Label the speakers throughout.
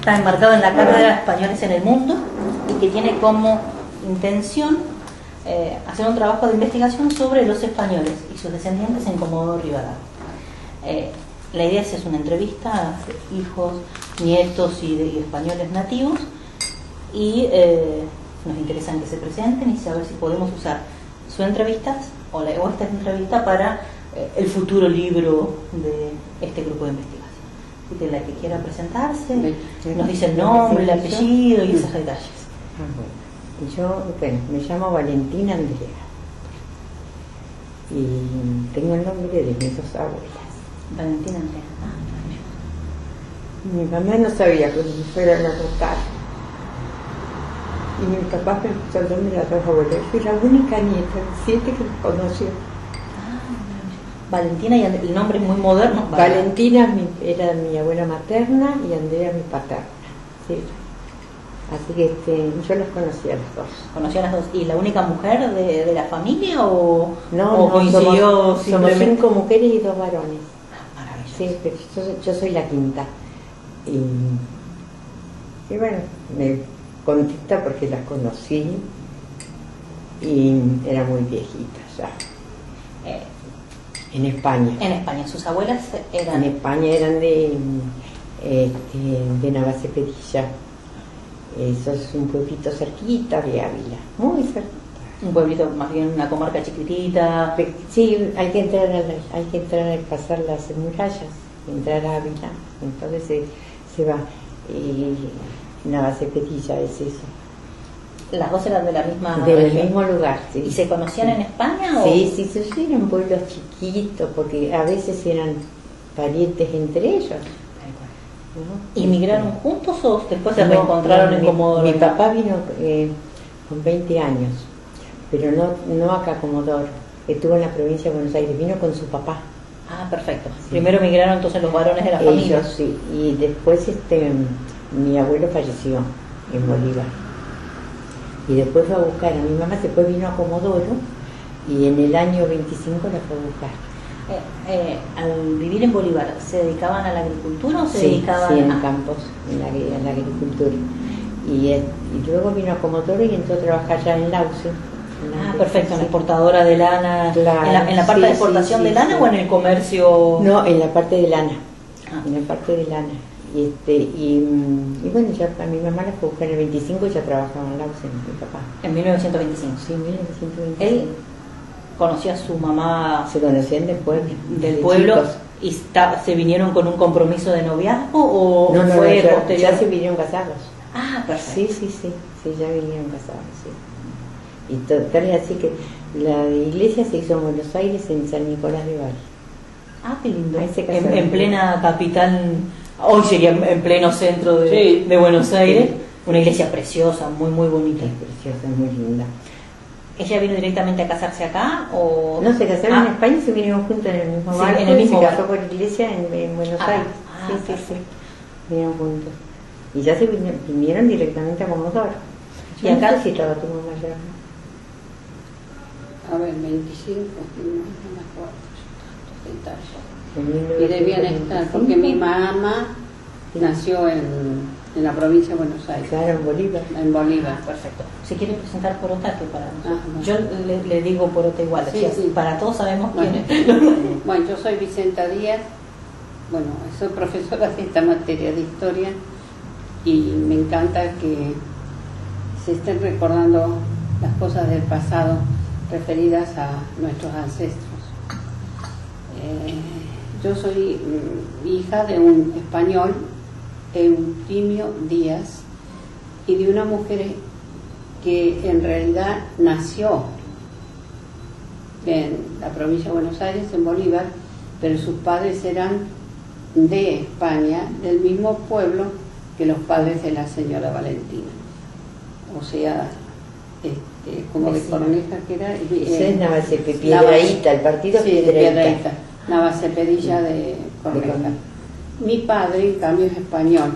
Speaker 1: está enmarcado en la Cátedra de Españoles en el Mundo y que tiene como intención hacer un trabajo de investigación sobre los españoles y sus descendientes en Comodoro Rivadavia. La idea es una entrevista a hijos, nietos y españoles nativos, y nos interesa que se presenten y saber si podemos usar sus entrevistas o esta entrevista para el futuro libro de este grupo de investigación. Así que la que quiera presentarse nos dice el nombre, el apellido y esos detalles.
Speaker 2: Yo, me llamo Valentina Andrea y tengo el nombre de mis dos abuelas.
Speaker 1: Valentina Andrea.
Speaker 2: Mi mamá no sabía que me fueran a buscar y mi papá me puso el nombre de las dos abuelas. Fui la única nieta de 7 que los conoció.
Speaker 1: Valentina, y el nombre es muy moderno.
Speaker 2: Valentina era mi abuela materna y Andrea mi paterna. Sí. Así que yo los conocía a los dos.
Speaker 1: ¿Conocía a las dos? ¿Y la única mujer de la familia o
Speaker 2: no,
Speaker 1: coincidió
Speaker 2: somos 5 mujeres y 2 varones.
Speaker 1: Maravilloso.
Speaker 2: Sí, pero yo soy la quinta. Y bueno, me contenta porque las conocí y era muy viejita ya. En España.
Speaker 1: En España, sus abuelas eran...
Speaker 2: En España eran de Navacepedilla. Eso es un pueblito cerquita de Ávila, muy cerquita.
Speaker 1: Un pueblito, más bien una comarca chiquitita.
Speaker 2: Sí, hay que entrar al pasar las murallas, entrar a Ávila, entonces se va. Y Navacepedilla es eso.
Speaker 1: Las dos eran de la misma
Speaker 2: del
Speaker 1: región.
Speaker 2: Mismo lugar, sí.
Speaker 1: ¿Y se conocían en España?
Speaker 2: Sí, eran pueblos chiquitos, porque a veces eran parientes entre ellos.
Speaker 1: ¿no? ¿Inmigraron juntos o después se reencontraron en Comodoro?
Speaker 2: Mi papá vino con 20 años, pero no acá a Comodoro. Estuvo en la provincia de Buenos Aires, vino con su papá.
Speaker 1: Ah, perfecto. Sí. Primero emigraron entonces los varones de la familia.
Speaker 2: Ellos, sí, y después mi abuelo falleció en Bolívar. Y después fue a buscar a mi mamá, después vino a Comodoro y en el año 25 la fue a buscar.
Speaker 1: Al vivir en Bolívar, ¿se dedicaban a la agricultura o se dedicaban
Speaker 2: en campos, en la agricultura? Y luego vino a Comodoro y entró a trabajar ya en Lauce.
Speaker 1: Perfecto, en la exportadora de lana.
Speaker 2: Claro,
Speaker 1: ¿En la parte de exportación de lana o en el comercio?
Speaker 2: No, en la parte de lana. En la parte de lana. Y bueno, ya a mi mamá la fue a buscar en el 25 y ya trabajaba en Lauce, mi papá.
Speaker 1: En 1925.
Speaker 2: Sí, 1925.
Speaker 1: Él conocía a su mamá.
Speaker 2: Se conocían después
Speaker 1: del pueblo. Chicos. ¿Y se vinieron con un compromiso de noviazgo o
Speaker 2: no,
Speaker 1: fue posterior?
Speaker 2: Ya se vinieron casados.
Speaker 1: Ah, perfecto.
Speaker 2: Sí, ya vinieron casados, sí. Y tal es así que la iglesia se hizo en Buenos Aires, en San Nicolás de Bari.
Speaker 1: Ah, qué lindo. En plena capital, hoy sería en pleno centro de Buenos Aires. Sí. Una iglesia preciosa, muy muy bonita.
Speaker 2: Preciosa, muy linda.
Speaker 1: ¿Ella vino directamente a casarse acá o...?
Speaker 2: No, se casaron en España y se vinieron juntos en el mismo barco.
Speaker 1: En el mismo
Speaker 2: se casó por iglesia en Buenos Aires. Sí. Vinieron juntos. Y ya se vinieron directamente a Comodoro.
Speaker 1: ¿Y acá
Speaker 2: sí estaba tu mamá ya?
Speaker 3: A ver, 25, no me acuerdo. Y debían estar, porque mi mamá nació en la provincia de Buenos Aires.
Speaker 2: Claro, en Bolívar.
Speaker 3: En Bolívar.
Speaker 1: Perfecto. ¿Se quiere presentar Porota? Que para
Speaker 3: nosotros.
Speaker 1: Yo le digo Porota igual, sí. Para todos sabemos quién es.
Speaker 3: Bueno, yo soy Vicenta Díaz, bueno, soy profesora de esta materia de historia y me encanta que se estén recordando las cosas del pasado referidas a nuestros ancestros. Yo soy hija de un español, Eutimio Díaz, y de una mujer que en realidad nació en la provincia de Buenos Aires, en Bolívar, pero sus padres eran de España, del mismo pueblo que los padres de la señora Valentina. O sea, como de Corneja, que era...
Speaker 2: es Navacepedilla, el partido
Speaker 3: Piedrahíta. Navacepedilla de Corneja. Mi padre, en cambio, es español.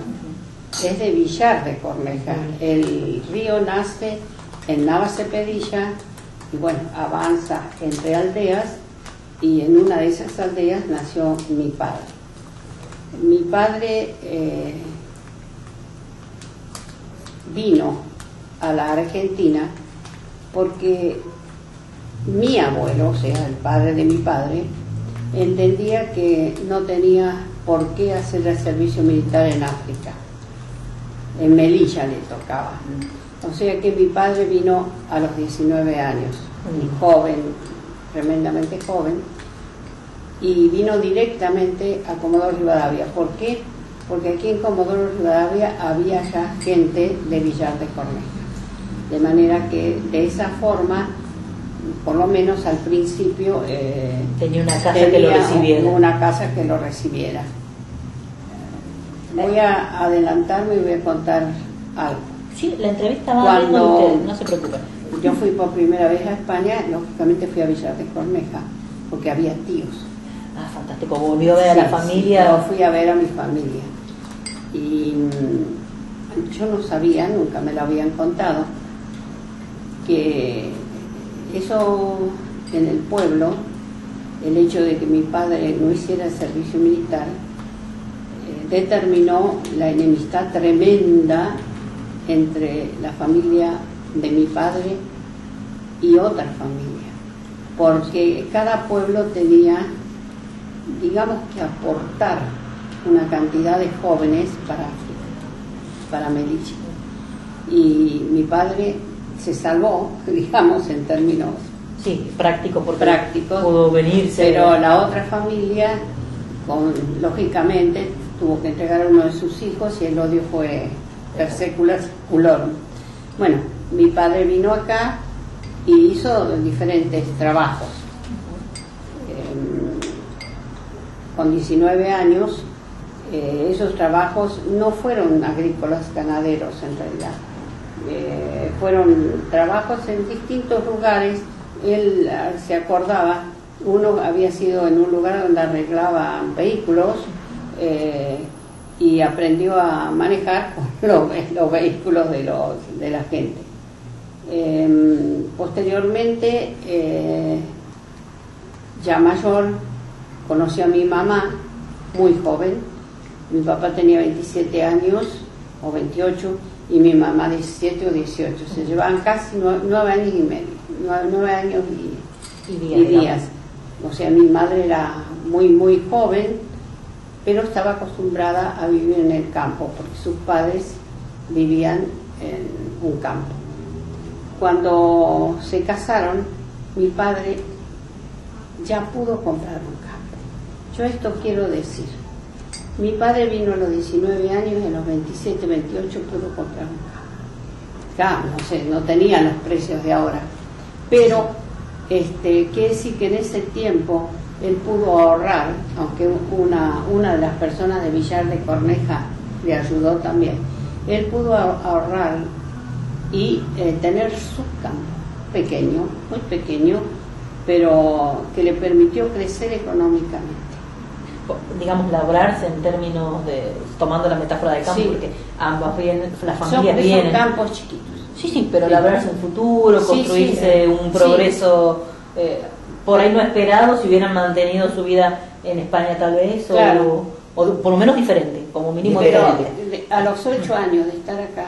Speaker 3: Es de Villar de Corneja. El río nace en Navacepedilla y bueno, avanza entre aldeas y en una de esas aldeas nació mi padre. Mi padre vino a la Argentina porque mi abuelo, o sea, el padre de mi padre, entendía que no tenía por qué hacer el servicio militar en África. En Melilla le tocaba. O sea que mi padre vino a los 19 años, joven, tremendamente joven, y vino directamente a Comodoro Rivadavia. ¿Por qué? Porque aquí en Comodoro Rivadavia había ya gente de Villar de Corneja. De manera que de esa forma, por lo menos al principio,
Speaker 1: tenía una casa que lo recibiera.
Speaker 3: Una casa que lo recibiera. Voy a adelantarme y voy a contar algo.
Speaker 1: Sí, la entrevista va viendo ustedes, no se preocupen.
Speaker 3: Yo fui por primera vez a España, lógicamente fui a Villar de Corneja, porque había tíos.
Speaker 1: Ah, fantástico, volvió a ver a la familia.
Speaker 3: Sí, yo fui a ver a mi familia. Y yo no sabía, nunca me lo habían contado, que eso en el pueblo, el hecho de que mi padre no hiciera el servicio militar, determinó la enemistad tremenda entre la familia de mi padre y otra familia, porque cada pueblo tenía, digamos, que aportar una cantidad de jóvenes para África, para Melilla, y mi padre se salvó, digamos, en términos
Speaker 1: prácticos,
Speaker 3: prácticos,
Speaker 1: pudo venirse,
Speaker 3: pero la otra familia, lógicamente, tuvo que entregar a uno de sus hijos y el odio fue per secula seculorum. Bueno, mi padre vino acá y hizo diferentes trabajos. Con 19 años, esos trabajos no fueron agrícolas, ganaderos en realidad. Fueron trabajos en distintos lugares. Él se acordaba, uno había sido en un lugar donde arreglaba vehículos, y aprendió a manejar los vehículos de la gente. Posteriormente, ya mayor, conoció a mi mamá, muy joven. Mi papá tenía 27 años o 28 y mi mamá 17 o 18. Se llevaban casi 9 años y medio, 9 años y días. O sea, mi madre era muy, muy joven, pero estaba acostumbrada a vivir en el campo, porque sus padres vivían en un campo. Cuando se casaron, mi padre ya pudo comprar un campo. Yo esto quiero decir, mi padre vino a los 19 años y a los 27, 28 pudo comprar un campo. Ya, no sé, no tenía los precios de ahora, pero quiere decir que en ese tiempo él pudo ahorrar, aunque una de las personas de Villar de Corneja le ayudó también. Él pudo ahorrar y tener su campo, pequeño, muy pequeño, pero que le permitió crecer económicamente.
Speaker 1: Digamos, labrarse en términos de, tomando la metáfora de campo, porque ambas vienen, las familias
Speaker 3: Son
Speaker 1: vienen.
Speaker 3: campos chiquitos.
Speaker 1: Sí, pero labrarse en futuro, construirse un progreso por ahí no esperado, si hubieran mantenido su vida en España tal vez,
Speaker 3: claro.
Speaker 1: o por lo menos diferente, como mínimo diferente.
Speaker 3: A los 8 años de estar acá,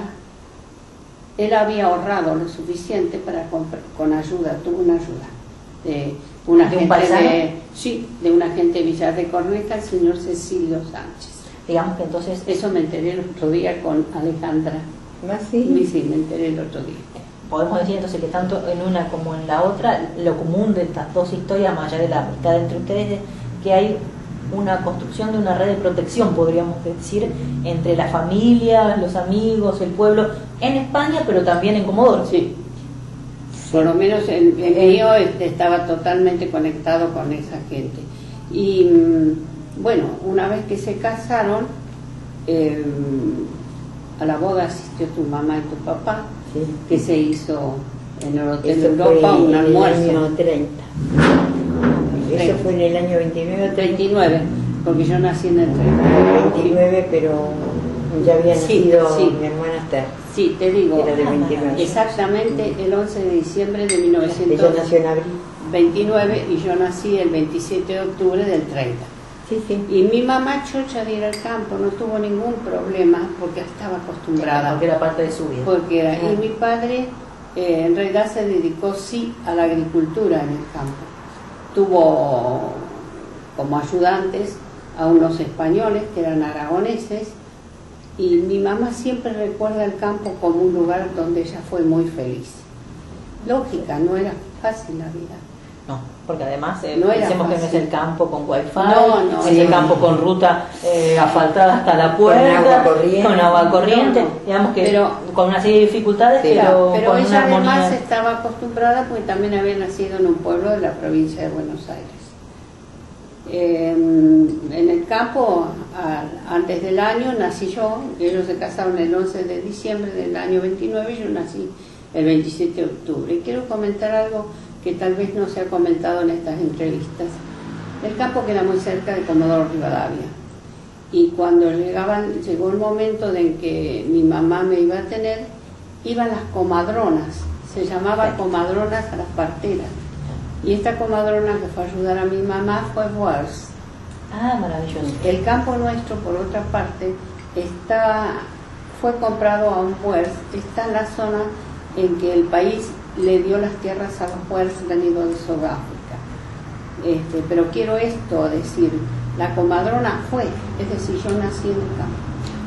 Speaker 3: él había ahorrado lo suficiente para comprar, con ayuda, tuvo una ayuda de una
Speaker 1: ¿De
Speaker 3: gente
Speaker 1: un paisano?
Speaker 3: de una gente de Villar de Corneja, el señor Cecilio Sánchez.
Speaker 1: Digamos que entonces...
Speaker 3: Eso me enteré el otro día con Alejandra. Sí, me enteré el otro día.
Speaker 1: Podemos decir entonces que tanto en una como en la otra, lo común de estas dos historias, más allá de la amistad entre ustedes, es que hay una construcción de una red de protección, podríamos decir, entre la familia, los amigos, el pueblo, en España, pero también en Comodoro.
Speaker 3: Sí. Por lo menos el mío estaba totalmente conectado con esa gente. Y bueno, una vez que se casaron, a la boda asistió tu mamá y tu papá,
Speaker 2: sí,
Speaker 3: que se hizo en el Hotel
Speaker 2: eso
Speaker 3: Europa un almuerzo.
Speaker 2: En el año 30. Eso fue en el año 29.
Speaker 3: 39, porque yo nací en el 30.
Speaker 2: 29, pero ya había nacido mi hermana Esther.
Speaker 3: Sí, te digo,
Speaker 2: era de 29.
Speaker 3: Exactamente el 11 de diciembre de 1929
Speaker 2: Ella nació en abril.
Speaker 3: y yo nací el 27 de octubre del 30.
Speaker 2: Sí, sí.
Speaker 3: Y mi mamá chocha de ir al campo, no tuvo ningún problema porque estaba acostumbrada.
Speaker 1: Porque era parte de su vida.
Speaker 3: Porque era, y mi padre en realidad se dedicó sí a la agricultura en el campo. Tuvo como ayudantes a unos españoles que eran aragoneses, y mi mamá siempre recuerda el campo como un lugar donde ella fue muy feliz. Lógica, no era fácil la vida.
Speaker 1: No, porque además
Speaker 3: No era
Speaker 1: pensemos que no es
Speaker 3: fácil.
Speaker 1: el campo con wifi,
Speaker 3: No,
Speaker 1: es el campo con ruta asfaltada hasta la puerta, con agua corriente,
Speaker 3: No.
Speaker 1: digamos que
Speaker 3: Pero-
Speaker 1: con una serie de dificultades,
Speaker 2: Sí,
Speaker 1: pero
Speaker 3: Pero
Speaker 1: con una
Speaker 3: ella además
Speaker 1: armonía.
Speaker 3: estaba acostumbrada porque también había nacido en un pueblo de la provincia de Buenos Aires. En el campo, antes del año, nací yo. Ellos se casaron el 11 de diciembre del año 29 y yo nací el 27 de octubre. Y quiero comentar algo que tal vez no se ha comentado en estas entrevistas. El campo queda muy cerca de Comodoro Rivadavia. Y cuando llegó el momento en que mi mamá me iba a tener, iban las comadronas. Se llamaba comadronas a las parteras. Y esta comadrona que fue a ayudar a mi mamá fue Boers.
Speaker 1: Ah, maravilloso.
Speaker 3: El campo nuestro, por otra parte, fue comprado a un Boers. Está en la zona en que el país le dio las tierras a los Boers venidos de Sudáfrica. Pero quiero esto decir, la comadrona fue, es decir, yo nací en el campo.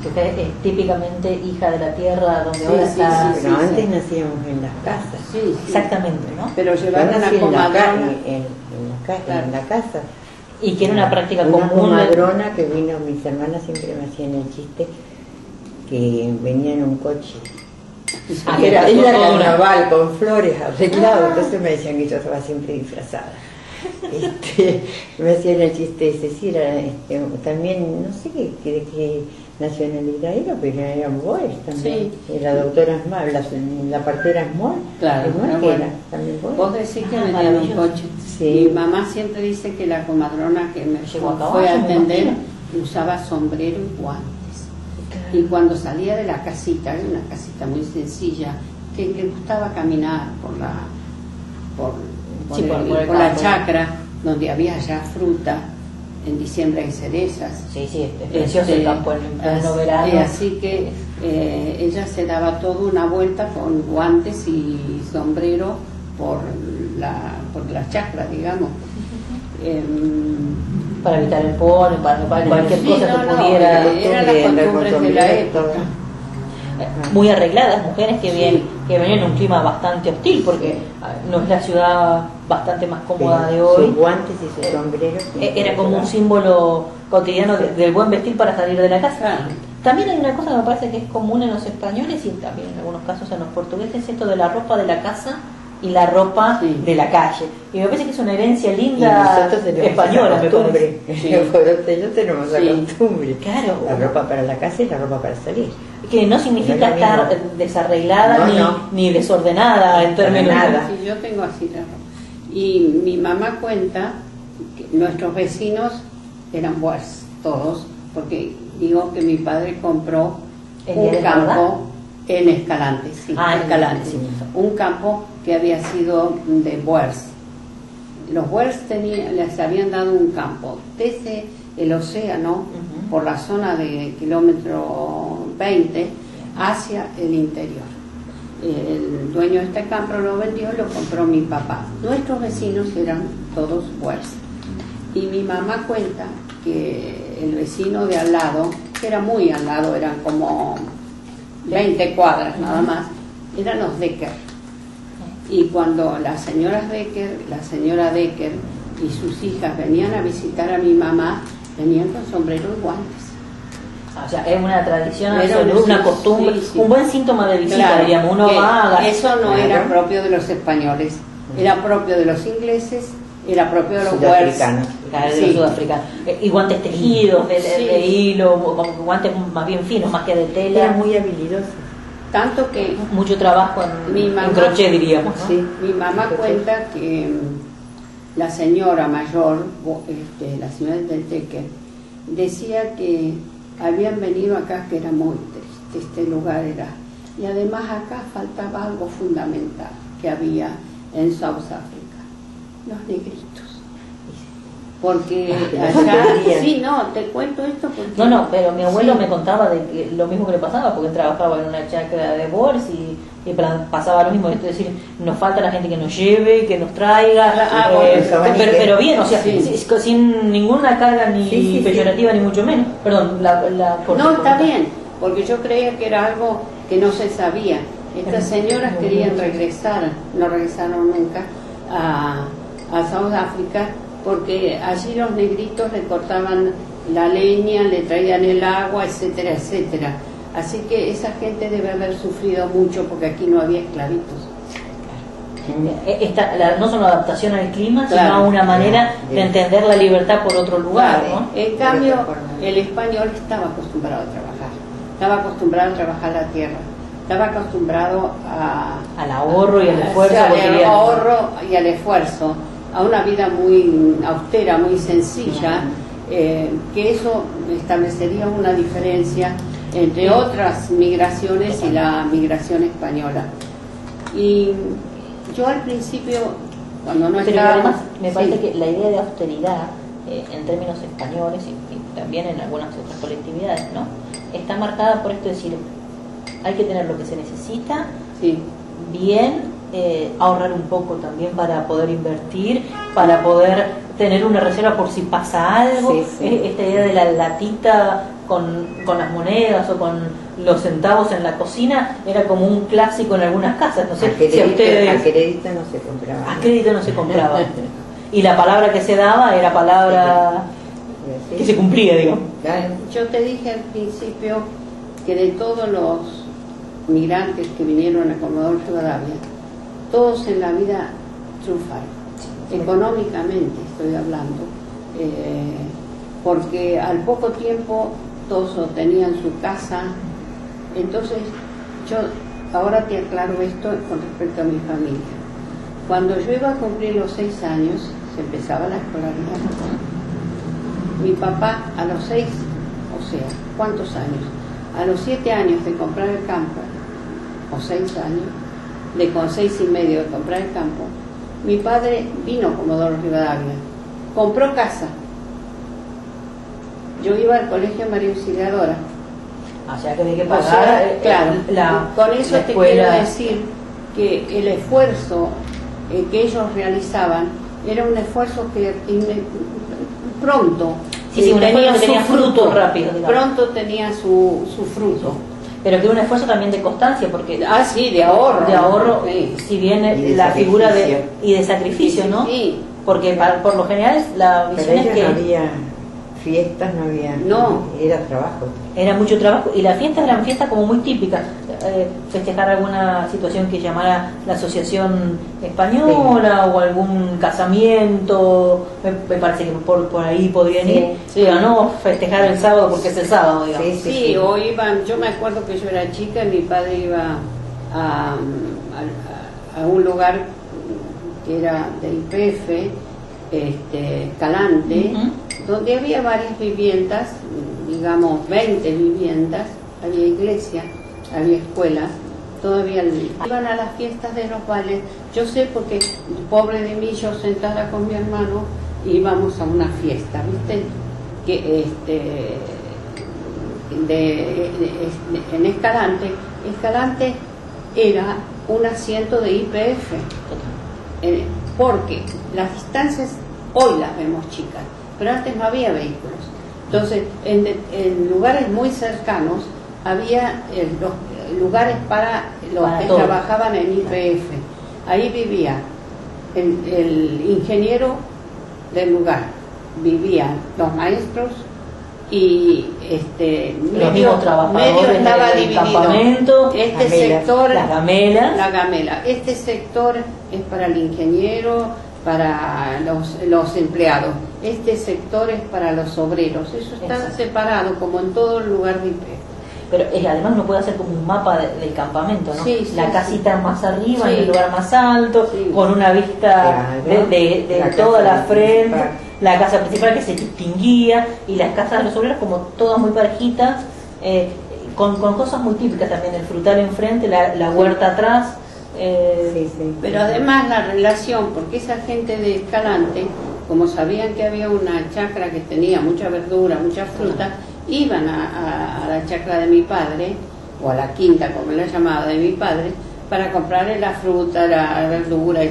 Speaker 1: Usted es típicamente hija de la tierra donde
Speaker 3: Sí,
Speaker 1: ahora
Speaker 3: sí,
Speaker 1: está.
Speaker 3: sí,
Speaker 2: Pero
Speaker 3: sí,
Speaker 2: antes
Speaker 3: sí.
Speaker 2: nacíamos en las casas.
Speaker 3: Sí, sí.
Speaker 1: Exactamente, ¿no?
Speaker 3: Pero
Speaker 2: Yo
Speaker 3: llevaron
Speaker 2: nací
Speaker 3: a
Speaker 2: en la,
Speaker 3: comadrona.
Speaker 2: en la casa.
Speaker 1: Y que era una práctica
Speaker 2: Una
Speaker 1: común.
Speaker 2: comadrona que vino, mis hermanas siempre me hacían el chiste que venía en un coche.
Speaker 1: Ah,
Speaker 2: Era
Speaker 1: que
Speaker 2: isla
Speaker 1: toda una-
Speaker 2: carnaval con flores arreglado, entonces me decían que yo estaba siempre disfrazada. Me hacían el chiste ese, sí, era también, no sé de qué nacionalidad era, pero eran boers también.
Speaker 3: Sí.
Speaker 2: Y la doctora Small, la partera Small,
Speaker 3: Claro,
Speaker 2: Small
Speaker 3: era
Speaker 2: que
Speaker 3: bueno.
Speaker 2: era también boer.
Speaker 3: Vos decís que
Speaker 1: Ah,
Speaker 3: venía en un
Speaker 1: maravilloso.
Speaker 3: coche.
Speaker 2: Sí.
Speaker 3: Mi mamá siempre dice que la comadrona que me
Speaker 1: Llegó a
Speaker 3: fue a
Speaker 1: caballo, me
Speaker 3: atender
Speaker 1: imagino.
Speaker 3: usaba sombrero y guantes. Y cuando salía de la casita, era una casita muy sencilla, que le gustaba caminar por
Speaker 1: Sí, por el
Speaker 3: la
Speaker 1: campo.
Speaker 3: chacra, donde había ya fruta, en diciembre hay cerezas.
Speaker 1: Sí, sí, es precioso el campo en pleno verano.
Speaker 3: Así que ella se daba toda una vuelta con guantes y sombrero por la chacra, digamos.
Speaker 1: Para evitar el polen, para cualquier
Speaker 3: Sí,
Speaker 1: cosa
Speaker 3: no,
Speaker 1: que
Speaker 3: no,
Speaker 1: pudiera.
Speaker 3: eran las costumbres de la época.
Speaker 1: Muy arregladas, mujeres que,
Speaker 3: Sí.
Speaker 1: que venían en un clima bastante hostil, porque no es la ciudad bastante más cómoda de hoy.
Speaker 2: Sus guantes y sus sombreros.
Speaker 1: Era como un símbolo cotidiano del buen vestir para salir de la casa.
Speaker 3: Claro.
Speaker 1: También hay una cosa que me parece que es común en los españoles y también en algunos casos en los portugueses, esto de la ropa de la casa y la ropa
Speaker 3: Sí.
Speaker 1: de la calle. Y me parece que es una herencia
Speaker 2: Y
Speaker 1: linda
Speaker 2: nosotros tenemos
Speaker 1: española,
Speaker 2: esa
Speaker 1: me
Speaker 2: costumbre.
Speaker 1: parece.
Speaker 3: Sí.
Speaker 2: Nosotros tenemos esa
Speaker 3: Sí.
Speaker 2: costumbre.
Speaker 1: Claro.
Speaker 2: La ropa para la casa y la ropa para salir.
Speaker 1: Que no significa
Speaker 2: No es lo
Speaker 1: estar
Speaker 2: mismo.
Speaker 1: desarreglada
Speaker 2: No,
Speaker 1: ni,
Speaker 2: no.
Speaker 1: ni desordenada en
Speaker 2: Para
Speaker 1: términos
Speaker 2: nada.
Speaker 3: Sí, yo tengo así la ropa. Y mi mamá cuenta que nuestros vecinos eran boers, todos, porque digo que mi padre compró
Speaker 1: ¿En
Speaker 3: un
Speaker 1: Jerez,
Speaker 3: campo en Escalante, sí,
Speaker 1: Ah, en
Speaker 3: Escalante,
Speaker 1: sí.
Speaker 3: un campo que había sido de boers. Los boers les habían dado un campo desde el océano,
Speaker 1: Ujú.
Speaker 3: por la zona de kilómetro 20, hacia el interior. El dueño de este campo lo vendió y lo compró mi papá. Nuestros vecinos eran todos boers. Y mi mamá cuenta que el vecino de al lado, que era muy al lado, eran como 20 cuadras nada más, eran los Decker. Y cuando las señoras Decker, la señora Decker y sus hijas venían a visitar a mi mamá, venían con sombrero y guantes.
Speaker 1: O sea, es una tradición
Speaker 3: Era
Speaker 1: absoluta, una
Speaker 3: sí,
Speaker 1: costumbre,
Speaker 3: sí, sí.
Speaker 1: un buen síntoma de visita,
Speaker 3: Claro,
Speaker 1: diríamos. Uno
Speaker 3: que
Speaker 1: va a...
Speaker 3: eso no
Speaker 2: Claro.
Speaker 3: era propio de los españoles, era propio de los ingleses, era propio de los boers.
Speaker 2: Sudafricanos.
Speaker 1: Claro, de
Speaker 3: Sí.
Speaker 1: los sudafricanos. Y guantes tejidos, de
Speaker 3: Sí.
Speaker 1: hilo, como guantes más bien finos, más que de tela.
Speaker 2: Era muy habilidoso.
Speaker 3: Tanto que
Speaker 1: Mucho trabajo
Speaker 3: mi
Speaker 1: en
Speaker 3: mamá,
Speaker 1: crochet, diríamos, ¿no?
Speaker 2: Sí.
Speaker 3: mi mamá cuenta que la señora mayor, la señora del Teque, decía que habían venido acá, que era muy triste, este lugar era. Y además acá faltaba algo fundamental que había en South África, los negritos. porque allá, sí, no, te cuento esto porque...
Speaker 1: No, pero mi abuelo me contaba de que lo mismo que le pasaba, porque él trabajaba en una chacra de Boers y pasaba lo mismo, esto es decir, nos falta la gente que nos lleve, que nos traiga, pero bien, o sea, sin ninguna carga ni peyorativa ni mucho menos. Perdón,
Speaker 3: no, está bien, porque yo creía que era algo que no se sabía. Estas señoras querían regresar, no regresaron nunca a South Africa, porque allí los negritos le cortaban la leña, le traían el agua, etcétera, etcétera. Así que esa gente debe haber sufrido mucho porque aquí no había esclavitos.
Speaker 1: No solo adaptación al clima, sino una manera de entender la libertad por otro lugar, ¿no?
Speaker 3: En cambio, el español estaba acostumbrado a trabajar la tierra, estaba acostumbrado
Speaker 1: al ahorro y al esfuerzo,
Speaker 3: al ahorro y al esfuerzo, a una vida muy austera, muy sencilla, que eso establecería una diferencia entre otras migraciones y la migración española. Y yo al principio, cuando no estaba...
Speaker 1: Pero además me parece que la idea de austeridad, en términos españoles y también en algunas otras colectividades, ¿no?, está marcada por esto de decir, hay que tener lo que se necesita, bien, ahorrar un poco también para poder invertir, para poder tener una reserva por si pasa algo. Esta idea de la latita con las monedas o con los centavos en la cocina era como un clásico en algunas casas. No sé
Speaker 2: a crédito no se compraba.
Speaker 1: A crédito no se compraba. Y la palabra que se daba era palabra que se cumplía, digo.
Speaker 3: Yo te dije al principio que de todos los migrantes que vinieron a Comodoro Rivadavia, todos en la vida triunfaron, económicamente estoy hablando, porque al poco tiempo todos tenían su casa. Entonces yo ahora te aclaro esto con respecto a mi familia. Cuando yo iba a cumplir los 6 años, se empezaba la escolaridad. Mi papá a los 6, o sea, ¿cuántos años? A los 7 años de comprar el campo, o 6 años, con 6 y medio de comprar el campo, mi padre vino a Comodoro Rivadavia, compró casa. Yo iba al colegio María Auxiliadora.
Speaker 1: O sea que hay que pagar,
Speaker 3: claro, con eso te quiero decir que el esfuerzo que ellos realizaban era un esfuerzo que pronto
Speaker 1: tenía fruto rápido, digamos.
Speaker 3: Pronto tenía su fruto.
Speaker 1: Pero que un esfuerzo también de constancia, porque...
Speaker 3: de ahorro.
Speaker 1: De ahorro, si bien la figura de sacrificio, ¿no?
Speaker 3: Sí.
Speaker 1: Porque por lo general la visión es que...
Speaker 2: no había fiestas, no había...
Speaker 3: No.
Speaker 2: Era trabajo.
Speaker 1: Era mucho trabajo, y las fiestas eran fiestas como muy típicas. Festejar alguna situación que llamara la asociación española, o algún casamiento, me parece que por ahí podrían ir, pero no festejar el sábado porque es el sábado, digamos.
Speaker 3: Sí, o iban, yo me acuerdo que yo era chica y mi padre iba a un lugar que era del IPF, Escalante, donde había varias viviendas, digamos 20 viviendas, había iglesia, había escuela, todavía iban a las fiestas de los bailes. Yo sé porque, pobre de mí, yo sentada con mi hermano íbamos a una fiesta, ¿viste? Que en Escalante era un asiento de IPF, porque las distancias hoy las vemos chicas, pero antes no había vehículos. Entonces, en lugares muy cercanos había los lugares para los que trabajaban en IPF. Ahí vivía el ingeniero del lugar, vivían los maestros y medio estaba dividido. Este sector,
Speaker 1: la
Speaker 3: gamela. Este sector es para el ingeniero, para los empleados. Este sector es para los obreros. Eso está separado, como en todo lugar de IP.
Speaker 1: Pero además uno puede hacer como un mapa del campamento, ¿no? La casita más arriba, en el lugar más alto, con una vista de toda la frente, la casa principal que se distinguía, y las casas de los obreros como todas muy parejitas, con cosas muy típicas también, el frutal enfrente, la huerta atrás.
Speaker 3: Pero además la relación, porque esa gente de Escalante, como sabían que había una chacra que tenía mucha verdura, mucha fruta, iban a la chacra de mi padre, o a la quinta, como la llamaba, de mi padre, para comprarle la fruta, la verdura,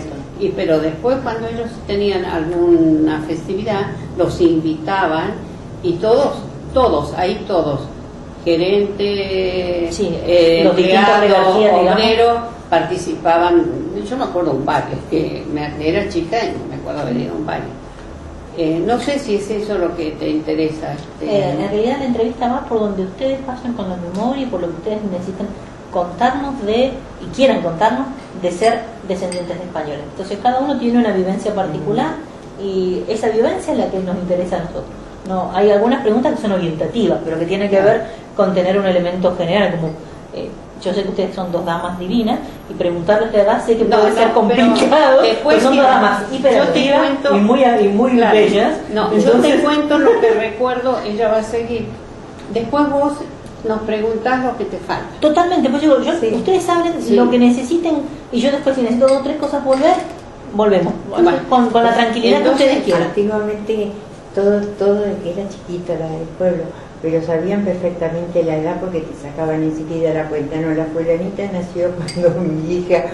Speaker 3: pero después cuando ellos tenían alguna festividad, los invitaban y todos, gerentes,
Speaker 1: Sí, los
Speaker 3: empleados,
Speaker 1: distintos
Speaker 3: obreros, participaban. Yo me acuerdo un baile, que era chica y me acuerdo haber ido a un baile. No sé si es eso lo que te interesa.
Speaker 1: En realidad la entrevista va por donde ustedes pasan con la memoria y por lo que ustedes necesitan contarnos y quieran contarnos de ser descendientes de españoles. Entonces cada uno tiene una vivencia particular y esa vivencia es la que nos interesa a nosotros. No, hay algunas preguntas que son orientativas, pero que tienen que ver con tener un elemento general, como yo sé que ustedes son dos damas divinas y preguntarles la edad sé que puede ser complicado,
Speaker 3: después
Speaker 1: son dos damas hiperactivas y muy
Speaker 3: claro,
Speaker 1: bellas.
Speaker 3: No,
Speaker 1: entonces,
Speaker 3: yo te cuento lo que recuerdo, ella va a seguir. Después vos nos preguntás lo que te falta.
Speaker 1: Totalmente, pues ustedes hablen lo que necesiten y yo después si necesito 2 o 3 cosas volvemos.
Speaker 3: Bueno,
Speaker 1: con la tranquilidad
Speaker 2: entonces,
Speaker 1: que ustedes quieran.
Speaker 2: Antiguamente todo el que era chiquito era del pueblo, pero sabían perfectamente la edad porque te sacaban enseguida la cuenta. No, la fulanita nació cuando mi hija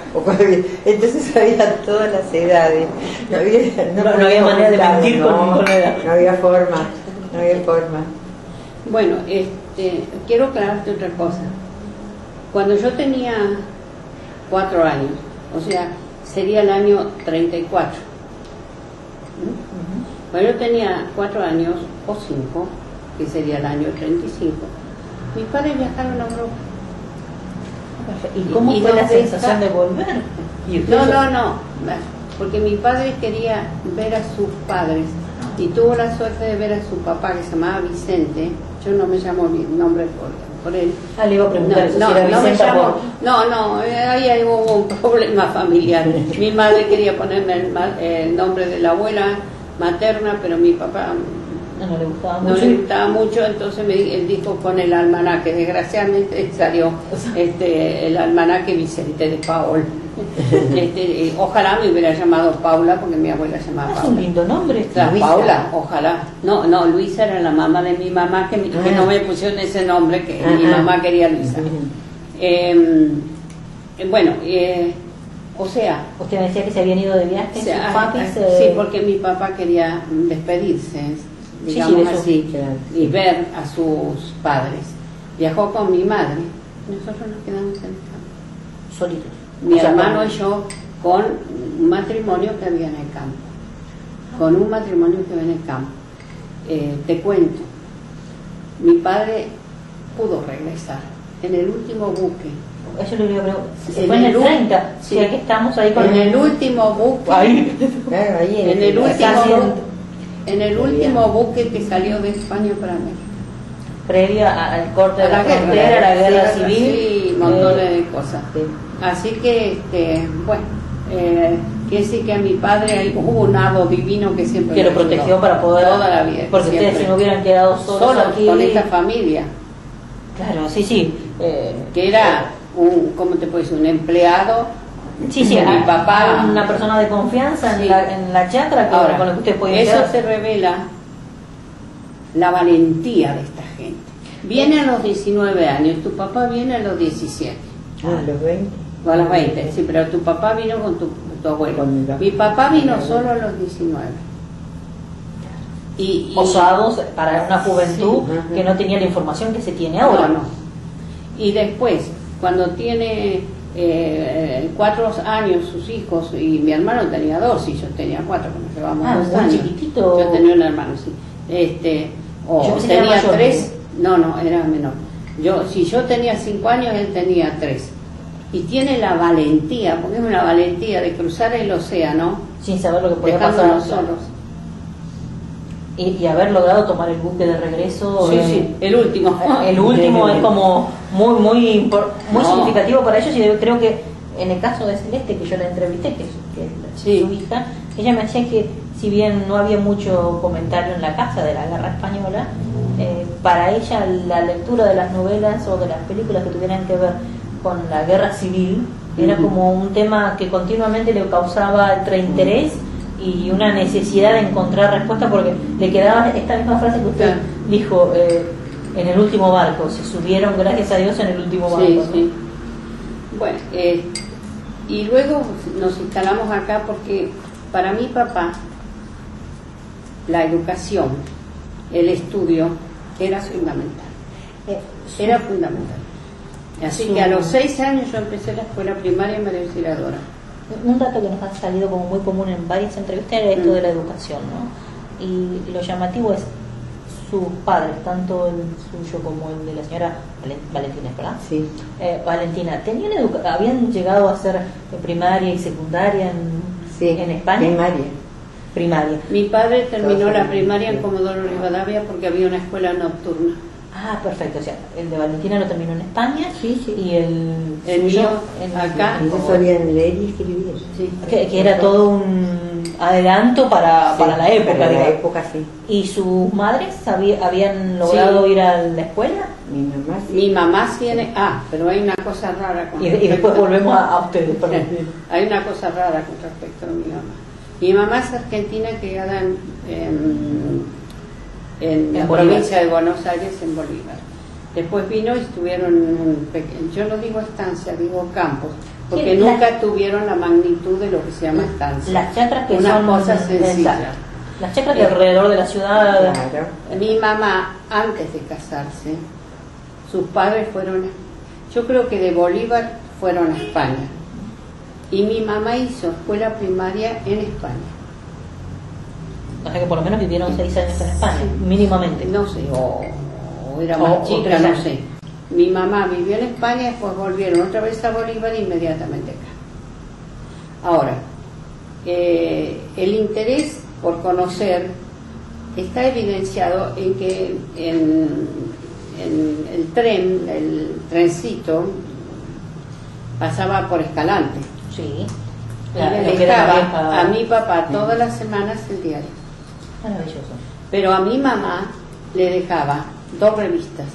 Speaker 2: entonces sabía todas las edades. No había
Speaker 1: manera de mentir con la edad.
Speaker 2: No había forma.
Speaker 3: Bueno, quiero aclararte otra cosa. Cuando yo tenía 4 años, o sea, sería el año 34. Cuando yo tenía 4 años o 5, que sería el año 35, mis padres viajaron a Europa.
Speaker 1: ¿Y cómo fue la sensación de volver?
Speaker 3: No, porque mi padre quería ver a sus padres y tuvo la suerte de ver a su papá, que se llamaba Vicente. Yo no me llamo mi nombre por él.
Speaker 1: Le iba a preguntar si era Vicente.
Speaker 3: Ahí hubo un problema familiar. Mi madre quería ponerme el nombre de la abuela materna, pero mi papá
Speaker 1: no le gustaba mucho,
Speaker 3: entonces él dijo pon el almanaque. Desgraciadamente salió el almanaque Vicente de Paul. Ojalá me hubiera llamado Paula, porque mi abuela llamaba Paula.
Speaker 1: Es un lindo nombre.
Speaker 3: Paula, ojalá. No, Luisa era la mamá de mi mamá, que no me pusieron ese nombre, que mi mamá quería Luisa. O sea...
Speaker 1: Usted me decía que se habían ido de viaje, sus papis...
Speaker 3: Sí, porque mi papá quería despedirse, digamos así, y ver a sus padres. Viajó con mi madre, nosotros nos quedamos en el campo.
Speaker 1: Solitos.
Speaker 3: Mi hermano y yo, con un matrimonio que había en el campo. Te cuento, mi padre pudo regresar en el último buque.
Speaker 1: Eso lo digo, pero fue en el 30, sí, aquí estamos ahí con
Speaker 3: en el último buque. En el último buque que salió de España para México.
Speaker 1: Previo al corte de la frontera, la guerra civil.
Speaker 3: Sí, montones de cosas. Sí. Así que, que sí que a mi padre hubo un hado divino que siempre
Speaker 1: que lo protegió para poder
Speaker 3: toda la vida.
Speaker 1: Porque siempre. Ustedes si no hubieran quedado solos aquí
Speaker 3: con esta familia.
Speaker 1: Claro, sí.
Speaker 3: Que era un empleado.
Speaker 1: Sí,
Speaker 3: mi papá,
Speaker 1: una persona de confianza en la chacra con lo que usted puede
Speaker 3: eso quedar. Se revela la valentía de esta gente. Viene a los 19 años, tu papá viene a los 17.
Speaker 2: A los 20.
Speaker 3: O a los 20, sí, pero tu papá vino con tu abuelo. Mi papá vino solo a los 19.
Speaker 1: Osados para una juventud que no tenía la información que se tiene ahora.
Speaker 3: No. Y después, cuando tiene 4 años sus hijos, y mi hermano tenía 2 y yo tenía 4, que nos llevamos 2 años.
Speaker 1: Chiquitito.
Speaker 3: Yo tenía un hermano, sí. Tenía 3, no, era menor. Si yo tenía 5 años, él tenía 3. Y tiene la valentía, porque es una valentía de cruzar el océano
Speaker 1: sin saber lo que podía pasar
Speaker 3: solos.
Speaker 1: Y haber logrado tomar el buque de regreso.
Speaker 3: Sí, el último.
Speaker 1: El último es como muy significativo para ellos, y yo creo que en el caso de Celeste, que yo la entrevisté, que es su hija, ella me decía que si bien no había mucho comentario en la casa de la guerra española, para ella la lectura de las novelas o de las películas que tuvieran que ver con la guerra civil era como un tema que continuamente le causaba entre interés y una necesidad de encontrar respuesta, porque le quedaba esta misma frase que usted
Speaker 3: Claro.
Speaker 1: dijo, en el último barco, se subieron gracias a Dios en el último barco.
Speaker 3: Sí,
Speaker 1: ¿no?
Speaker 3: sí. Bueno, y luego nos instalamos acá porque para mi papá la educación, el estudio era fundamental. Era fundamental. Así que a los 6 años yo empecé la escuela primaria en María Auxiliadora.
Speaker 1: Un dato que nos ha salido como muy común en varias entrevistas era esto de la educación, ¿no? Y lo llamativo es sus padres, tanto el suyo como el de la señora Valentina, ¿verdad?
Speaker 2: Sí.
Speaker 1: Valentina, ¿habían llegado a hacer primaria y secundaria en España? Primaria.
Speaker 3: Mi padre terminó
Speaker 2: Todos
Speaker 3: la
Speaker 2: en-
Speaker 3: primaria en
Speaker 2: sí.
Speaker 3: Comodoro Rivadavia porque había una escuela nocturna.
Speaker 1: Ah, perfecto. O sea, el de Valentina lo terminó en España
Speaker 2: Sí, sí.
Speaker 1: y el
Speaker 3: mío
Speaker 1: suyo
Speaker 3: acá.
Speaker 2: Ellos sabían leer y escribir.
Speaker 3: Sí.
Speaker 1: que era todo un adelanto para la época.
Speaker 2: Para la
Speaker 1: digamos.
Speaker 2: época, sí.
Speaker 1: ¿Y sus madres habían logrado
Speaker 3: Sí.
Speaker 1: ir a la escuela?
Speaker 2: Mi mamá sí.
Speaker 3: Mi mamá tiene... pero hay una cosa rara con
Speaker 1: Y después volvemos a ustedes. Perdón.
Speaker 3: Hay una cosa rara con respecto a mi mamá. Mi mamá es argentina, criada en la
Speaker 1: Bolívar.
Speaker 3: provincia de Buenos Aires, en Bolívar. Después vino y estuvieron en un pequeño, yo no digo estancia, digo campos, porque
Speaker 1: Sí,
Speaker 3: nunca tuvieron la magnitud de lo que se llama estancia.
Speaker 1: Las chacras que
Speaker 3: Una
Speaker 1: son
Speaker 3: cosa sencilla.
Speaker 1: exacto. Las chacras de alrededor de la ciudad.
Speaker 2: Claro.
Speaker 3: Mi mamá, antes de casarse, sus padres fueron, yo creo que de Bolívar fueron a España. Y mi mamá hizo escuela primaria en España.
Speaker 1: O sea que por lo menos vivieron 6 años en España, mínimamente.
Speaker 3: No sé, o era
Speaker 1: O
Speaker 3: más chica,
Speaker 1: 3
Speaker 3: no
Speaker 1: años.
Speaker 3: sé. Mi mamá vivió en España, después volvieron otra vez a Bolívar e inmediatamente acá. Ahora, el interés por conocer está evidenciado en que en el trencito pasaba por Escalante.
Speaker 1: Sí.
Speaker 3: Y
Speaker 1: Lo
Speaker 3: le
Speaker 1: que era la
Speaker 3: dejaba
Speaker 1: vieja-
Speaker 3: a mi papá todas las semanas el diario.
Speaker 1: Maravilloso.
Speaker 3: Pero a mi mamá le dejaba 2 revistas.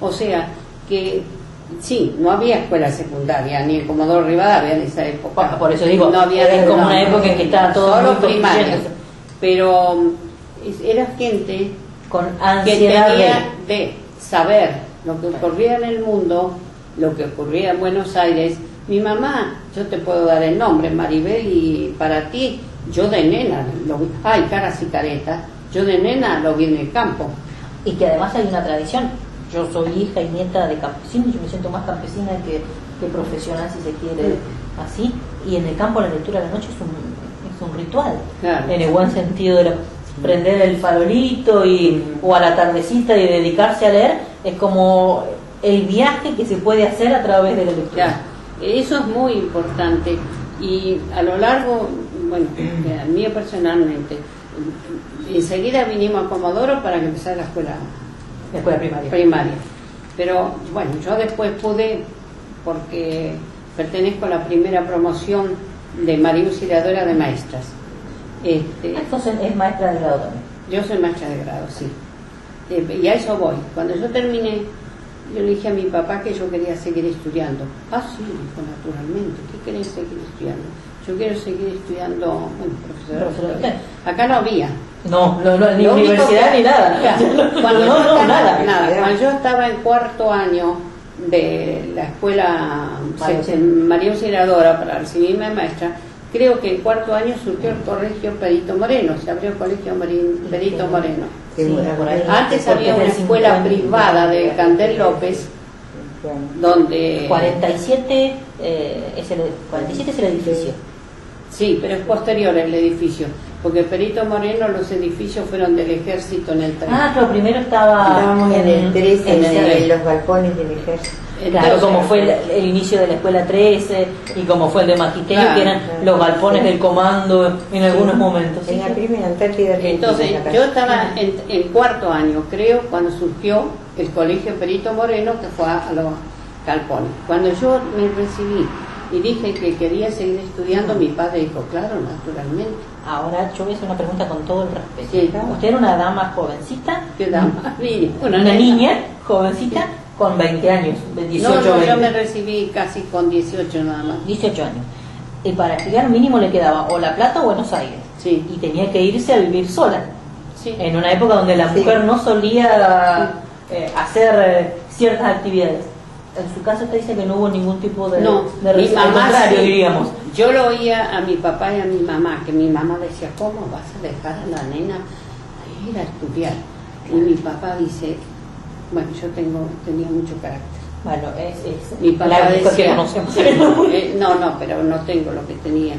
Speaker 3: O sea que sí, no había escuela secundaria ni en Comodoro Rivadavia en esa época.
Speaker 1: Por eso digo,
Speaker 3: no había
Speaker 1: es como una época en que estaba todo
Speaker 3: solo
Speaker 1: muy
Speaker 3: primaria.
Speaker 1: constituyente.
Speaker 3: Pero era gente
Speaker 1: Con
Speaker 3: que
Speaker 1: ansiedad
Speaker 3: tenía de saber lo que ocurría en el mundo, lo que ocurría en Buenos Aires. Mi mamá, yo te puedo dar el nombre, Maribel, y para ti, yo de nena, caras y caretas, yo de nena lo vi en el campo.
Speaker 1: Y que además hay una tradición. Yo soy hija y nieta de campesinos, yo me siento más campesina que profesional, si se quiere, así. Y en el campo la lectura de la noche es un ritual,
Speaker 3: Claro.
Speaker 1: en el buen sentido de prender el farolito o a la tardecita y dedicarse a leer, es como el viaje que se puede hacer a través de la lectura.
Speaker 3: Ya, eso es muy importante. Y a lo largo, bueno, a mí personalmente, enseguida vinimos a Comodoro para que empezara la escuela
Speaker 1: La escuela primaria.
Speaker 3: primaria. Pero bueno, yo después pude, porque pertenezco a la primera promoción de María Auxiliadora de Maestras.
Speaker 1: Entonces es maestra de grado también.
Speaker 3: Yo soy maestra de grado, sí. Y a eso voy. Cuando yo terminé, yo le dije a mi papá que yo quería seguir estudiando. Ah, sí, dijo, naturalmente. ¿Qué querés seguir estudiando? Yo quiero seguir estudiando, bueno, profesora.
Speaker 1: Profesora.
Speaker 3: Acá no había.
Speaker 1: No, ni
Speaker 3: Lo único
Speaker 1: universidad
Speaker 3: que-
Speaker 1: ni nada.
Speaker 3: Cuando
Speaker 1: No,
Speaker 3: yo
Speaker 1: no,
Speaker 3: estaba,
Speaker 1: nada.
Speaker 3: Cuando yo estaba en 4º año de la escuela
Speaker 1: María
Speaker 3: María Auxiliadora para recibirme de maestra, creo que en 4º año surgió el colegio Perito Moreno, se abrió el colegio Perito Moreno.
Speaker 1: Sí, por ahí.
Speaker 3: Antes
Speaker 1: Porque
Speaker 3: había
Speaker 1: es
Speaker 3: una
Speaker 1: del
Speaker 3: escuela
Speaker 1: 50.
Speaker 3: privada de Candel López, donde...
Speaker 1: 47 47 es el edificio.
Speaker 3: Sí, pero es posterior el edificio, porque Perito Moreno los edificios fueron del ejército en el tren.
Speaker 1: Ah, pero primero estaba
Speaker 2: Estábamos en el 13,
Speaker 1: en
Speaker 2: en los balcones del ejército.
Speaker 1: Claro,
Speaker 3: Entonces,
Speaker 1: como fue el inicio de la escuela 13 y como fue el de Magisterio,
Speaker 3: Claro,
Speaker 1: que eran los galpones del comando en algunos momentos.
Speaker 2: En la primera Antártida Argentina.
Speaker 3: Entonces,
Speaker 2: acá.
Speaker 3: yo estaba en 4º año, creo, cuando surgió el colegio Perito Moreno, que fue a los galpones. Cuando yo me recibí y dije que quería seguir estudiando, mi padre dijo, claro, naturalmente.
Speaker 1: Ahora yo voy a hacer una pregunta con todo el respeto.
Speaker 3: Sí.
Speaker 1: Usted era una dama jovencita,
Speaker 3: ¿Qué dama?
Speaker 1: una niña jovencita con 20 años, de 18
Speaker 3: No, yo
Speaker 1: 20.
Speaker 3: me recibí casi con 18 nada más.
Speaker 1: 18 años. y para estudiar mínimo le quedaba o La Plata o Buenos Aires.
Speaker 3: Sí.
Speaker 1: Y tenía que irse a vivir sola.
Speaker 3: Sí.
Speaker 1: En una época donde la mujer no solía hacer ciertas actividades. En su caso usted dice que no hubo ningún tipo de,
Speaker 3: No,
Speaker 1: de
Speaker 3: mi mamá,
Speaker 1: al contrario,
Speaker 3: sí.
Speaker 1: diríamos.
Speaker 3: Yo lo oía a mi papá y a mi mamá, que mi mamá decía, ¿cómo vas a dejar a la nena a ir a estudiar? Y mi papá dice, bueno, yo tenía mucho carácter.
Speaker 1: Bueno,
Speaker 3: Mi papá
Speaker 1: la mujer
Speaker 3: decía,
Speaker 1: que conocemos.
Speaker 3: no, pero no tengo lo que tenía.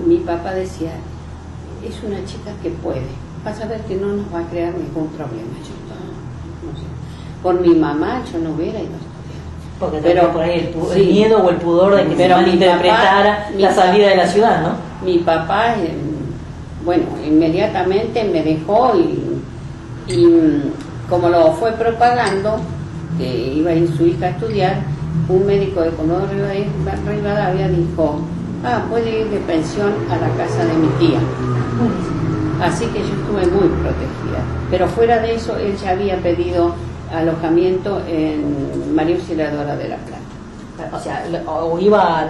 Speaker 3: Mi papá decía, es una chica que puede, vas a ver que no nos va a crear ningún problema. Yo no sé. Por mi mamá yo no hubiera ido a estudiar.
Speaker 1: Porque
Speaker 3: pero
Speaker 1: por ahí el
Speaker 3: sí.
Speaker 1: miedo o el pudor de que se malinterpretara la salida de la ciudad, ¿no?
Speaker 3: Mi papá, bueno, inmediatamente me dejó y como lo fue propagando, que iba a ir su hija a estudiar, un médico de Comodoro Rivadavia dijo, puede ir de pensión a la casa de mi tía. Así que yo estuve muy protegida. Pero fuera de eso, él ya había pedido alojamiento en María Auxiliadora de La Plata.
Speaker 1: O sea, o iba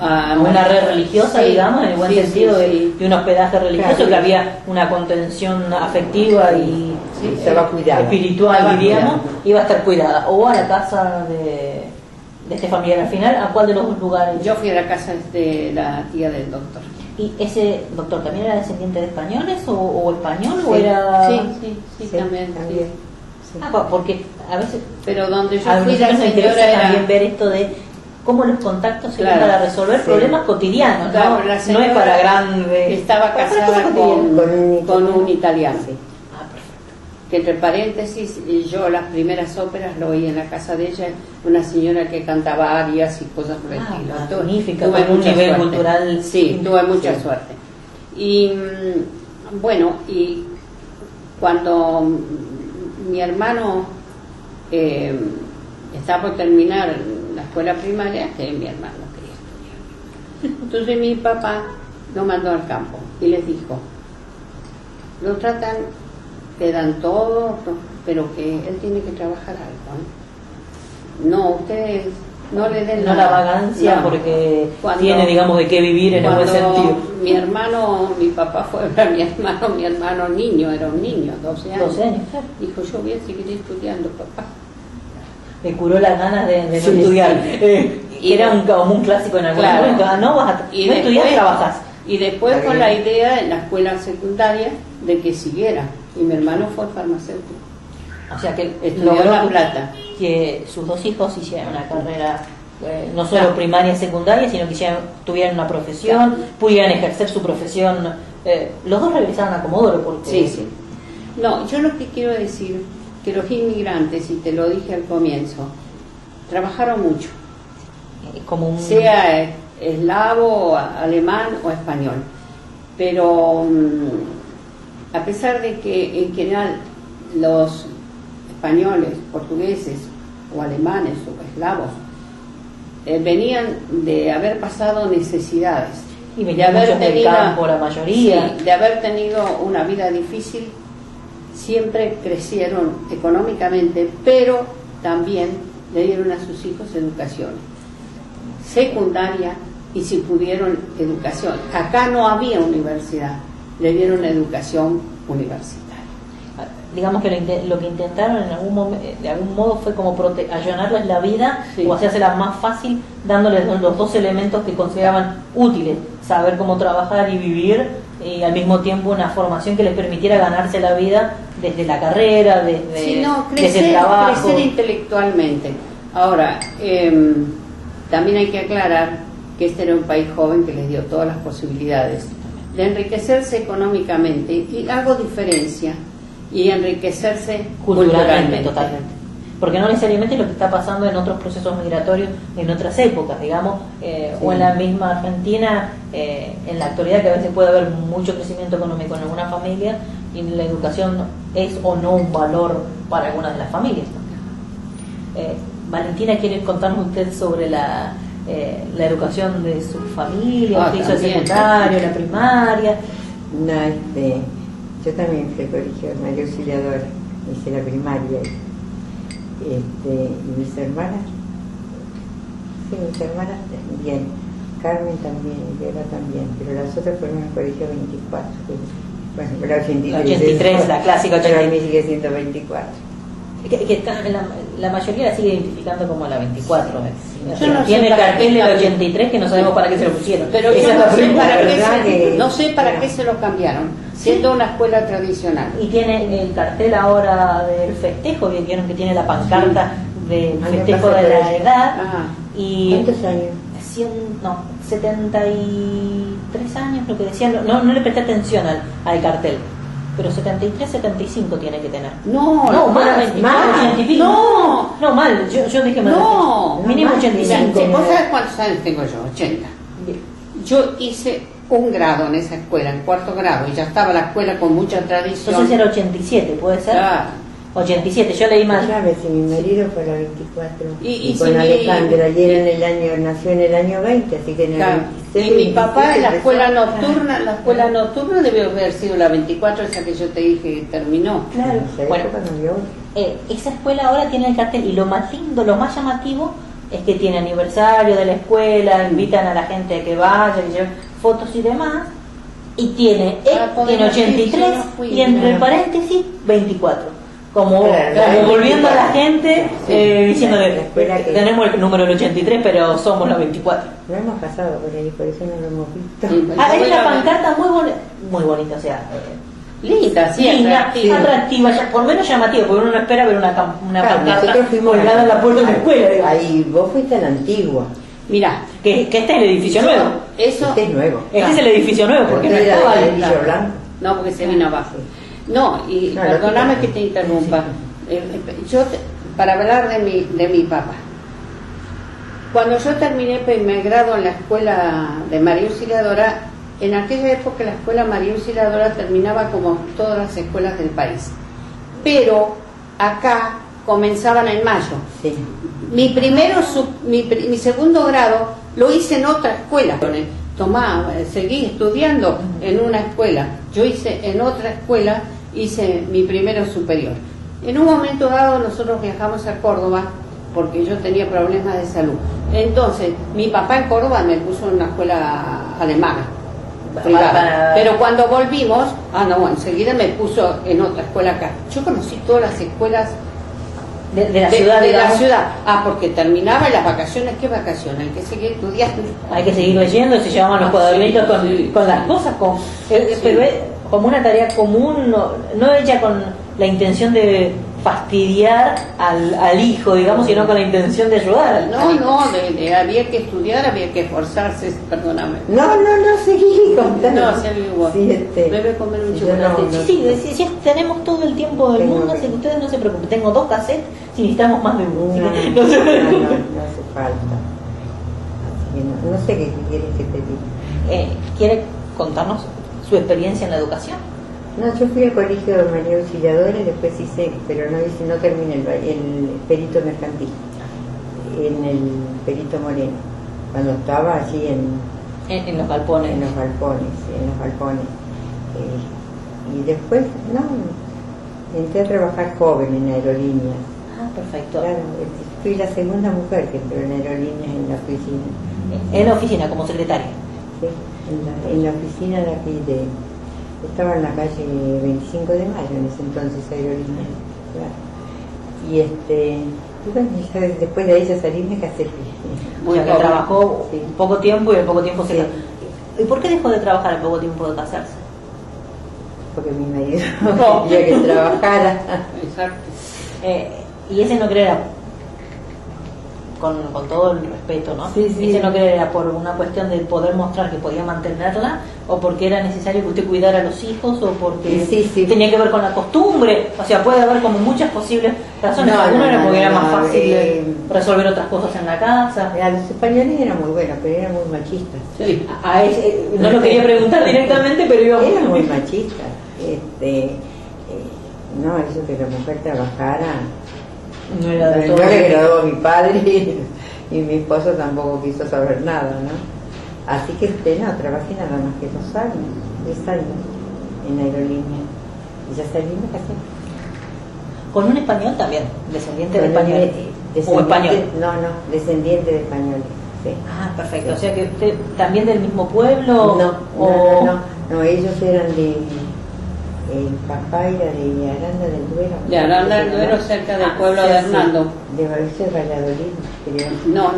Speaker 1: a una red religiosa,
Speaker 3: sí,
Speaker 1: digamos, en el buen sentido
Speaker 3: sí.
Speaker 1: de un hospedaje religioso,
Speaker 2: Claro.
Speaker 1: que había una contención afectiva y
Speaker 2: estaba cuidada.
Speaker 1: espiritual,
Speaker 3: Estaba
Speaker 1: diríamos,
Speaker 3: cuidada.
Speaker 1: iba a estar cuidada. O a la casa de este familiar. Al final, ¿a cuál de los dos lugares?
Speaker 3: Yo fui a la casa de la tía del doctor.
Speaker 1: ¿Y ese doctor también era descendiente de españoles o español o
Speaker 2: Sí,
Speaker 1: era...?
Speaker 3: Sí, también. Sí.
Speaker 2: Sí.
Speaker 1: Porque a veces
Speaker 3: Pero donde yo
Speaker 1: a
Speaker 3: fui,
Speaker 1: nosotros
Speaker 3: la
Speaker 1: nos interesa
Speaker 3: señora
Speaker 1: también
Speaker 3: era...
Speaker 1: ver esto de cómo los contactos se dan
Speaker 3: Claro.
Speaker 1: para resolver
Speaker 2: Sí.
Speaker 1: problemas cotidianos,
Speaker 3: Claro,
Speaker 1: ¿no?
Speaker 3: la
Speaker 1: No
Speaker 3: señora
Speaker 1: es para grandes...
Speaker 3: Estaba
Speaker 1: para
Speaker 3: casada
Speaker 1: cosas cotidianas.
Speaker 3: con un italiano.
Speaker 1: Ah, perfecto.
Speaker 3: Que entre paréntesis, yo las primeras óperas lo oí en la casa de ella, una señora que cantaba arias y cosas por el estilo.
Speaker 1: Magnífica,
Speaker 3: Tuve
Speaker 1: con un
Speaker 3: mucha
Speaker 1: nivel
Speaker 3: suerte.
Speaker 1: cultural.
Speaker 3: Sí, tuve mucha
Speaker 1: Sí.
Speaker 3: suerte. Y bueno, y cuando mi hermano estaba por terminar la escuela primaria, que mi hermano quería estudiar. Entonces mi papá lo mandó al campo y les dijo, lo tratan, te dan todo, pero que él tiene que trabajar algo, ¿eh? No, ustedes no le den
Speaker 1: No la vagancia,
Speaker 3: no.
Speaker 1: porque
Speaker 3: Cuando-
Speaker 1: tiene, digamos, de qué vivir en el buen
Speaker 3: Cuando
Speaker 1: sentido.
Speaker 3: mi papá fue a ver a mi hermano niño, era un niño, 12 años.
Speaker 1: 12 años, claro.
Speaker 3: Dijo, yo voy a seguir estudiando, papá.
Speaker 1: Le curó las ganas de no
Speaker 3: Sí,
Speaker 1: estudiar.
Speaker 3: sí.
Speaker 1: Y era como un clásico en algún
Speaker 3: Claro.
Speaker 1: momento. No vas a
Speaker 3: Y
Speaker 1: no estudiar,
Speaker 3: después-
Speaker 1: trabajas.
Speaker 3: Y después
Speaker 2: Está
Speaker 3: con
Speaker 2: bien.
Speaker 3: la idea en la escuela secundaria de que siguiera. Y mi hermano fue farmacéutico.
Speaker 1: O sea que
Speaker 3: Estudió en
Speaker 1: logró
Speaker 3: La Plata.
Speaker 1: que sus dos hijos hicieran una carrera no solo primaria y secundaria, sino que tuvieran una profesión, pudieran ejercer su profesión. Los dos regresaron a Comodoro porque
Speaker 3: Sí. No, yo lo que quiero decir, que los inmigrantes, y te lo dije al comienzo, trabajaron mucho.
Speaker 1: es como un...
Speaker 3: Sea eslavo, alemán o español. Pero a pesar de que en general los españoles, portugueses o alemanes o eslavos venían de haber pasado necesidades,
Speaker 1: Y
Speaker 3: de
Speaker 1: venían
Speaker 3: haber
Speaker 1: muchos del
Speaker 3: tenido,
Speaker 1: campo, la mayoría.
Speaker 3: sí, de haber tenido una vida difícil, siempre crecieron económicamente, pero también le dieron a sus hijos educación secundaria y si pudieron educación. Acá no había universidad, le dieron educación universitaria.
Speaker 1: Digamos que lo que intentaron en de algún modo fue como allanarles la vida,
Speaker 3: Sí.
Speaker 1: o hacérsela más fácil, dándoles los dos elementos que consideraban útiles: saber cómo trabajar y vivir, y al mismo tiempo una formación que les permitiera ganarse la vida desde la carrera, desde el trabajo.
Speaker 3: Crecer intelectualmente. Ahora, también hay que aclarar que este era un país joven que les dio todas las posibilidades de enriquecerse económicamente, y hago diferencia, y enriquecerse
Speaker 1: Culturalmente, totalmente. Porque no necesariamente lo que está pasando en otros procesos migratorios en otras épocas, digamos, o en la misma Argentina, en la actualidad, que a veces puede haber mucho crecimiento económico en alguna familia y la educación es o no un valor para algunas de las familias. Valentina, ¿quiere contarnos usted sobre la educación de su familia? ¿Usted hizo el
Speaker 3: También.
Speaker 1: secundario, la primaria?
Speaker 2: No, yo también fui al colegio de María Auxiliadora, hice la primaria. Y mis hermanas, sí, mis hermanas bien. Carmen también, Beba también, pero las otras fueron en el colegio 24. Bueno, la 83.
Speaker 1: La 83, la clásica
Speaker 2: Pero a
Speaker 1: 83.
Speaker 2: mí sigue siendo 24.
Speaker 1: Que está, la mayoría la sigue identificando como la 24.
Speaker 3: Yo no
Speaker 1: Tiene
Speaker 3: sé
Speaker 1: el
Speaker 3: para
Speaker 1: cartel
Speaker 3: qué
Speaker 1: del
Speaker 3: la-
Speaker 1: 83 que no sabemos para qué se lo pusieron.
Speaker 3: Pero
Speaker 1: Esa
Speaker 3: yo
Speaker 1: es la
Speaker 3: no sé
Speaker 1: pregunta.
Speaker 3: para qué
Speaker 2: verdad que-
Speaker 3: no sé para qué se lo cambiaron, siendo una escuela tradicional.
Speaker 1: Y tiene el cartel ahora del festejo, vieron que tiene la pancarta del
Speaker 2: A mí me
Speaker 1: festejo
Speaker 2: pasa
Speaker 1: de
Speaker 2: por
Speaker 1: la
Speaker 2: ahí.
Speaker 1: edad.
Speaker 3: Ajá.
Speaker 1: Y
Speaker 2: ¿Cuántos años?
Speaker 1: 73 años, lo que decían, no le presté atención al cartel, pero 73, 75 tiene que tener.
Speaker 3: No,
Speaker 1: No,
Speaker 3: no,
Speaker 1: más, 80 y pico.
Speaker 3: no,
Speaker 1: No, mal, yo dije mal.
Speaker 3: no,
Speaker 1: Mínimo
Speaker 2: más,
Speaker 1: 85.
Speaker 3: Mira, ¿vos sabés cuántos años tengo yo? 80.
Speaker 1: Bien.
Speaker 3: Yo hice un grado en esa escuela, en cuarto grado, y ya estaba la escuela con mucha tradición.
Speaker 1: Entonces era 87, ¿puede ser?
Speaker 3: Claro.
Speaker 1: 87, yo leí mal.
Speaker 2: Sabes, si mi marido fue a la 24
Speaker 3: Y
Speaker 2: con
Speaker 3: si mi-
Speaker 2: Alejandra, y era en el año, nació en el año 20, así que en el
Speaker 3: Claro.
Speaker 2: 26,
Speaker 3: Y mi papá en la
Speaker 2: 27
Speaker 3: escuela
Speaker 2: empezó.
Speaker 3: nocturna, debió haber sido la 24, esa que yo te dije que terminó.
Speaker 1: Claro.
Speaker 2: En esa
Speaker 1: Bueno,
Speaker 2: época no había otra.
Speaker 1: esa escuela ahora tiene el cartel y lo más lindo, lo más llamativo es que tiene aniversario de la escuela, invitan a la gente a que vaya, que lleven fotos y demás, y tiene, tiene 83
Speaker 3: yo no fui.
Speaker 1: y entre
Speaker 2: Claro.
Speaker 1: paréntesis 24. Como,
Speaker 2: Claro,
Speaker 1: como volviendo a la gente,
Speaker 3: Sí.
Speaker 1: diciéndole,
Speaker 2: La escuela que-
Speaker 1: tenemos el número del 83, pero somos la 24.
Speaker 2: No hemos pasado por ahí, por eso no lo hemos visto.
Speaker 3: Sí, pero
Speaker 1: Ah,
Speaker 3: yo
Speaker 1: es
Speaker 3: voy
Speaker 1: una
Speaker 3: a ver.
Speaker 1: pancarta muy bonita, o sea,
Speaker 3: Linda, sí,
Speaker 1: linda,
Speaker 3: atractiva.
Speaker 1: atractiva, por lo menos llamativa, porque uno no espera ver una
Speaker 2: Claro,
Speaker 1: pancarta
Speaker 2: nosotros fuimos
Speaker 1: colgada en la puerta de la escuela, digamos.
Speaker 2: Ahí, vos fuiste a la antigua,
Speaker 3: Mirá,
Speaker 1: que este es el edificio nuevo.
Speaker 3: eso.
Speaker 2: este es nuevo.
Speaker 1: Este es el edificio nuevo, porque no
Speaker 2: Este era
Speaker 1: estaba
Speaker 2: el
Speaker 1: el-
Speaker 2: anillo blanco.
Speaker 3: No, porque se vino abajo. No, y
Speaker 2: No,
Speaker 3: perdóname
Speaker 2: lo
Speaker 3: que te interrumpa. Para hablar de mi papá. Cuando yo terminé primer grado en la escuela de María Auxiliadora, en aquella época la escuela María Auxiliadora terminaba como todas las escuelas del país. Pero acá comenzaban en mayo.
Speaker 2: Sí.
Speaker 3: Mi segundo grado lo hice en otra escuela. Seguí estudiando en una escuela. Yo hice en otra escuela, hice mi primero superior. En un momento dado nosotros viajamos a Córdoba porque yo tenía problemas de salud. Entonces, mi papá en Córdoba me puso en una escuela alemana. Privada. Pero cuando volvimos, enseguida me puso en otra escuela acá. Yo conocí todas las escuelas
Speaker 1: de la ciudad,
Speaker 3: de la
Speaker 1: digamos.
Speaker 3: ciudad. Porque terminaba las vacaciones. ¿Qué vacaciones? Hay que seguir estudiando.
Speaker 1: Hay que seguir leyendo, se llevaban los cuadernitos con las cosas, pero es como una tarea común, no hecha con la intención de fastidiar al hijo, digamos, sino con la intención de ayudar al hijo.
Speaker 3: Había que estudiar, había que esforzarse, perdóname.
Speaker 2: No, seguí contando.
Speaker 3: No, se vivo.
Speaker 2: Sí,
Speaker 3: Debe comer un
Speaker 2: yo no,
Speaker 3: chocolate.
Speaker 1: Sí, tenemos todo el tiempo del
Speaker 2: Tengo
Speaker 1: mundo,
Speaker 2: que-
Speaker 1: así que ustedes no se preocupen. Tengo 2 cassettes si necesitamos más de uno.
Speaker 2: No,
Speaker 1: así que
Speaker 2: no,
Speaker 1: no se
Speaker 2: no
Speaker 1: preocupen.
Speaker 2: hace falta. Así que no sé qué quieres que te diga.
Speaker 1: ¿Quiere contarnos su experiencia en la educación?
Speaker 2: No, yo fui al colegio de María Auxiliadora y después hice, pero no terminé el perito mercantil, en el Perito Moreno, cuando estaba allí
Speaker 1: En los galpones.
Speaker 2: en los balcones. Y después, entré a trabajar joven en aerolíneas.
Speaker 1: Ah, perfecto.
Speaker 2: Claro, fui la segunda mujer que entró en aerolíneas en la oficina.
Speaker 1: En la oficina, como secretaria.
Speaker 2: Sí, en la oficina de aquí estaba en la calle 25 de Mayo en ese entonces aerolíneas, claro. Y bueno, ya después de ahí ya salí, me casé.
Speaker 1: O sea, que trabajó
Speaker 2: Sí.
Speaker 1: poco tiempo y en poco tiempo se
Speaker 2: Sí.
Speaker 1: casó. ¿Y por qué dejó de trabajar en poco tiempo de casarse?
Speaker 2: Porque mi marido
Speaker 1: No.
Speaker 2: quería que trabajara.
Speaker 3: Exacto.
Speaker 1: Y ese no creo, con todo el respeto, ¿no?
Speaker 2: Sí, sí.
Speaker 1: Ese no creo era por una cuestión de poder mostrar que podía mantenerla, o porque era necesario que usted cuidara a los hijos, o porque
Speaker 2: Sí.
Speaker 1: tenía que ver con la costumbre. O sea, puede haber como mumuchas posibles razones.
Speaker 2: No,
Speaker 1: Algunos era porque era
Speaker 2: no,
Speaker 1: más fácil resolver otras cosas en la casa.
Speaker 2: Los españoles eran muy buenos, pero eran muy machistas.
Speaker 3: Sí.
Speaker 1: No lo quería preguntar directamente, pero iba
Speaker 2: Eran muy machistas. No, eso que la mujer trabajara.
Speaker 1: No era de
Speaker 2: No
Speaker 1: todo.
Speaker 2: le agradó a mi padre y mi esposo tampoco quiso saber nada, ¿no? Así que trabajé nada más que 2 años, 3 años en aerolínea. Y ya salí y me casé.
Speaker 1: Con un español también, descendiente de
Speaker 2: Con un
Speaker 1: español. O
Speaker 2: descendiente-
Speaker 1: español.
Speaker 2: No, descendiente de españoles. Sí.
Speaker 1: Ah, perfecto.
Speaker 2: Sí.
Speaker 1: O sea que usted también del mismo pueblo.
Speaker 2: No, ellos eran de... El papá era de Aranda del Duero.
Speaker 3: De Aranda del Duero, cerca del pueblo de Hernando.
Speaker 2: De Valladolid, creo.
Speaker 3: No,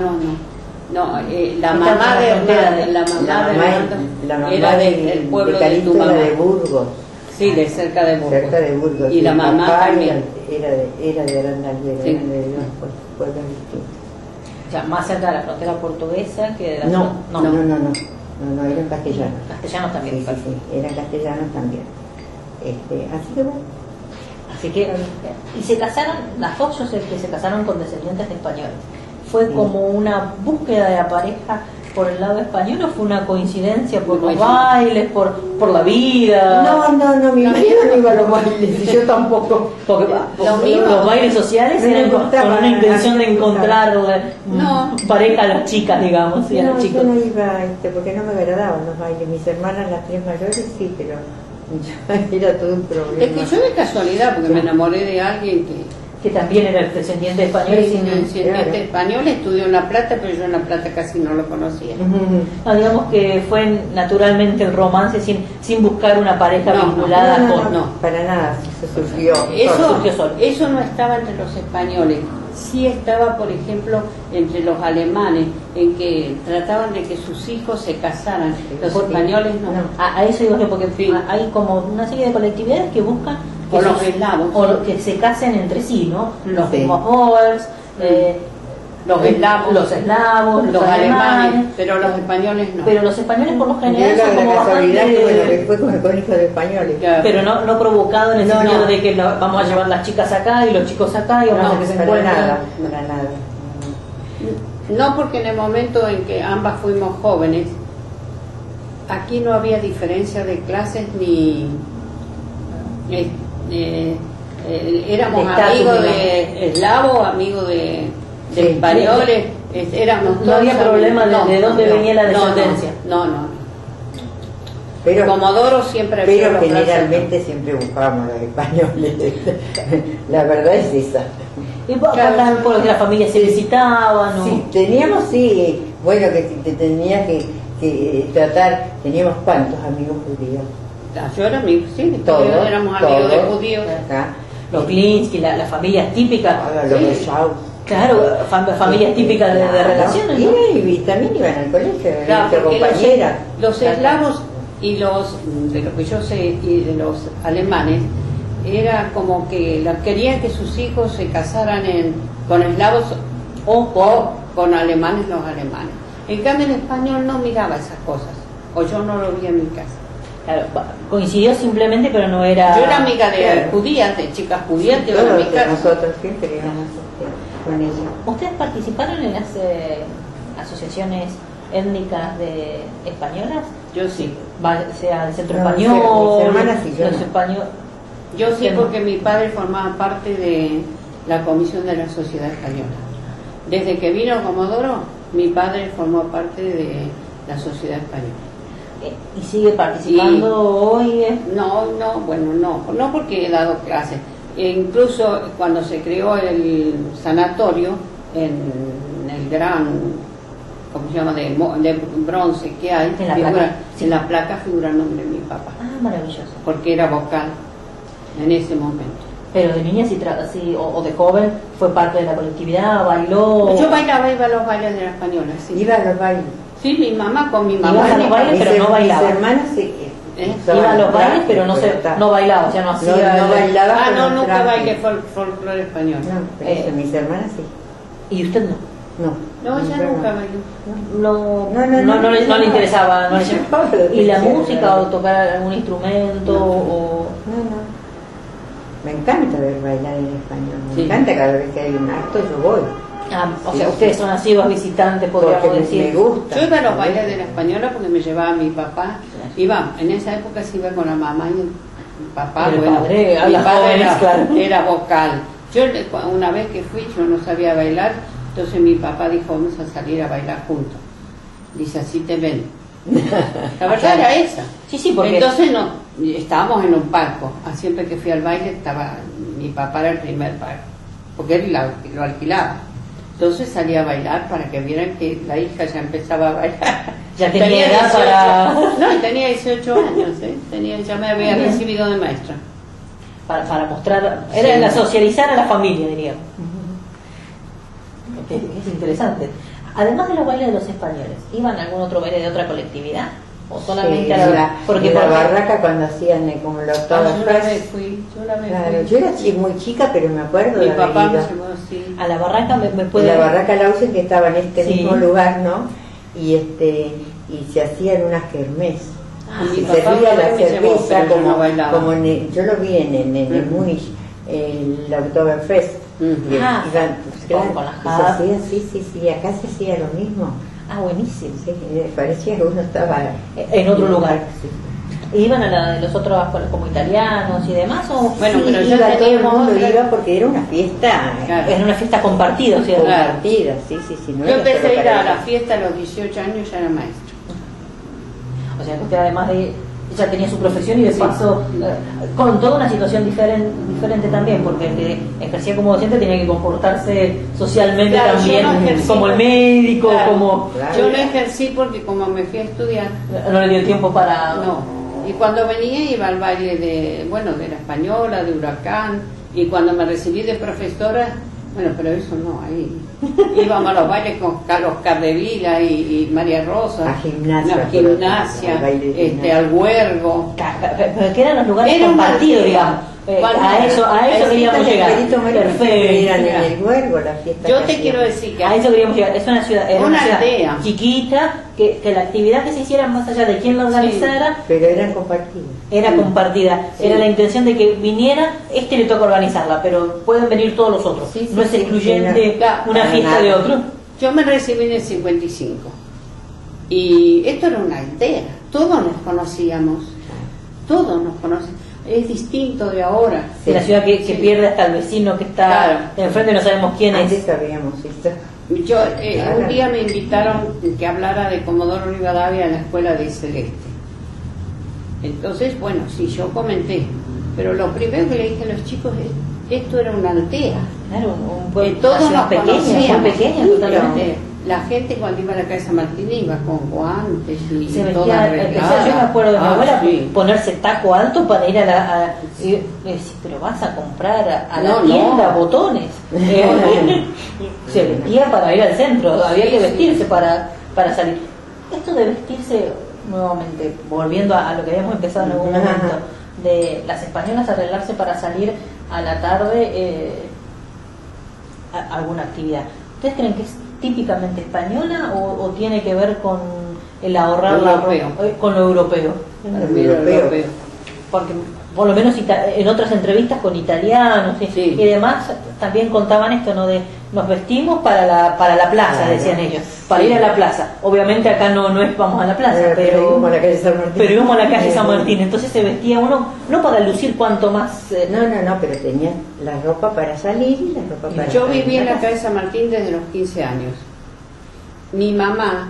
Speaker 3: la mamá de Hernando, la mamá era del pueblo de tu mamá.
Speaker 2: De Burgos.
Speaker 3: Sí, de cerca de Burgos.
Speaker 2: Cerca de Burgos.
Speaker 3: Y la mamá también.
Speaker 2: Era de Aranda del Duero,
Speaker 3: Sí.
Speaker 2: eran de dos pueblos distintos.
Speaker 1: O sea, más cerca de la frontera portuguesa que de la
Speaker 2: No, eran castellanos.
Speaker 1: Castellanos también.
Speaker 2: Sí, eran castellanos también. Así que bueno.
Speaker 1: Así que, y se casaron, las dos yo sé que se casaron con descendientes de españoles. ¿Fue como una búsqueda de la pareja por el lado español o fue una coincidencia por los bailes, por la vida?
Speaker 2: No, mi marido no iba a los bailes y yo tampoco.
Speaker 1: Porque los bailes sociales eran con una intención de encontrar pareja a las chicas, digamos, y a los chicos.
Speaker 2: Yo no iba, porque no me agradaban los bailes. Mis hermanas, las tres mayores, sí, pero era todo un problema.
Speaker 3: Es que yo de casualidad, porque me enamoré de alguien
Speaker 1: que también era descendiente español.
Speaker 3: Descendiente español, estudió en La Plata, pero yo en La Plata casi no lo conocía.
Speaker 1: No, digamos que fue naturalmente el romance sin buscar una pareja vinculada con...
Speaker 2: No, para nada, eso surgió.
Speaker 3: Eso no estaba entre los españoles. Sí estaba, por ejemplo, entre los alemanes, en que trataban de que sus hijos se casaran. Los españoles no.
Speaker 1: A eso digo yo, porque hay como una serie de colectividades que buscan
Speaker 3: o los eslavos,
Speaker 1: o que se casen entre sí, ¿no? Los Moors,
Speaker 3: los
Speaker 1: eslavos, los alemanes,
Speaker 3: pero los españoles no.
Speaker 1: Pero los españoles por lo general son como
Speaker 2: bastante... fue con hijos de españoles.
Speaker 1: Claro. Pero no provocado en el sentido de que vamos a llevar las chicas acá y los chicos acá y vamos a que se encuentren.
Speaker 2: Nada.
Speaker 3: No, porque en el momento en que ambas fuimos jóvenes, aquí no había diferencia de clases ni... éramos amigos de eslavos, amigos de españoles, éramos
Speaker 1: no había problema de dónde venía la descendencia.
Speaker 3: No. Pero Comodoro siempre había.
Speaker 2: Pero generalmente siempre buscábamos los españoles. La verdad es esa.
Speaker 1: Y porque las familias se visitaban, ¿no?
Speaker 2: Sí, teníamos, bueno, que tenías que tratar, teníamos cuántos amigos judíos.
Speaker 3: Yo era amigo, todos éramos amigos de judíos.
Speaker 1: Los Klinsky, las familias típicas.
Speaker 2: Los Shaw.
Speaker 1: Claro, familias típicas de relaciones.
Speaker 2: Y también iban al colegio, compañeras.
Speaker 3: Los eslavos y de lo que yo sé, y de los alemanes, era como que querían que sus hijos se casaran con eslavos o con alemanes, los alemanes. En cambio, el español no miraba esas cosas, o yo no lo vi en mi casa.
Speaker 1: Claro, coincidió simplemente, pero no era...
Speaker 3: Yo era amiga de judías, de chicas judías, que iban a mi casa.
Speaker 2: Nosotros siempre íbamos con ellos.
Speaker 1: ¿Ustedes participaron en las asociaciones étnicas de españolas?
Speaker 3: Yo sí.
Speaker 1: Sea el Centro Español,
Speaker 2: mis hermanas y yo.
Speaker 1: Los españoles.
Speaker 3: Yo sí, porque mi padre formaba parte de la Comisión de la Sociedad Española. Desde que vino Comodoro, mi padre formó parte de la Sociedad Española.
Speaker 1: ¿Y sigue participando hoy?
Speaker 3: No porque he dado clases. Incluso cuando se creó el sanatorio en el gran, ¿cómo se llama?, de bronce que hay, en la placa figura el nombre de mi papá.
Speaker 1: Ah, maravilloso.
Speaker 3: Porque era vocal en ese momento.
Speaker 1: Pero de niña o de joven fue parte de la colectividad, bailó.
Speaker 3: Yo iba a los bailes de la española, sí.
Speaker 2: Iba a los bailes.
Speaker 3: Sí, mi mamá con mi mamá.
Speaker 1: Iba a los bailes, pero no bailaba.
Speaker 2: Mis hermanas
Speaker 1: iba a los bailes, pero no bailaba, o sea, no hacía...
Speaker 2: No bailaba.
Speaker 3: Nunca bailé folclore español.
Speaker 2: No, mis hermanas sí.
Speaker 1: ¿Y usted no?
Speaker 3: No, ella nunca bailó.
Speaker 1: No le interesaba. No le ¿Y la música o tocar algún instrumento?
Speaker 2: No. Me encanta ver bailar en español. Me encanta cada vez que hay un acto, yo voy.
Speaker 1: O sea, ustedes son asiduos visitantes, podríamos decir.
Speaker 2: Me gusta.
Speaker 3: Yo iba a los bailes de la española porque me llevaba mi papá. En esa época se iba con la mamá y el papá.
Speaker 1: Mi padre
Speaker 3: era vocal. Yo una vez que fui, yo no sabía bailar, entonces mi papá dijo, vamos a salir a bailar juntos. Dice, así te ven. La verdad era esa.
Speaker 1: Sí, porque...
Speaker 3: Entonces estábamos en un palco. Siempre que fui al baile mi papá era el primer palco, porque él lo alquilaba. Entonces salía a bailar para que vieran que la hija ya empezaba a bailar.
Speaker 1: Ya tenía edad
Speaker 3: 18,
Speaker 1: para...
Speaker 3: No, tenía 18 años, ya me había recibido de maestra.
Speaker 1: Para mostrar, era
Speaker 3: Sí.
Speaker 1: la socializar a la familia, diríamos. Es interesante. Además de los bailes de los españoles, ¿iban a algún otro baile de otra colectividad? ¿O solamente
Speaker 2: Sí,
Speaker 1: a la,
Speaker 2: porque la barraca cuando hacían como la octava
Speaker 3: Yo una vez fui.
Speaker 2: Claro, yo era muy chica, pero me acuerdo
Speaker 3: Mi
Speaker 2: de haber
Speaker 3: papá me
Speaker 2: ido.
Speaker 3: llevó así.
Speaker 1: a la barraca me
Speaker 2: En
Speaker 1: puede...
Speaker 2: la barraca Lausen, que estaba en este
Speaker 1: Sí.
Speaker 2: mismo lugar, ¿no? Y se hacían unas kermés.
Speaker 3: Mi
Speaker 2: Y
Speaker 3: papá
Speaker 2: servía
Speaker 3: una
Speaker 2: la
Speaker 3: vez me llevó,
Speaker 2: cerveza
Speaker 3: pero yo no bailaba.
Speaker 2: como yo lo vi en Múnich, el Oktoberfest.
Speaker 3: Ujú.
Speaker 1: Ah,
Speaker 2: Claro,
Speaker 1: con las
Speaker 2: y se
Speaker 1: jarras.
Speaker 2: hacía, sí, acá se hacía lo mismo.
Speaker 1: Ah, buenísimo.
Speaker 2: Sí, parecía que uno estaba
Speaker 1: En otro lugar.
Speaker 2: Sí.
Speaker 1: ¿Iban a la de los otros como italianos y demás? ¿O
Speaker 3: Bueno,
Speaker 2: Sí,
Speaker 3: pero ya
Speaker 2: iba, todo el
Speaker 3: teníamos
Speaker 2: mundo
Speaker 3: otra-
Speaker 2: iba porque era una fiesta
Speaker 3: Claro.
Speaker 1: era una fiesta compartida, ¿cierto?
Speaker 3: Claro.
Speaker 2: compartida, sí, no
Speaker 3: Yo
Speaker 2: era
Speaker 3: empecé
Speaker 2: solo
Speaker 3: a ir
Speaker 2: para
Speaker 3: a la
Speaker 2: ellos.
Speaker 3: fiesta a los 18 años, ya era maestro.
Speaker 1: O sea, que usted además de... Ella tenía su profesión y de
Speaker 3: Sí.
Speaker 1: paso con toda una situación diferente también, porque el que ejercía como docente tenía que comportarse socialmente
Speaker 3: Claro,
Speaker 1: también,
Speaker 3: yo no ejercí
Speaker 1: como el
Speaker 3: porque-
Speaker 1: médico,
Speaker 3: Claro.
Speaker 1: como...
Speaker 2: Claro.
Speaker 3: Yo no ejercí porque como me fui a estudiar,
Speaker 1: No le dio tiempo para...
Speaker 3: no. Y cuando venía iba al baile de la Española, de Huracán, y cuando me recibí de profesora, bueno, pero eso no, ahí íbamos a los bailes con Carlos Cardevila y María Rosa,
Speaker 2: A gimnasia,
Speaker 3: no, gimnasia,
Speaker 2: al baile de gimnasia.
Speaker 3: al huergo.
Speaker 1: Pero que eran los lugares
Speaker 3: Era una
Speaker 1: compartidos,
Speaker 3: aldea.
Speaker 1: digamos.
Speaker 3: Cuando-
Speaker 1: A eso
Speaker 2: Las
Speaker 1: queríamos
Speaker 2: fiestas de
Speaker 1: llegar.
Speaker 2: Perito Moreno eran
Speaker 1: Perfecto.
Speaker 2: en el Huergo, las fiestas.
Speaker 3: Yo
Speaker 2: que
Speaker 3: te
Speaker 2: hacían.
Speaker 3: quiero decir que
Speaker 1: A eso queríamos llegar. Es una ciudad, era
Speaker 3: Una
Speaker 1: una ciudad
Speaker 3: aldea.
Speaker 1: chiquita, que la actividad que se hiciera más allá de quién la organizara,
Speaker 2: Pero eran compartidas.
Speaker 1: era compartida.
Speaker 3: Sí.
Speaker 1: Era la intención de que viniera, le toca organizarla, pero pueden venir todos los otros.
Speaker 2: Sí, sí,
Speaker 1: no es
Speaker 2: sí,
Speaker 1: excluyente
Speaker 3: sí, no.
Speaker 1: una
Speaker 2: Para
Speaker 1: fiesta
Speaker 2: nada.
Speaker 1: de otro.
Speaker 3: yo me recibí en el 55 y esto era una aldea, todos nos conocíamos, todos nos conocíamos, es distinto de ahora.
Speaker 1: De la ciudad que
Speaker 3: Sí.
Speaker 1: pierde hasta el vecino que está
Speaker 3: Claro.
Speaker 1: enfrente, no sabemos quién
Speaker 2: Antes
Speaker 1: es.
Speaker 2: sabíamos esto.
Speaker 3: Yo
Speaker 2: Claro.
Speaker 3: un día me invitaron que hablara de Comodoro Rivadavia en la escuela de Celeste. Entonces, bueno, sí, yo comenté, pero lo primero que le dije a los chicos es, esto era una aldea.
Speaker 1: Claro, un
Speaker 3: Que
Speaker 1: pueblo,
Speaker 3: todos
Speaker 1: una ciudad
Speaker 3: nos
Speaker 1: pequeña,
Speaker 3: conocíamos.
Speaker 1: muy pequeña
Speaker 3: Pero,
Speaker 1: totalmente.
Speaker 3: la gente cuando iba a la casa de San Martín iba con guantes y
Speaker 1: Se
Speaker 3: toda
Speaker 1: vestía,
Speaker 3: arreglada.
Speaker 1: yo me acuerdo de mi abuela
Speaker 3: Sí.
Speaker 1: ponerse taco alto para ir y me decía, pero vas a comprar a la
Speaker 3: No,
Speaker 1: tienda
Speaker 3: no.
Speaker 1: botones. Se vestía para ir al centro, había
Speaker 3: Sí,
Speaker 1: que
Speaker 3: sí.
Speaker 1: vestirse para salir. Esto de vestirse, nuevamente, volviendo a lo que habíamos empezado en algún
Speaker 2: Ajá.
Speaker 1: momento, de las españolas arreglarse para salir a la tarde a alguna actividad. ¿Ustedes creen que es típicamente española o tiene que ver con el ahorrar la
Speaker 3: Europeo.
Speaker 1: con lo europeo?
Speaker 3: Para mí era europeo.
Speaker 1: Porque por lo menos en otras entrevistas con italianos
Speaker 3: Sí.
Speaker 1: y demás también contaban esto, ¿no? De nos vestimos para la plaza,
Speaker 2: Claro.
Speaker 1: decían ellos, para ir a la plaza. Obviamente acá no es vamos a la plaza,
Speaker 2: Pero íbamos a la calle San Martín.
Speaker 1: pero íbamos a la calle San Martín, entonces se vestía uno no para lucir cuanto más
Speaker 2: No, pero tenía la ropa para salir y la ropa para
Speaker 3: Yo
Speaker 2: estar
Speaker 3: viví en la
Speaker 2: casa.
Speaker 3: calle San Martín desde los 15 años. Mi mamá,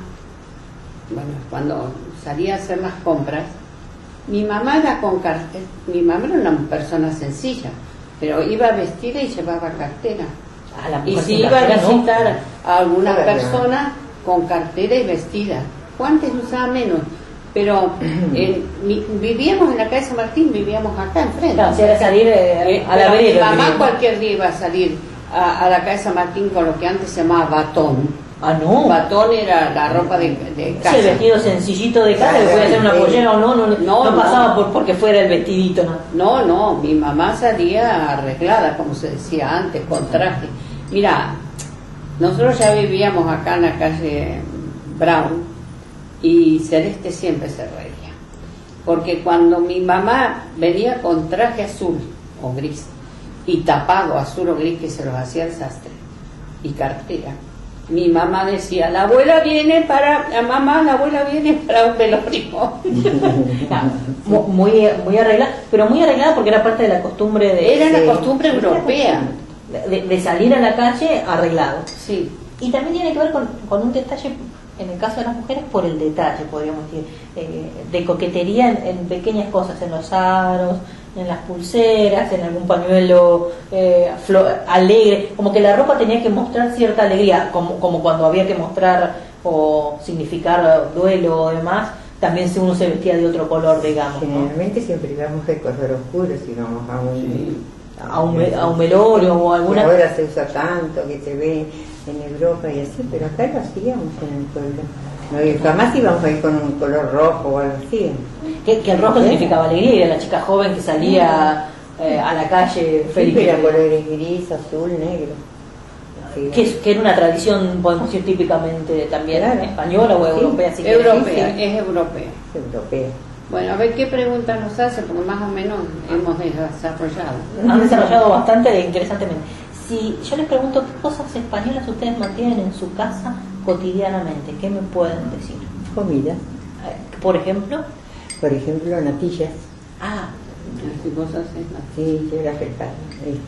Speaker 3: bueno, cuando salía a hacer las compras, mi mamá era con cartera. Mi mamá era una persona sencilla, pero iba vestida y llevaba cartera.
Speaker 1: a la
Speaker 3: Y
Speaker 1: mujer
Speaker 3: si
Speaker 1: sin
Speaker 3: iba a
Speaker 1: cartera, ¿no?
Speaker 3: visitar a alguna
Speaker 2: Claro.
Speaker 3: persona con cartera y vestida. Antes usaba menos, pero vivíamos en la calle San Martín, vivíamos acá enfrente.
Speaker 1: Claro, si era salir a la
Speaker 3: Pero mi
Speaker 1: vereda.
Speaker 3: mamá
Speaker 1: diríamos.
Speaker 3: cualquier día iba a salir a la calle San Martín con lo que antes se llamaba batón.
Speaker 1: Ah, no.
Speaker 3: Batón era la ropa de
Speaker 1: Sí,
Speaker 3: casa.
Speaker 1: el vestido sencillito de casa,
Speaker 2: Claro,
Speaker 1: que puede ser una
Speaker 2: sí.
Speaker 1: pollera o no
Speaker 3: No,
Speaker 1: pasaba
Speaker 3: no.
Speaker 1: porque fuera el vestidito, ¿no?
Speaker 3: No, mi mamá salía arreglada, como se decía antes, con traje. Mira, nosotros ya vivíamos acá en la calle Brown y Celeste siempre se reía. Porque cuando mi mamá venía con traje azul o gris y tapado azul o gris que se los hacía el sastre y cartera, mi mamá decía, la abuela viene para un velorio.
Speaker 1: Claro, muy arreglada, pero muy arreglada porque era parte de la costumbre de...
Speaker 3: Era
Speaker 2: Sí.
Speaker 3: la costumbre europea.
Speaker 1: de salir a la calle arreglado.
Speaker 3: Sí.
Speaker 1: Y también tiene que ver con un detalle, en el caso de las mujeres, por el detalle, podríamos decir, de coquetería en pequeñas cosas, en los aros, en las pulseras, en algún pañuelo alegre, como que la ropa tenía que mostrar cierta alegría, como cuando había que mostrar o significar duelo o demás, también si uno se vestía de otro color, digamos, ¿no?
Speaker 2: Generalmente siempre íbamos de color oscuro si vamos a un
Speaker 1: velorio o alguna...
Speaker 2: Ahora se usa tanto que se ve en Europa y así, pero acá lo hacíamos en el pueblo. No, y jamás íbamos a ir con un color rojo o algo así.
Speaker 1: Que el rojo significaba alegría, y era la chica joven que salía a la calle feliz.
Speaker 2: Sí, era colores gris, azul, negro. Sí.
Speaker 1: Que era una tradición, podemos decir, típicamente también española o europea.
Speaker 3: Sí, europea, es europea.
Speaker 2: Europea.
Speaker 3: Bueno, a ver qué preguntas nos hace, porque más o menos hemos desarrollado.
Speaker 1: Han desarrollado bastante interesantemente. Si yo les pregunto qué cosas españolas ustedes mantienen en su casa cotidianamente, ¿qué me pueden decir?
Speaker 2: Comida.
Speaker 1: Por ejemplo.
Speaker 2: Por ejemplo, natillas.
Speaker 3: ¿Qué cosas es?
Speaker 2: Sí, yo las preparo.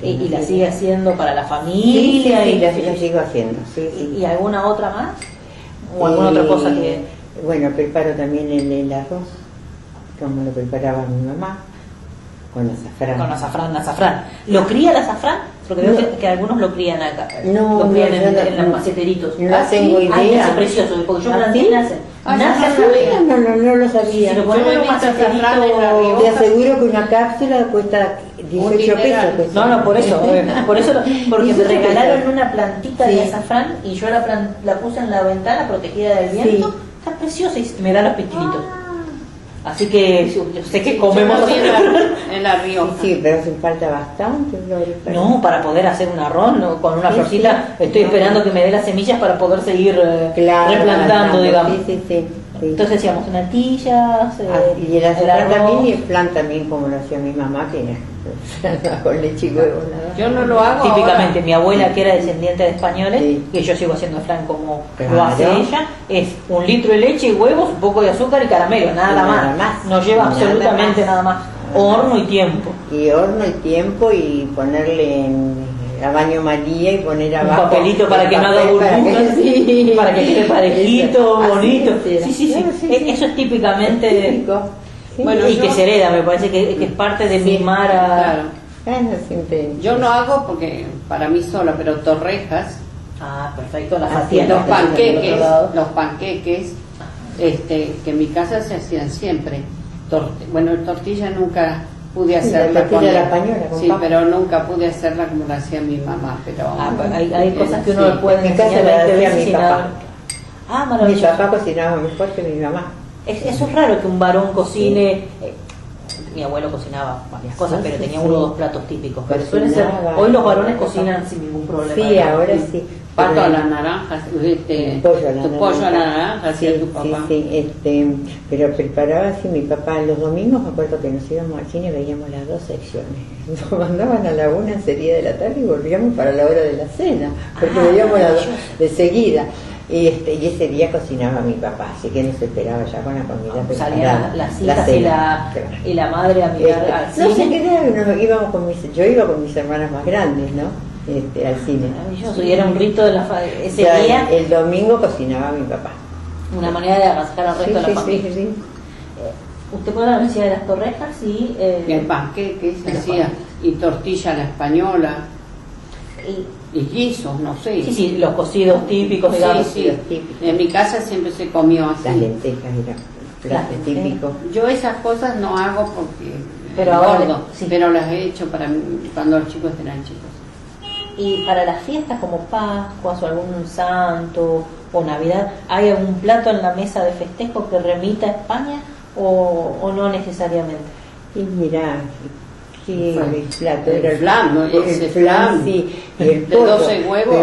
Speaker 1: ¿Y la sigue haciendo para la familia?
Speaker 2: Sí, las sigo haciendo. Sí.
Speaker 1: ¿Y alguna otra más? ¿O alguna otra cosa que...?
Speaker 2: Bueno, preparo también el arroz, como lo preparaba mi mamá, con azafrán.
Speaker 1: Con azafrán. ¿Lo cría el azafrán? Porque veo que algunos lo crían acá.
Speaker 2: No,
Speaker 1: lo crían en los maceteritos.
Speaker 2: No tengo idea.
Speaker 1: Es precioso, porque yo planté nace.
Speaker 2: No lo sabía.
Speaker 1: Si lo ponemos en un maceterito,
Speaker 2: te aseguro que una cápsula cuesta 18 pesos.
Speaker 1: No, por eso, porque me regalaron una plantita de azafrán y yo la puse en la ventana protegida del viento. Está preciosa y me da los pistilitos. Así que yo sé que comemos
Speaker 3: en la Rioja.
Speaker 2: Sí, pero hace falta bastante.
Speaker 1: No, para poder hacer un arroz, ¿no? Con una florcita, estoy esperando que me dé las semillas para poder seguir replantando, digamos.
Speaker 2: Sí.
Speaker 1: Entonces hacíamos natillas,
Speaker 2: y el azafrán también, y el flan también, como lo hacía mi mamá, que era con leche y huevos.
Speaker 3: Yo no lo hago
Speaker 1: típicamente
Speaker 3: ahora.
Speaker 1: Mi abuela, que era descendiente de españoles, que yo sigo haciendo flan como lo hace ella, es 1 litro de leche y huevos, un poco de azúcar y caramelo, nada más. No lleva absolutamente nada más. Horno y tiempo.
Speaker 2: Y ponerle a baño María y poner abajo
Speaker 1: un papelito para que no haga burbujas, para que quede parejito, bonito. Sí. Eso es típicamente
Speaker 2: típico.
Speaker 1: Bueno, y que se hereda, me parece que es parte de mimar a...
Speaker 2: Claro.
Speaker 3: Yo no hago porque para mí sola, pero torrejas.
Speaker 1: Perfecto,
Speaker 3: los panqueques, que en mi casa se hacían siempre. Tortilla nunca pude hacerla
Speaker 2: la española,
Speaker 3: pero nunca pude hacerla como la hacía mi mamá. Pero
Speaker 1: hay cosas que uno le puede enseñar
Speaker 2: a mi papá.
Speaker 1: Maravilloso.
Speaker 2: Mi papá cocinaba mejor que mi mamá.
Speaker 1: Eso es raro que un varón cocine. Mi abuelo cocinaba varias cosas, pero tenía 1 o 2 platos típicos. Pero suele ser, hoy los varones cocinan sin ningún problema.
Speaker 2: Sí, ahora sí.
Speaker 3: Pato a la naranja, pollo a la naranja, hacía tu papá.
Speaker 2: Pero preparaba así mi papá los domingos. Me acuerdo que nos íbamos al cine y veíamos las 2 secciones. Nos mandaban a la 1 enseguida de la tarde y volvíamos para la hora de la cena, porque veíamos las 2 de seguida. Y ese día cocinaba mi papá, así que nos esperaba ya con la comida preparada.
Speaker 1: Salían las hijas y la madre a mirar al cine.
Speaker 2: No sé qué íbamos yo iba con mis hermanas más grandes, ¿no? Al cine.
Speaker 1: Maravilloso, y era un rito de ese día.
Speaker 2: El domingo cocinaba mi papá.
Speaker 1: Una manera de agasajar al resto de la familia.
Speaker 2: Sí.
Speaker 1: Usted puede hablar de las torrejas y...
Speaker 3: el panqueque se hacía, y tortilla a la española. Y guisos, no sé.
Speaker 1: Sí, los cocidos típicos, digamos.
Speaker 3: Sí. En mi casa siempre se comió así.
Speaker 2: Las lentejas eran platos típicos.
Speaker 3: Yo esas cosas no hago porque pero las he hecho para cuando los chicos eran chicos.
Speaker 1: Y para las fiestas como Pascuas o algún santo o Navidad, ¿hay algún plato en la mesa de festejo que remita a España o no necesariamente?
Speaker 2: Y mirá, el plato era
Speaker 3: el flan, ¿no?
Speaker 2: El flan, sí, y el pollo.
Speaker 3: De 12 huevos.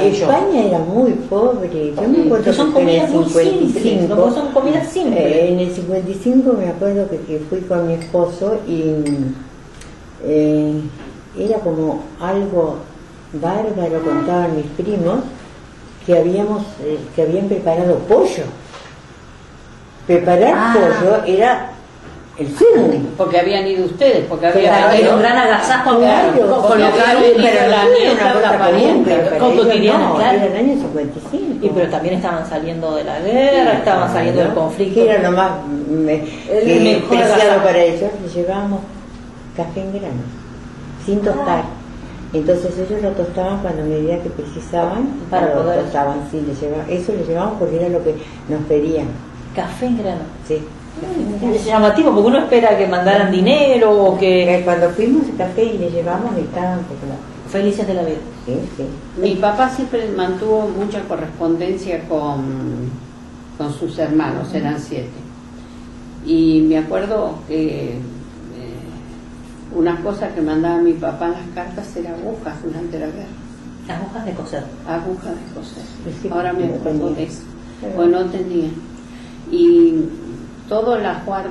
Speaker 2: España era muy pobre. Yo me acuerdo
Speaker 1: son
Speaker 2: que en el
Speaker 1: 55,
Speaker 2: simples,
Speaker 1: son comidas simples.
Speaker 2: En el 55 me acuerdo que fui con mi esposo y era como algo bárbaro, contaban mis primos, que habían preparado pollo. Preparar pollo era el cine.
Speaker 3: Porque habían ido ustedes, porque
Speaker 1: había un gran agasajo con lo
Speaker 3: pero la nieta, la pariente,
Speaker 1: cotidiana, claro.
Speaker 2: Era el año 55.
Speaker 1: Pero también estaban saliendo de la guerra, estaban saliendo del conflicto.
Speaker 2: Que era lo más preciado para ellos. Les llevábamos café en grano, sin tostar. Entonces ellos lo tostaban cuando a medida que precisaban,
Speaker 1: Para
Speaker 2: lo
Speaker 1: poder...
Speaker 2: tostaban, sí, eso le llevaban porque era lo que nos pedían.
Speaker 1: Café en grano.
Speaker 2: Sí.
Speaker 1: Es llamativo porque uno espera que mandaran dinero o que...
Speaker 2: Cuando fuimos a café y le llevamos, estaban como...
Speaker 1: Felices de la vida.
Speaker 2: Sí, sí.
Speaker 3: Mi papá siempre mantuvo mucha correspondencia con sus hermanos, eran 7. Y me acuerdo que una cosa que mandaba mi papá en las cartas era agujas durante la guerra.
Speaker 1: Agujas de coser.
Speaker 3: Agujas de coser.
Speaker 2: Sí,
Speaker 3: Ahora me
Speaker 2: no
Speaker 3: acuerdo
Speaker 2: tenía.
Speaker 3: de eso. Bueno, no tenía. Y todo el ajuar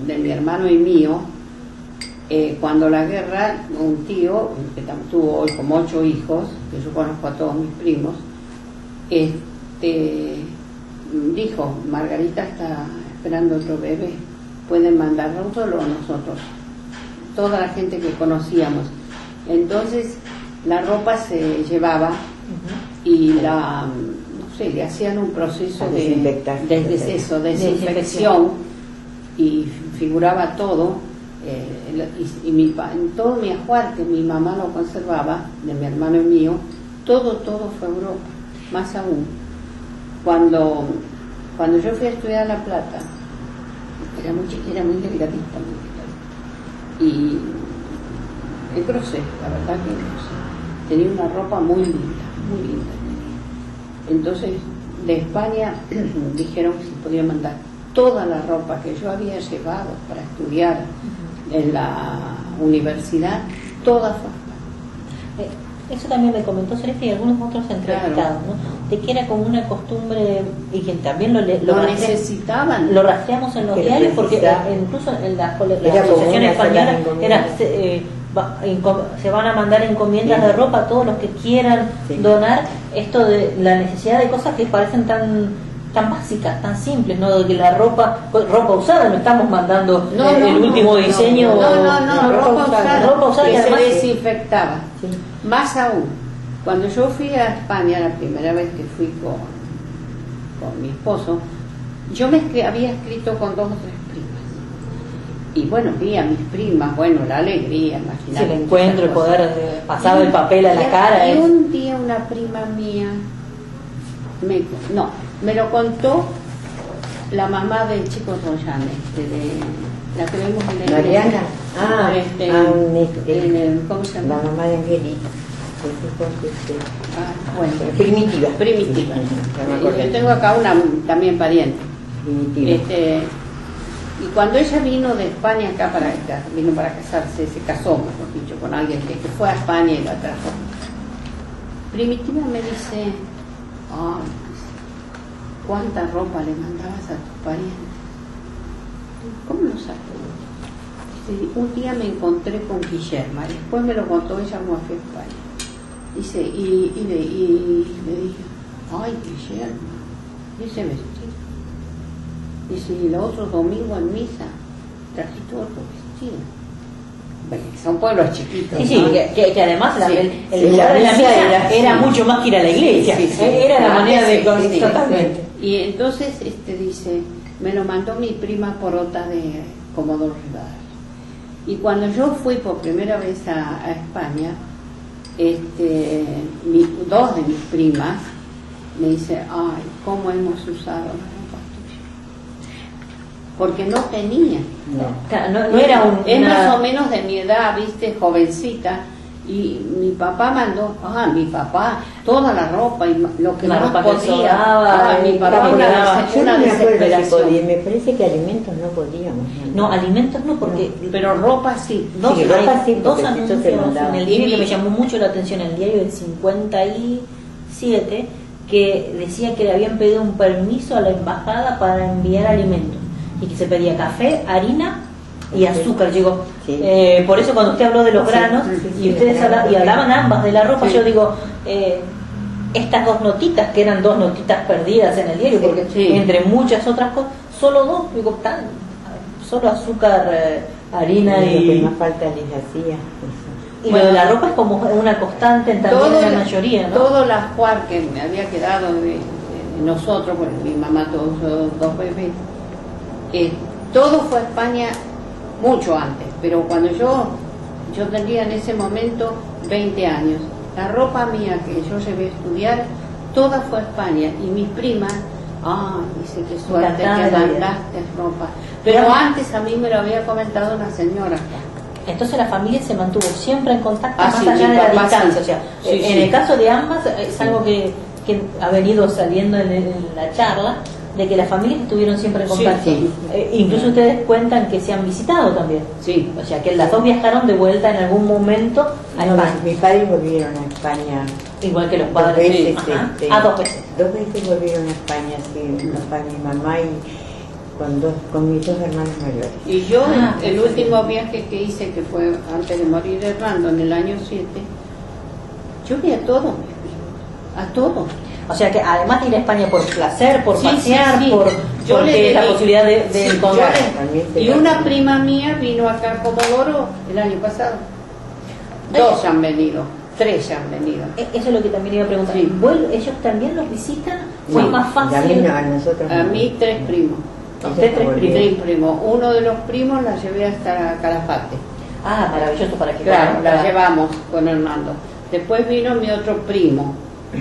Speaker 3: de mi hermano y mío, cuando la guerra, un tío que tuvo hoy como 8 hijos, que yo conozco a todos mis primos, dijo: Margarita está esperando otro bebé, pueden mandarlo solo nosotros, toda la gente que conocíamos. Entonces la ropa se llevaba y la, no sé, le hacían un proceso de desinfección y figuraba todo. En todo mi ajuar que mi mamá lo conservaba, de mi hermano y mío, todo fue Europa. Más aún, cuando yo fui a estudiar a La Plata, era muy delgadita, y engrosé, la verdad que engrosé. Tenía una ropa muy linda. Entonces, de España dijeron que se podía mandar toda la ropa que yo había llevado para estudiar en la universidad, toda fue.
Speaker 1: Eso también me comentó Celeste y algunos otros entrevistados, claro, ¿no? De que era como una costumbre y que también lo
Speaker 3: necesitaban.
Speaker 1: Lo rastreamos en los diarios porque incluso en la Asociación Española se van a mandar encomiendas de ropa a todos los que quieran donar. Esto de la necesidad de cosas que parecen tan básicas, tan simples, ¿no? De que la ropa usada, no estamos mandando el último diseño.
Speaker 3: Ropa usada que se desinfectaba. Sí. Más aún, cuando yo fui a España, la primera vez que fui con mi esposo, yo había escrito con 2 o 3 primas. Y bueno, vi a mis primas, la alegría, imagínate.
Speaker 1: Sí, el encuentro, el poder pasar el papel a la cara.
Speaker 3: Y un día una prima mía me lo contó la mamá del chico Royane, la que vemos en el
Speaker 2: Mariana.
Speaker 3: ¿cómo se llama?
Speaker 2: La mamá de Angelita.
Speaker 3: Primitiva. Yo tengo acá una también pariente.
Speaker 2: Primitiva.
Speaker 3: Y cuando ella vino de España vino para casarse, se casó, mejor dicho, con alguien que fue a España y la trajo. Primitiva me dice: ¿cuánta ropa le mandabas a tus parientes? ¿Cómo lo sabes? Un día me encontré con Guillermo, y después me lo contó ella cuando fui a España. Dice, y le dije: ay, Guillermo, ¿y ese vestido? Dice, y el otro domingo en misa trajiste otro vestido. Bueno, son pueblos chiquitos.
Speaker 1: Sí, ¿no? que además el lugar de la misa era mucho más que ir a la iglesia. Era la manera de totalmente.
Speaker 3: Y entonces dice, me lo mandó mi prima Porota de Comodoro Rivadavia. Y cuando yo fui por primera vez a España, 2 de mis primas me dice: ay, cómo hemos usado la ropa tuya. Porque no tenía.
Speaker 1: No era
Speaker 3: es más o menos de mi edad, viste, jovencita. Y mi papá mandó, toda la ropa y lo que más podía. Mi papá una desesperación.
Speaker 2: Me parece que alimentos no podíamos.
Speaker 1: No, alimentos no, porque...
Speaker 3: Pero ropa sí.
Speaker 1: Dos anuncios en el diario que me llamó mucho la atención, el diario del 57, que decía que le habían pedido un permiso a la embajada para enviar alimentos. Y que se pedía café, harina y azúcar. Llegó. Por eso cuando usted habló de los granos y ustedes hablaban ambas de la ropa, yo digo, estas 2 notitas, que eran 2 notitas perdidas en el diario, porque entre muchas otras cosas, solo 2, digo, solo azúcar, harina y...
Speaker 2: Lo que más falta les hacía.
Speaker 1: Y lo de la ropa es como una constante también en la mayoría, ¿no?
Speaker 3: Todo el ajuar que me había quedado de nosotros, porque mi mamá tuvo 2 bebés, todo fue a España mucho antes, pero cuando yo tendría en ese momento 20 años, la ropa mía que yo llevé a estudiar, toda fue a España, y mis primas, dice qué suerte que mandaste ropa. Pero antes a mí me lo había comentado una señora.
Speaker 1: Entonces la familia se mantuvo siempre en contacto más
Speaker 3: sí,
Speaker 1: allá de la
Speaker 3: papá,
Speaker 1: distancia.
Speaker 3: sí.
Speaker 1: O sea,
Speaker 3: Sí,
Speaker 1: en el caso de ambas es algo que ha venido saliendo en la charla, de que las familias estuvieron siempre en contacto.
Speaker 2: Sí.
Speaker 1: Incluso ustedes cuentan que se han visitado también.
Speaker 3: Sí.
Speaker 1: O sea, que las dos viajaron de vuelta en algún momento a
Speaker 2: No,
Speaker 1: España.
Speaker 2: mis padres volvieron a España.
Speaker 1: Igual que los
Speaker 2: Dos
Speaker 1: padres.
Speaker 2: veces,
Speaker 1: Ajá.
Speaker 2: sí.
Speaker 1: 2 veces.
Speaker 2: 2 veces volvieron a España, sí, papá y mi mamá, y con mis 2 hermanos mayores.
Speaker 3: Y yo, el
Speaker 1: perfecto.
Speaker 3: último viaje que hice, que fue antes de morir Hernando, en el año 7, yo vi a todos mis primos, a todos.
Speaker 1: O sea que además de ir a España por placer, por
Speaker 3: Sí,
Speaker 1: pasear,
Speaker 3: sí, sí.
Speaker 1: porque
Speaker 3: le
Speaker 1: la
Speaker 3: di-
Speaker 1: posibilidad de
Speaker 3: sí,
Speaker 1: encontrar.
Speaker 3: y una prima mía vino acá a Comodoro el año pasado. 2 han venido, 3 ya han venido.
Speaker 1: Eso es lo que también iba a preguntar.
Speaker 3: Sí.
Speaker 1: ¿Ellos también los visitan? ¿Fue
Speaker 3: Sí.
Speaker 1: más
Speaker 2: A mí
Speaker 1: fácil?
Speaker 2: no, a nosotros
Speaker 3: A
Speaker 2: no.
Speaker 3: mí 3 primos.
Speaker 1: Usted 3 primos.
Speaker 3: 3 primos. Uno de los primos la llevé hasta Calafate.
Speaker 1: Ah, maravilloso para que
Speaker 3: Claro,
Speaker 1: conozca.
Speaker 3: la llevamos con Hernando. Después vino mi otro primo.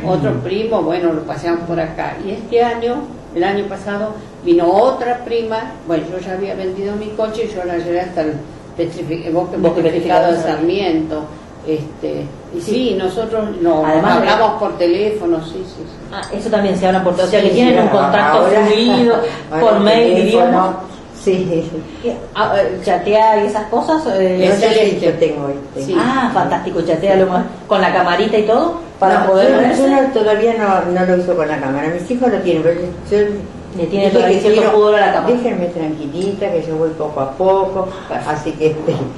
Speaker 3: Otro primo, bueno, lo paseamos por acá. Y este año, el año pasado, vino otra prima. Bueno, yo ya había vendido mi coche y yo la llevé hasta el bosque petrificado de Sarmiento. Y sí, nosotros
Speaker 1: Además,
Speaker 3: hablamos por teléfono, sí.
Speaker 1: Eso también se habla por todo. O sea, que
Speaker 2: Sí,
Speaker 1: tienen un contacto
Speaker 2: ahora-
Speaker 1: fluido
Speaker 2: ahora
Speaker 1: por
Speaker 2: el
Speaker 1: mail,
Speaker 2: teléfono,
Speaker 1: idioma.
Speaker 2: Sí.
Speaker 1: Chatear y esas cosas.
Speaker 3: Excelente.
Speaker 2: Yo tengo
Speaker 3: Sí.
Speaker 1: Fantástico, chatea con la camarita y todo para
Speaker 2: No,
Speaker 1: poder
Speaker 2: yo
Speaker 1: verse.
Speaker 2: todavía no lo uso con la cámara. Mis hijos lo tienen, pero yo
Speaker 1: Le tiene
Speaker 2: dije
Speaker 1: todavía
Speaker 2: que
Speaker 1: cierto
Speaker 2: quiero-
Speaker 1: pudor a la cámara.
Speaker 2: Déjenme tranquilita, que yo voy poco a poco, así que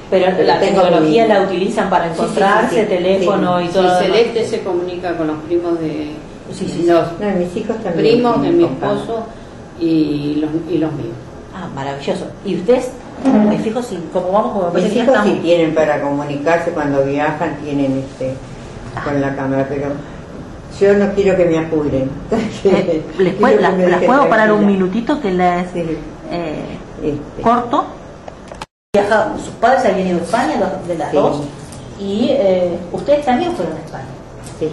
Speaker 1: Pero la
Speaker 2: tengo
Speaker 1: tecnología
Speaker 2: mi-
Speaker 1: la utilizan para encontrarse,
Speaker 2: sí,
Speaker 1: teléfono
Speaker 2: sí.
Speaker 1: y
Speaker 3: Sí,
Speaker 1: todo. lo demás.
Speaker 3: Celeste se comunica con los primos de
Speaker 1: Sí.
Speaker 3: los
Speaker 2: No, mis hijos también.
Speaker 3: primos de
Speaker 2: tienen
Speaker 3: mi
Speaker 2: con cámara.
Speaker 3: esposo y los míos.
Speaker 1: Maravilloso. Y ustedes, me fijo si, como vamos, como me parece
Speaker 2: Mis
Speaker 1: que ya
Speaker 2: hijos sí
Speaker 1: estamos.
Speaker 2: tienen para comunicarse cuando viajan, tienen con la cámara, pero yo no quiero que me apuren.
Speaker 1: ¿Las
Speaker 2: Quiero que me dejen
Speaker 1: puedo parar un
Speaker 2: tranquila.
Speaker 1: minutito que les
Speaker 2: Sí.
Speaker 1: corto? Sus padres habían ido a España, de las
Speaker 2: Sí.
Speaker 1: dos, y ustedes también fueron a España.
Speaker 2: Sí.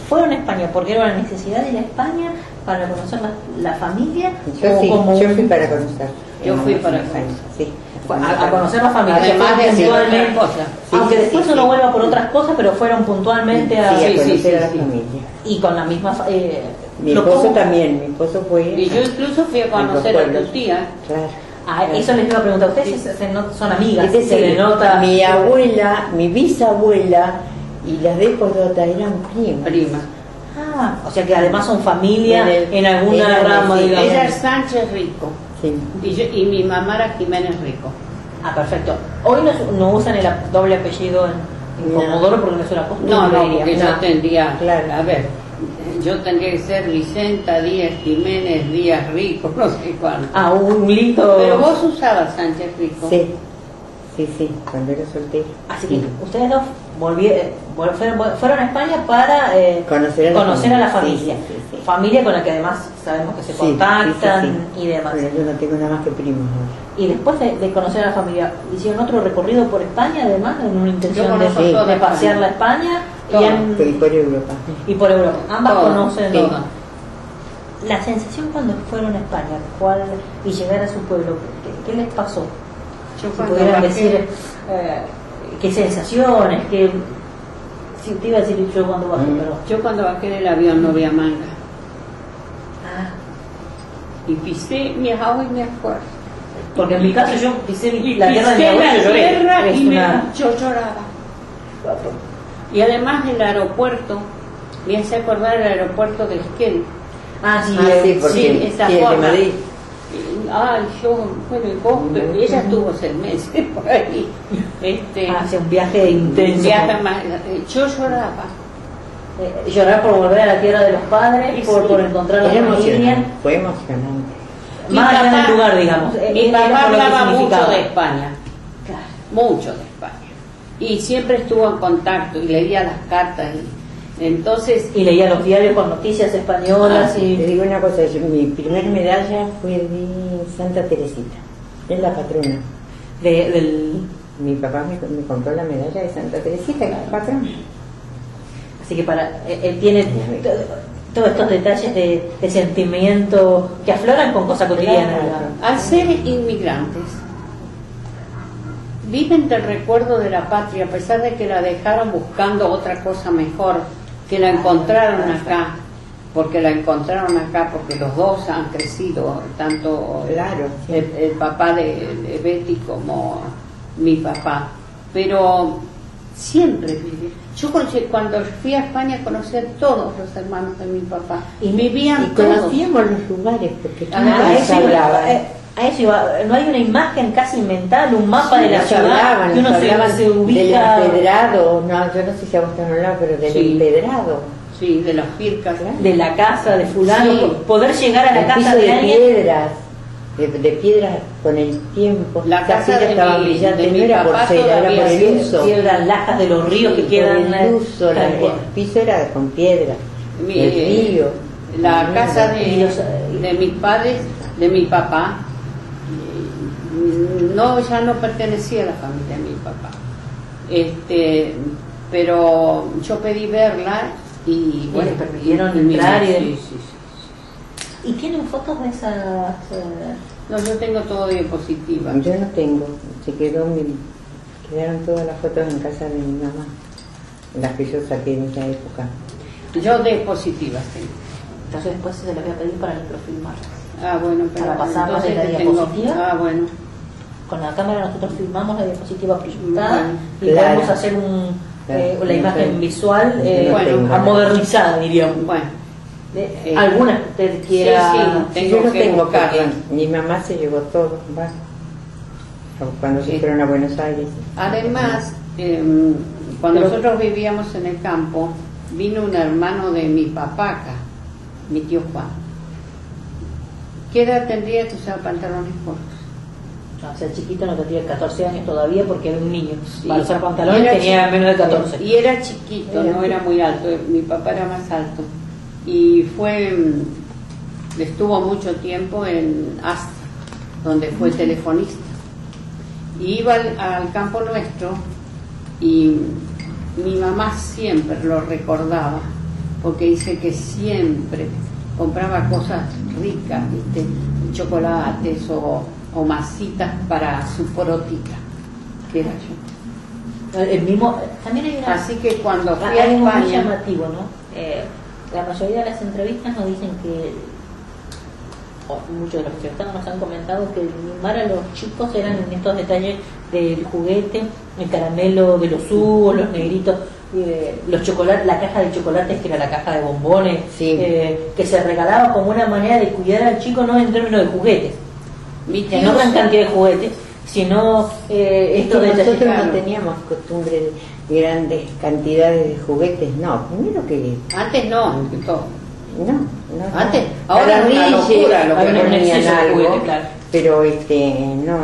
Speaker 1: ¿Fueron a España porque era una necesidad de ir a España para conocer la familia?
Speaker 2: Yo sí,
Speaker 1: como
Speaker 2: yo fui para conocer.
Speaker 3: Yo fui para
Speaker 2: España, sí.
Speaker 1: a conocer la familia?
Speaker 3: Además de hacer
Speaker 1: puntualmente,
Speaker 3: otras cosas.
Speaker 1: aunque
Speaker 2: Sí,
Speaker 1: después
Speaker 2: sí,
Speaker 1: uno
Speaker 2: sí.
Speaker 1: vuelva por otras cosas, pero fueron puntualmente
Speaker 2: Sí,
Speaker 1: a...
Speaker 2: a
Speaker 3: sí,
Speaker 2: conocer a la
Speaker 3: sí.
Speaker 2: familia.
Speaker 1: Y con la misma...
Speaker 2: Mi
Speaker 1: lo-
Speaker 2: esposo
Speaker 1: ¿cómo?
Speaker 2: también, mi esposo fue.
Speaker 3: Y yo incluso fui a conocer a tu tía.
Speaker 2: Claro.
Speaker 1: Eso les iba a preguntar. ¿Ustedes son amigas?
Speaker 2: Es decir,
Speaker 1: ¿Se le nota?
Speaker 2: mi abuela, mi bisabuela y las de Cordota eran primas.
Speaker 3: Prima.
Speaker 1: O sea que además son familia
Speaker 2: En
Speaker 1: en
Speaker 2: el-
Speaker 1: alguna
Speaker 2: en el-
Speaker 1: rama,
Speaker 2: sí,
Speaker 1: digamos.
Speaker 3: Ella es Sánchez Rico
Speaker 2: Sí.
Speaker 3: y mi mamá era Jiménez Rico.
Speaker 1: Perfecto. Hoy no usan el doble apellido en
Speaker 2: No.
Speaker 1: Comodoro porque no es una costumbre.
Speaker 3: No,
Speaker 1: diría.
Speaker 3: porque yo tendría,
Speaker 2: Claro.
Speaker 3: a ver, yo tendría que ser Vicenta Díaz Jiménez Díaz Rico, no sé cuánto.
Speaker 1: Un lindo...
Speaker 3: Pero vos usabas Sánchez Rico.
Speaker 2: Sí, cuando era soltera.
Speaker 1: Así
Speaker 2: Sí.
Speaker 1: que ustedes dos fueron a España para
Speaker 2: Conocer
Speaker 1: a la
Speaker 2: Sí,
Speaker 1: familia.
Speaker 2: sí.
Speaker 1: Familia con la que además sabemos que se
Speaker 2: Sí,
Speaker 1: contactan
Speaker 2: sí, sí.
Speaker 1: y demás.
Speaker 2: Bueno, yo no tengo nada más que primos. ¿no?
Speaker 1: Y después de conocer a la familia, ¿hicieron otro recorrido por España además? En una intención
Speaker 3: Yo
Speaker 1: de,
Speaker 3: conozco
Speaker 2: toda
Speaker 1: de
Speaker 3: España.
Speaker 1: pasear la España
Speaker 3: Todo.
Speaker 2: Fui por Europa.
Speaker 1: y por Europa. Ambas
Speaker 3: Todo,
Speaker 1: conocen.
Speaker 3: sí.
Speaker 1: La sensación cuando fueron a España y llegar a su pueblo, ¿qué les pasó?
Speaker 3: Yo
Speaker 1: Si
Speaker 3: cuando
Speaker 1: pudieran
Speaker 3: bajé-
Speaker 1: decir qué sensaciones, si te iba a decir yo cuando bajé, pero...
Speaker 3: Yo cuando bajé del avión no había manga.
Speaker 1: Ah,
Speaker 3: Y pisé mi abuelo y me acuerdo.
Speaker 1: porque en mi caso yo pisé
Speaker 3: Y
Speaker 1: la tierra de mi
Speaker 3: pisé
Speaker 1: abuelo
Speaker 3: la
Speaker 1: y lloré.
Speaker 3: tierra
Speaker 1: Es
Speaker 3: y
Speaker 1: una-
Speaker 3: yo lloraba. Y además el aeropuerto, me hace acordar el aeropuerto del Esquel.
Speaker 2: Sí, porque
Speaker 3: esa
Speaker 2: sí, el de
Speaker 3: forma.
Speaker 2: Madrid.
Speaker 3: Bueno, y vos, pero ella estuvo 6 meses por ahí.
Speaker 1: Hace un viaje intenso.
Speaker 3: Viaje más, yo lloraba.
Speaker 1: Llorar por volver a la tierra de los padres,
Speaker 3: Sí.
Speaker 1: por encontrar a la
Speaker 2: Era
Speaker 1: familia.
Speaker 2: emocionante, fue emocionante.
Speaker 1: Más allá del lugar, digamos.
Speaker 3: Mi
Speaker 1: Era
Speaker 3: papá
Speaker 1: por lo que
Speaker 3: hablaba mucho
Speaker 1: significaba.
Speaker 3: de España,
Speaker 1: Claro.
Speaker 3: mucho de España. Y siempre estuvo en contacto y leía las cartas. Y, entonces,
Speaker 1: Y leía los diarios con noticias españolas
Speaker 2: Te
Speaker 1: y...
Speaker 2: digo una cosa, mi primer medalla fue de Santa Teresita, es la patrona. Mi papá me compró la medalla de Santa Teresita, que es patrón.
Speaker 1: Así que él tiene todos estos detalles de sentimiento que afloran con cosas cotidianas.
Speaker 3: Al ser inmigrantes, viven del recuerdo de la patria, a pesar de que la dejaron buscando otra cosa mejor, que la encontraron acá, porque los dos han crecido, tanto el papá de Betty como mi papá, pero siempre viví. Yo cuando fui a España conocí a todos los hermanos de mi papá y vivían
Speaker 2: y conocíamos los lugares, porque
Speaker 1: a eso iba. No hay una imagen casi mental, un mapa de la ciudad, que uno se ubica.
Speaker 2: Del empedrado, no, yo no sé si a vos te han hablado, pero del empedrado.
Speaker 3: Sí, de las pircas,
Speaker 1: de la casa de fulano,
Speaker 3: sí.
Speaker 1: Poder llegar a la casa
Speaker 2: de piedras, de piedras con el tiempo.
Speaker 3: La casa estaba brillante,
Speaker 2: no era por cera, era por el uso.
Speaker 1: Piedras lajas de los ríos que quedan.
Speaker 2: El uso, el piso era con piedra. El río.
Speaker 3: La casa de mis padres, de mi papá, ya no pertenecía a la familia de mi papá. Pero yo pedí verla y bueno,
Speaker 1: permitieron entrar
Speaker 3: sí.
Speaker 1: ¿Y tienen fotos de esas?
Speaker 3: No, yo tengo todo diapositiva.
Speaker 2: Yo no tengo, quedaron todas las fotos en casa de mi mamá, las que yo saqué en esa época.
Speaker 3: Yo diapositivas tengo.
Speaker 1: Entonces después se las voy a pedir para microfilmar.
Speaker 3: Bueno, pero
Speaker 1: para pasarnos de la diapositiva.
Speaker 3: Bueno.
Speaker 1: Con la cámara nosotros filmamos la diapositiva proyectada y
Speaker 2: claro.
Speaker 1: podemos hacer la imagen visual modernizada, diríamos.
Speaker 3: Bueno.
Speaker 1: Algunas que usted quiera.
Speaker 3: Sí,
Speaker 2: yo no tengo porque mi mamá se llevó todo, cuando se fueron a Buenos Aires.
Speaker 3: Además, cuando nosotros vivíamos en el campo, vino un hermano de mi papá acá, mi tío Juan. ¿Qué edad tendría que usar pantalones cortos?
Speaker 1: O sea, chiquito no tendría 14 años todavía porque era un niño. Para usar pantalones tenía menos de 14.
Speaker 3: Y era chiquito, no era muy alto. Mi papá era más alto. Y estuvo mucho tiempo en Astra, donde fue telefonista. Y iba al campo nuestro y mi mamá siempre lo recordaba, porque dice que siempre compraba cosas ricas, ¿viste? Chocolates o masitas para su porotita, que era yo.
Speaker 1: El mismo, también hay una,
Speaker 3: así que cuando fui a
Speaker 1: algo muy
Speaker 3: España,
Speaker 1: llamativo, ¿no? La mayoría de las entrevistas nos dicen que, muchos de los que están nos han comentado que mimar a los chicos eran en estos detalles del juguete, el caramelo de los jugos, los negritos, los chocolates, la caja de chocolates que era la caja de bombones, que se regalaba como una manera de cuidar al chico, no en términos de juguetes, que no gran cantidad de juguetes, sino estos detalles.
Speaker 2: Nosotros no teníamos costumbre de grandes cantidades de juguetes, no, primero que...
Speaker 3: Antes no,
Speaker 2: no.
Speaker 3: Antes, ahora es una locura lo que
Speaker 2: ponían algo,
Speaker 1: juguete, claro.
Speaker 2: Pero no,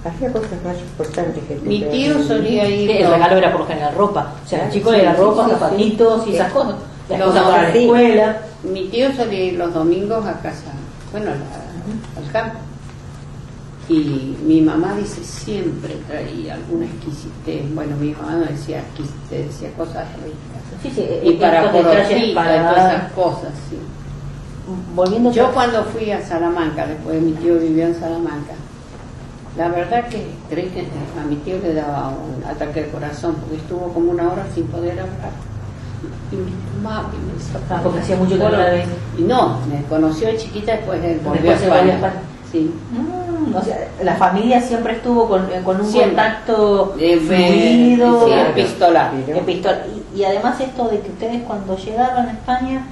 Speaker 2: hacía cosas más importantes que
Speaker 3: mi tío solía ir.
Speaker 1: El regalo era por lo general ropa, o sea, el chico era ropa, zapatitos y esas cosas, las cosas para la escuela.
Speaker 3: Mi tío solía ir los domingos a casa, al campo. Y mi mamá dice siempre traía alguna exquisitez. Bueno, mi mamá no decía exquisitez, decía cosas ricas. Y para porotita, para todas esas cosas, sí. Yo cuando fui a Salamanca, después mi tío vivió en Salamanca, la verdad que creí que a mi tío le daba un ataque de corazón, porque estuvo como una hora sin poder hablar. Y me tomaba y me sacaba.
Speaker 1: Porque hacía mucho calor.
Speaker 3: Y no, me conoció de chiquita, después volvió a España. Sí.
Speaker 1: O sea, la familia siempre estuvo con un contacto
Speaker 3: fluido, epistolar.
Speaker 1: Y además esto de que ustedes cuando llegaron a España,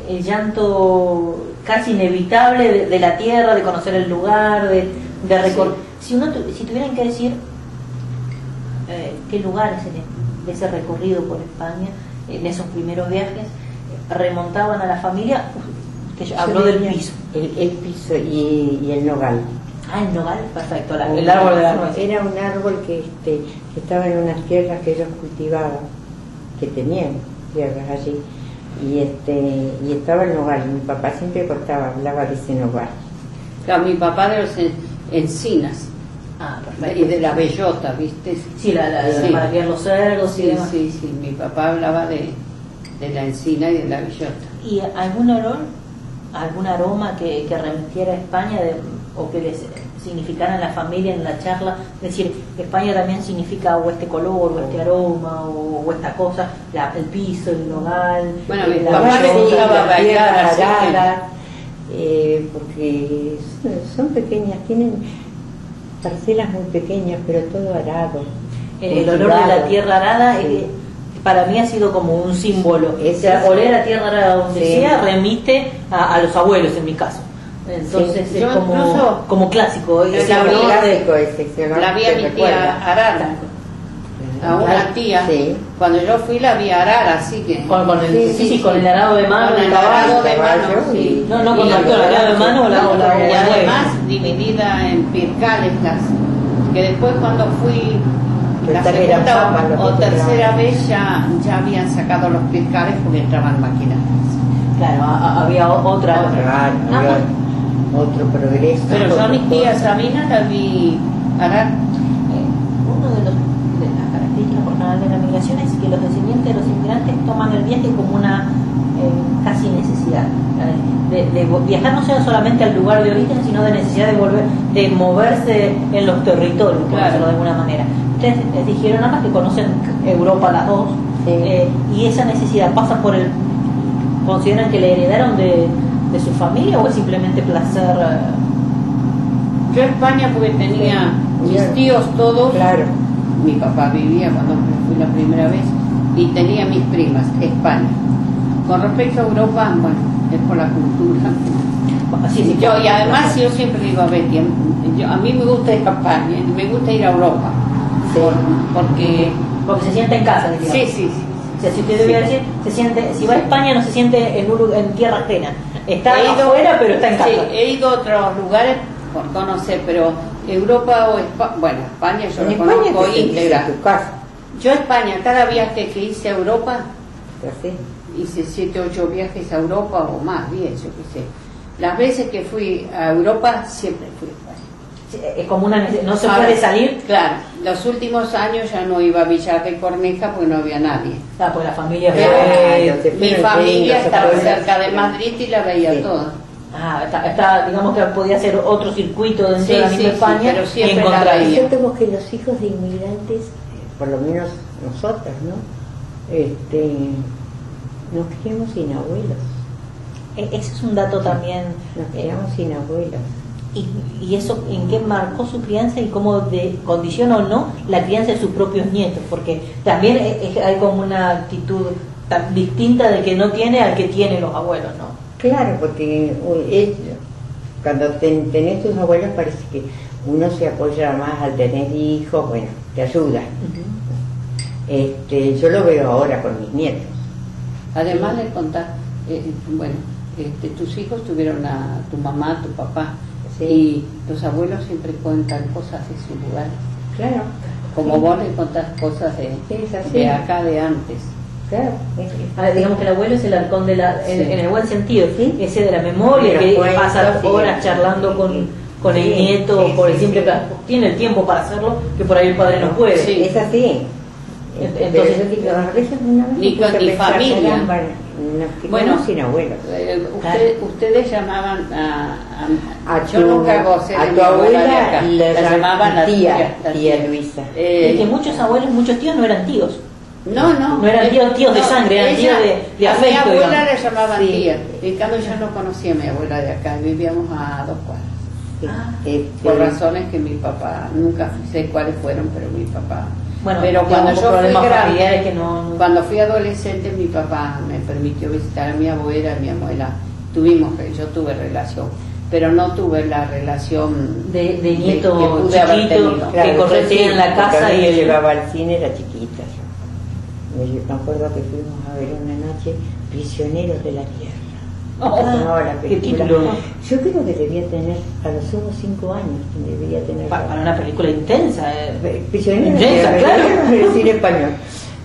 Speaker 1: el llanto casi inevitable de la tierra, de conocer el lugar, de recorrer. Si tuvieran que decir qué lugares de ese recorrido por España, en esos primeros viajes, remontaban a la familia, usted habló del piso.
Speaker 2: El piso y el nogal.
Speaker 1: El nogal, perfecto, el árbol de la nuez.
Speaker 2: Era un árbol que estaba en unas tierras que ellos cultivaban, que tenían tierras allí, y estaba el nogal. Mi papá siempre hablaba de ese nogal.
Speaker 3: Claro, mi papá de los encinas.
Speaker 1: Ah,
Speaker 3: y
Speaker 1: perfecto.
Speaker 3: de la bellota, ¿viste?
Speaker 1: Sí,
Speaker 3: Sí.
Speaker 1: para criar los cerdos y
Speaker 3: Sí,
Speaker 1: demás.
Speaker 3: sí, sí, mi papá hablaba de la encina y de la bellota.
Speaker 1: ¿Y algún olor, algún aroma que remitiera a España o que les significara en la familia, en la charla? Es decir, España también significa o este color, o este aroma, o esta cosa, el piso, el nogal.
Speaker 3: Bueno, a mi
Speaker 1: la
Speaker 3: papá le
Speaker 1: bellota,
Speaker 3: gustaba
Speaker 1: la
Speaker 3: bailar,
Speaker 1: tierra
Speaker 3: así que-
Speaker 1: arada.
Speaker 2: Porque son pequeñas, tienen parcelas muy pequeñas, pero todo arado.
Speaker 1: El olor de la
Speaker 2: cultivado.
Speaker 1: tierra arada
Speaker 2: Sí.
Speaker 1: para mí ha sido como un símbolo.
Speaker 2: Es-
Speaker 1: O sea, oler a tierra arada donde
Speaker 2: Sí.
Speaker 1: sea remite a los abuelos en mi caso. Entonces
Speaker 2: Sí.
Speaker 1: es
Speaker 3: Yo incluso-
Speaker 1: como clásico.
Speaker 3: Es
Speaker 1: Ese
Speaker 3: la
Speaker 1: olor
Speaker 3: vida-
Speaker 1: de-
Speaker 2: Clásico ese, ese olor
Speaker 3: La vi a
Speaker 2: que
Speaker 3: mi
Speaker 2: recuerda.
Speaker 3: tía arar, a una tía.
Speaker 2: Sí.
Speaker 3: Cuando yo fui la vi arar, así que...
Speaker 1: con el,
Speaker 2: Sí,
Speaker 1: con el arado de mano,
Speaker 3: Con
Speaker 1: de
Speaker 3: el
Speaker 1: caballo.
Speaker 3: arado de
Speaker 2: caballo
Speaker 3: mano, sí.
Speaker 1: No, no con
Speaker 3: Y-
Speaker 1: el arado de mano o la
Speaker 3: y
Speaker 1: o
Speaker 3: además dividida en pircales, que después cuando fui la
Speaker 2: Pensaba que eran papas
Speaker 3: segunda
Speaker 2: lo
Speaker 3: o
Speaker 2: que
Speaker 3: tercera
Speaker 2: compraban.
Speaker 3: vez ya habían sacado los pircales porque entraban máquinas.
Speaker 1: Claro, había otra.
Speaker 2: Claro,
Speaker 1: Ah,
Speaker 2: había
Speaker 1: bueno.
Speaker 2: otro progreso.
Speaker 3: Pero yo a mi tía
Speaker 2: otra cosa.
Speaker 3: Sabina la vi arar.
Speaker 1: Uno de las características por general de la migración es que los descendientes de los inmigrantes toman el viaje como una casi necesidad. De viajar no sea solamente al lugar de origen, sino de necesidad de moverse en los territorios, por
Speaker 3: Claro.
Speaker 1: decirlo de alguna manera. Ustedes dijeron nada más que conocen Europa las dos,
Speaker 2: Sí.
Speaker 1: y esa necesidad pasa por el... ¿Consideran que le heredaron de su familia o es simplemente placer?
Speaker 3: Yo España porque tenía
Speaker 2: Sí.
Speaker 3: mis tíos todos.
Speaker 2: Claro.
Speaker 3: Mi papá vivía cuando fui la primera vez y tenía mis primas, España. Con respecto a Europa, bueno, es por la cultura.
Speaker 1: Sí, sí,
Speaker 3: Y además yo siempre digo a Betty, a mí me gusta ir a España, me gusta ir a Europa,
Speaker 2: Sí.
Speaker 3: porque
Speaker 1: porque se siente en casa, digamos.
Speaker 3: sí, sí, sí.
Speaker 1: O sea, si usted debía decir, se siente, si va a España no se siente en tierra ajena. Está
Speaker 3: He ido-
Speaker 1: afuera, pero está en casa.
Speaker 3: Sí, he ido a otros lugares por conocer, pero Europa o España, bueno, España yo
Speaker 2: En
Speaker 3: lo
Speaker 2: España
Speaker 3: conozco
Speaker 2: te sentís
Speaker 3: íntegra.
Speaker 2: en tu casa.
Speaker 3: Yo a España, cada viaje que hice a Europa,
Speaker 2: Así.
Speaker 3: hice 7, 8 viajes a Europa o más, 10, yo qué sé. Las veces que fui a Europa, siempre fui a España.
Speaker 1: Sí, es como una no se
Speaker 3: Ahora,
Speaker 1: puede salir,
Speaker 3: Claro, los últimos años ya no iba a Villar de Corneja porque no había nadie.
Speaker 1: porque la familia
Speaker 3: Pero
Speaker 1: fue-
Speaker 3: mi
Speaker 2: fueron
Speaker 3: familia
Speaker 2: gringos,
Speaker 3: estaba
Speaker 2: afuera.
Speaker 3: cerca de Madrid y la veía
Speaker 2: Sí.
Speaker 3: toda.
Speaker 1: digamos que podía ser otro circuito dentro
Speaker 3: Sí,
Speaker 1: de la
Speaker 3: sí,
Speaker 1: misma
Speaker 3: sí,
Speaker 1: España
Speaker 3: pero
Speaker 1: y
Speaker 3: siempre la
Speaker 1: encontrar
Speaker 3: veía.
Speaker 2: Yo tengo que los hijos de inmigrantes, por lo menos nosotras, ¿no? Nos criamos sin abuelos.
Speaker 1: Ese es un dato también.
Speaker 2: Nos criamos sin abuelos.
Speaker 1: Y eso en qué marcó su crianza y cómo condiciona o no la crianza de sus propios nietos, porque también hay como una actitud tan distinta del que no tiene al que tiene los abuelos, ¿no?
Speaker 2: Claro, porque cuando tenés tus abuelos parece que uno se apoya más al tener hijos, bueno, te ayuda. Yo lo veo ahora con mis nietos.
Speaker 3: Además de contar, bueno, tus hijos tuvieron a tu mamá, a tu papá,
Speaker 2: Sí.
Speaker 3: y los abuelos siempre cuentan cosas de su lugar.
Speaker 2: Claro.
Speaker 3: Como vos le contás cosas
Speaker 2: Es así.
Speaker 3: de acá, de antes.
Speaker 2: Claro.
Speaker 1: Digamos que el abuelo es el halcón de en el buen sentido,
Speaker 2: Sí.
Speaker 1: ese de la memoria,
Speaker 2: Los
Speaker 1: que
Speaker 2: cuentos,
Speaker 1: pasa
Speaker 2: sí.
Speaker 1: horas charlando con el
Speaker 2: Sí,
Speaker 1: nieto,
Speaker 2: sí,
Speaker 1: por el
Speaker 2: sí,
Speaker 1: simple
Speaker 2: sí.
Speaker 1: caso, tiene el tiempo para hacerlo, que por ahí el padre no puede.
Speaker 3: Sí.
Speaker 2: Es así.
Speaker 1: Entonces-
Speaker 2: Pero yo digo, a veces una vez
Speaker 3: Ni
Speaker 2: me puse a
Speaker 3: con- ni
Speaker 2: pensar,
Speaker 3: familia.
Speaker 2: caramba, nos criamos
Speaker 3: Bueno,
Speaker 2: sin abuelos.
Speaker 3: Ustedes llamaban
Speaker 2: A
Speaker 3: yo
Speaker 2: tu,
Speaker 3: nunca gocé de
Speaker 2: a
Speaker 3: mi
Speaker 2: tu
Speaker 3: abuela de
Speaker 2: abuela
Speaker 3: acá.
Speaker 2: la
Speaker 3: La llamaban la
Speaker 2: tía,
Speaker 3: la
Speaker 2: tía Luisa.
Speaker 1: Y que muchos abuelos, muchos tíos no eran tíos.
Speaker 3: No,
Speaker 1: No eran tíos de sangre, eran tíos de
Speaker 3: a
Speaker 1: afecto,
Speaker 3: mi abuela
Speaker 1: digamos.
Speaker 3: le llamaban
Speaker 2: Sí.
Speaker 3: tía. En cambio yo no conocía a mi abuela de acá, vivíamos a 2 cuadras.
Speaker 2: Sí,
Speaker 1: Ah.
Speaker 3: Por razones que mi papá, nunca sé cuáles fueron, pero mi papá...
Speaker 1: Bueno,
Speaker 3: pero cuando
Speaker 1: digamos,
Speaker 3: yo fui
Speaker 1: problemas
Speaker 3: grande,
Speaker 1: familiares que no-
Speaker 3: cuando fui adolescente, mi papá me permitió visitar a mi abuela, mi abuela. Yo tuve relación, pero no tuve la relación
Speaker 1: de
Speaker 3: que
Speaker 1: nieto
Speaker 3: pude haber
Speaker 1: chiquito
Speaker 3: tenido.
Speaker 1: que corretea en la casa
Speaker 2: porque a mí
Speaker 1: y
Speaker 2: me
Speaker 1: el...
Speaker 2: llevaba al cine, era chiquita yo. Me acuerdo que fuimos a ver una noche Prisioneros de la Tierra. No, la
Speaker 1: qué
Speaker 2: película.
Speaker 1: título.
Speaker 2: Yo creo que debía tener, a lo sumo 5 años, que debía tener.
Speaker 1: Para una película intensa.
Speaker 2: Prisioneros de
Speaker 1: Intensa,
Speaker 2: la
Speaker 1: claro.
Speaker 2: Tierra, en el cine español.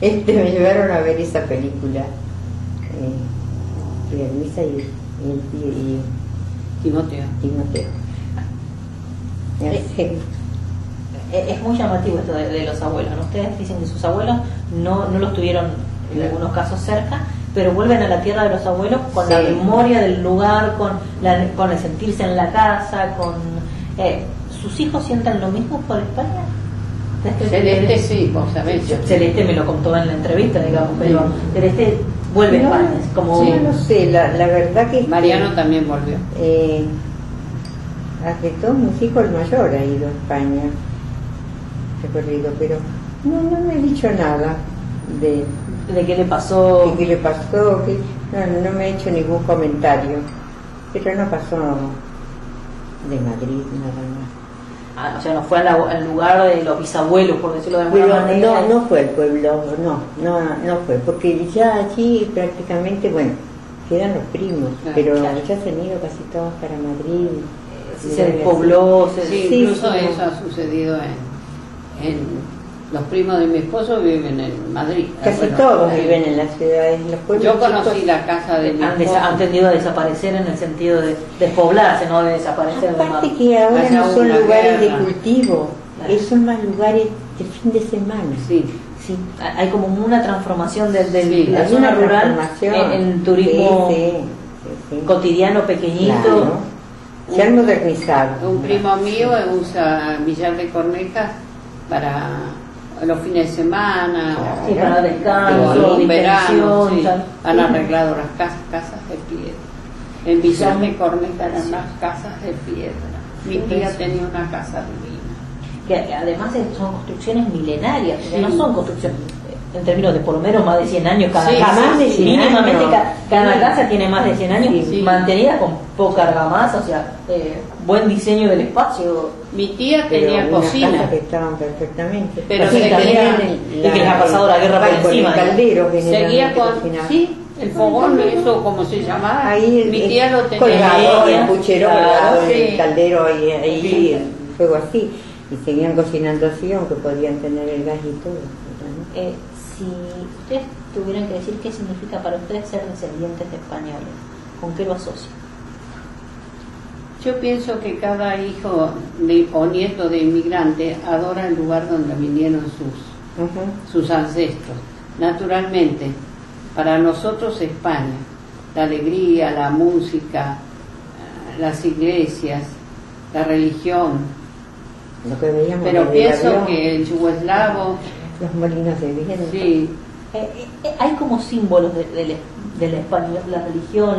Speaker 2: Me llevaron a ver esa película. Tía Luisa y
Speaker 3: Timoteo.
Speaker 2: Timoteo. Así.
Speaker 1: Es muy llamativo esto de los abuelos, ¿no? Ustedes dicen que sus abuelos no los tuvieron en algunos casos cerca, pero vuelven a la tierra de los abuelos con la memoria del lugar, con el sentirse en la casa, con ¿sus hijos sienten lo mismo por España?
Speaker 3: Celeste sí, vos sabés.
Speaker 1: Celeste me lo contó en la entrevista, digamos, pero Celeste vuelve a España. Es como...
Speaker 2: Sí, no sé, la verdad que...
Speaker 3: Mariano también volvió.
Speaker 2: Hace todos mis hijos, el mayor ha ido a España, recorrido, pero no me he dicho nada de
Speaker 1: qué le pasó.
Speaker 2: ¿Qué le pasó? No me he hecho ningún comentario, pero no pasó de Madrid nada más.
Speaker 1: O sea, no fue al lugar de los bisabuelos, por decirlo de alguna manera.
Speaker 2: No fue el pueblo, no fue, porque ya allí prácticamente, bueno, quedan los primos, pero ya se han ido casi todos para Madrid.
Speaker 1: Se despobló,
Speaker 3: incluso eso ha sucedido en los primos de mi esposo viven en Madrid.
Speaker 2: Casi todos viven en las ciudades, en los pueblos.
Speaker 3: Yo conocí la casa de mi esposo.
Speaker 1: Han tendido a desaparecer en el sentido de despoblarse, no de desaparecer.
Speaker 2: Aparte que ahora no son lugares de cultivo, son más lugares de fin de semana.
Speaker 1: Sí, hay como una transformación de la zona rural en turismo cotidiano pequeñito.
Speaker 2: Claro. Se han modernizado.
Speaker 3: Un primo mío usa Villar de Cornejas para los fines de semana,
Speaker 1: para descanso,
Speaker 3: en verano, han
Speaker 1: sí.
Speaker 3: arreglado las casas de piedra. En Villar de Cornejas eran las casas de piedra. Mi tía tenía una casa divina.
Speaker 1: Que además son construcciones milenarias, no son construcciones en términos de por lo menos más de 100 años cada casa.
Speaker 2: Más de 100
Speaker 1: mínimamente
Speaker 2: años.
Speaker 1: Cada casa tiene más de 100 años, mantenida con poca argamasa, o sea, buen diseño del espacio.
Speaker 3: Mi tía tenía cocina.
Speaker 2: Que estaban perfectamente.
Speaker 3: Pero
Speaker 1: sí, y que les ha pasado la guerra por encima.
Speaker 2: El caldero,
Speaker 3: seguía con el fogón, eso como se llamaba. Ahí mi tía lo tenía.
Speaker 2: Colgado, el puchero colgado, el caldero ahí el fuego así. Y seguían cocinando así, aunque podían tener el gas y todo.
Speaker 1: Si ustedes tuvieran que decir qué significa para ustedes ser descendientes de españoles, ¿con qué lo asocian?
Speaker 3: Yo pienso que cada hijo o nieto de inmigrante adora el lugar donde vinieron sus ancestros. Naturalmente, para nosotros España, la alegría, la música, las iglesias, la religión.
Speaker 2: Lo que veíamos,
Speaker 3: pero pienso que el yugoslavo,
Speaker 2: los molinos de viento.
Speaker 3: Sí.
Speaker 1: Hay como símbolos del español, la religión,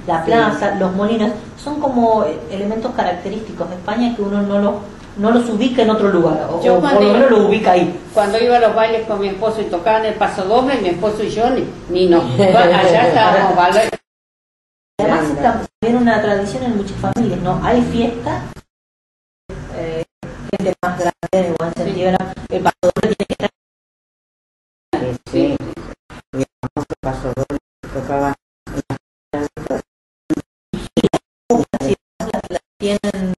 Speaker 1: la plaza, los molinos, son como elementos característicos de España que uno no los ubica en otro lugar, o por lo menos lo ubica ahí.
Speaker 3: Cuando iba a los bailes con mi esposo y tocaban el paso doble, mi esposo y yo ni nos allá estábamos bailar.
Speaker 1: Además también una tradición en muchas familias, ¿no? Hay fiesta, gente más grande en el buen sentido, el paso doble tiene que estar.
Speaker 2: Sí, el paso doble tocaba
Speaker 1: tienen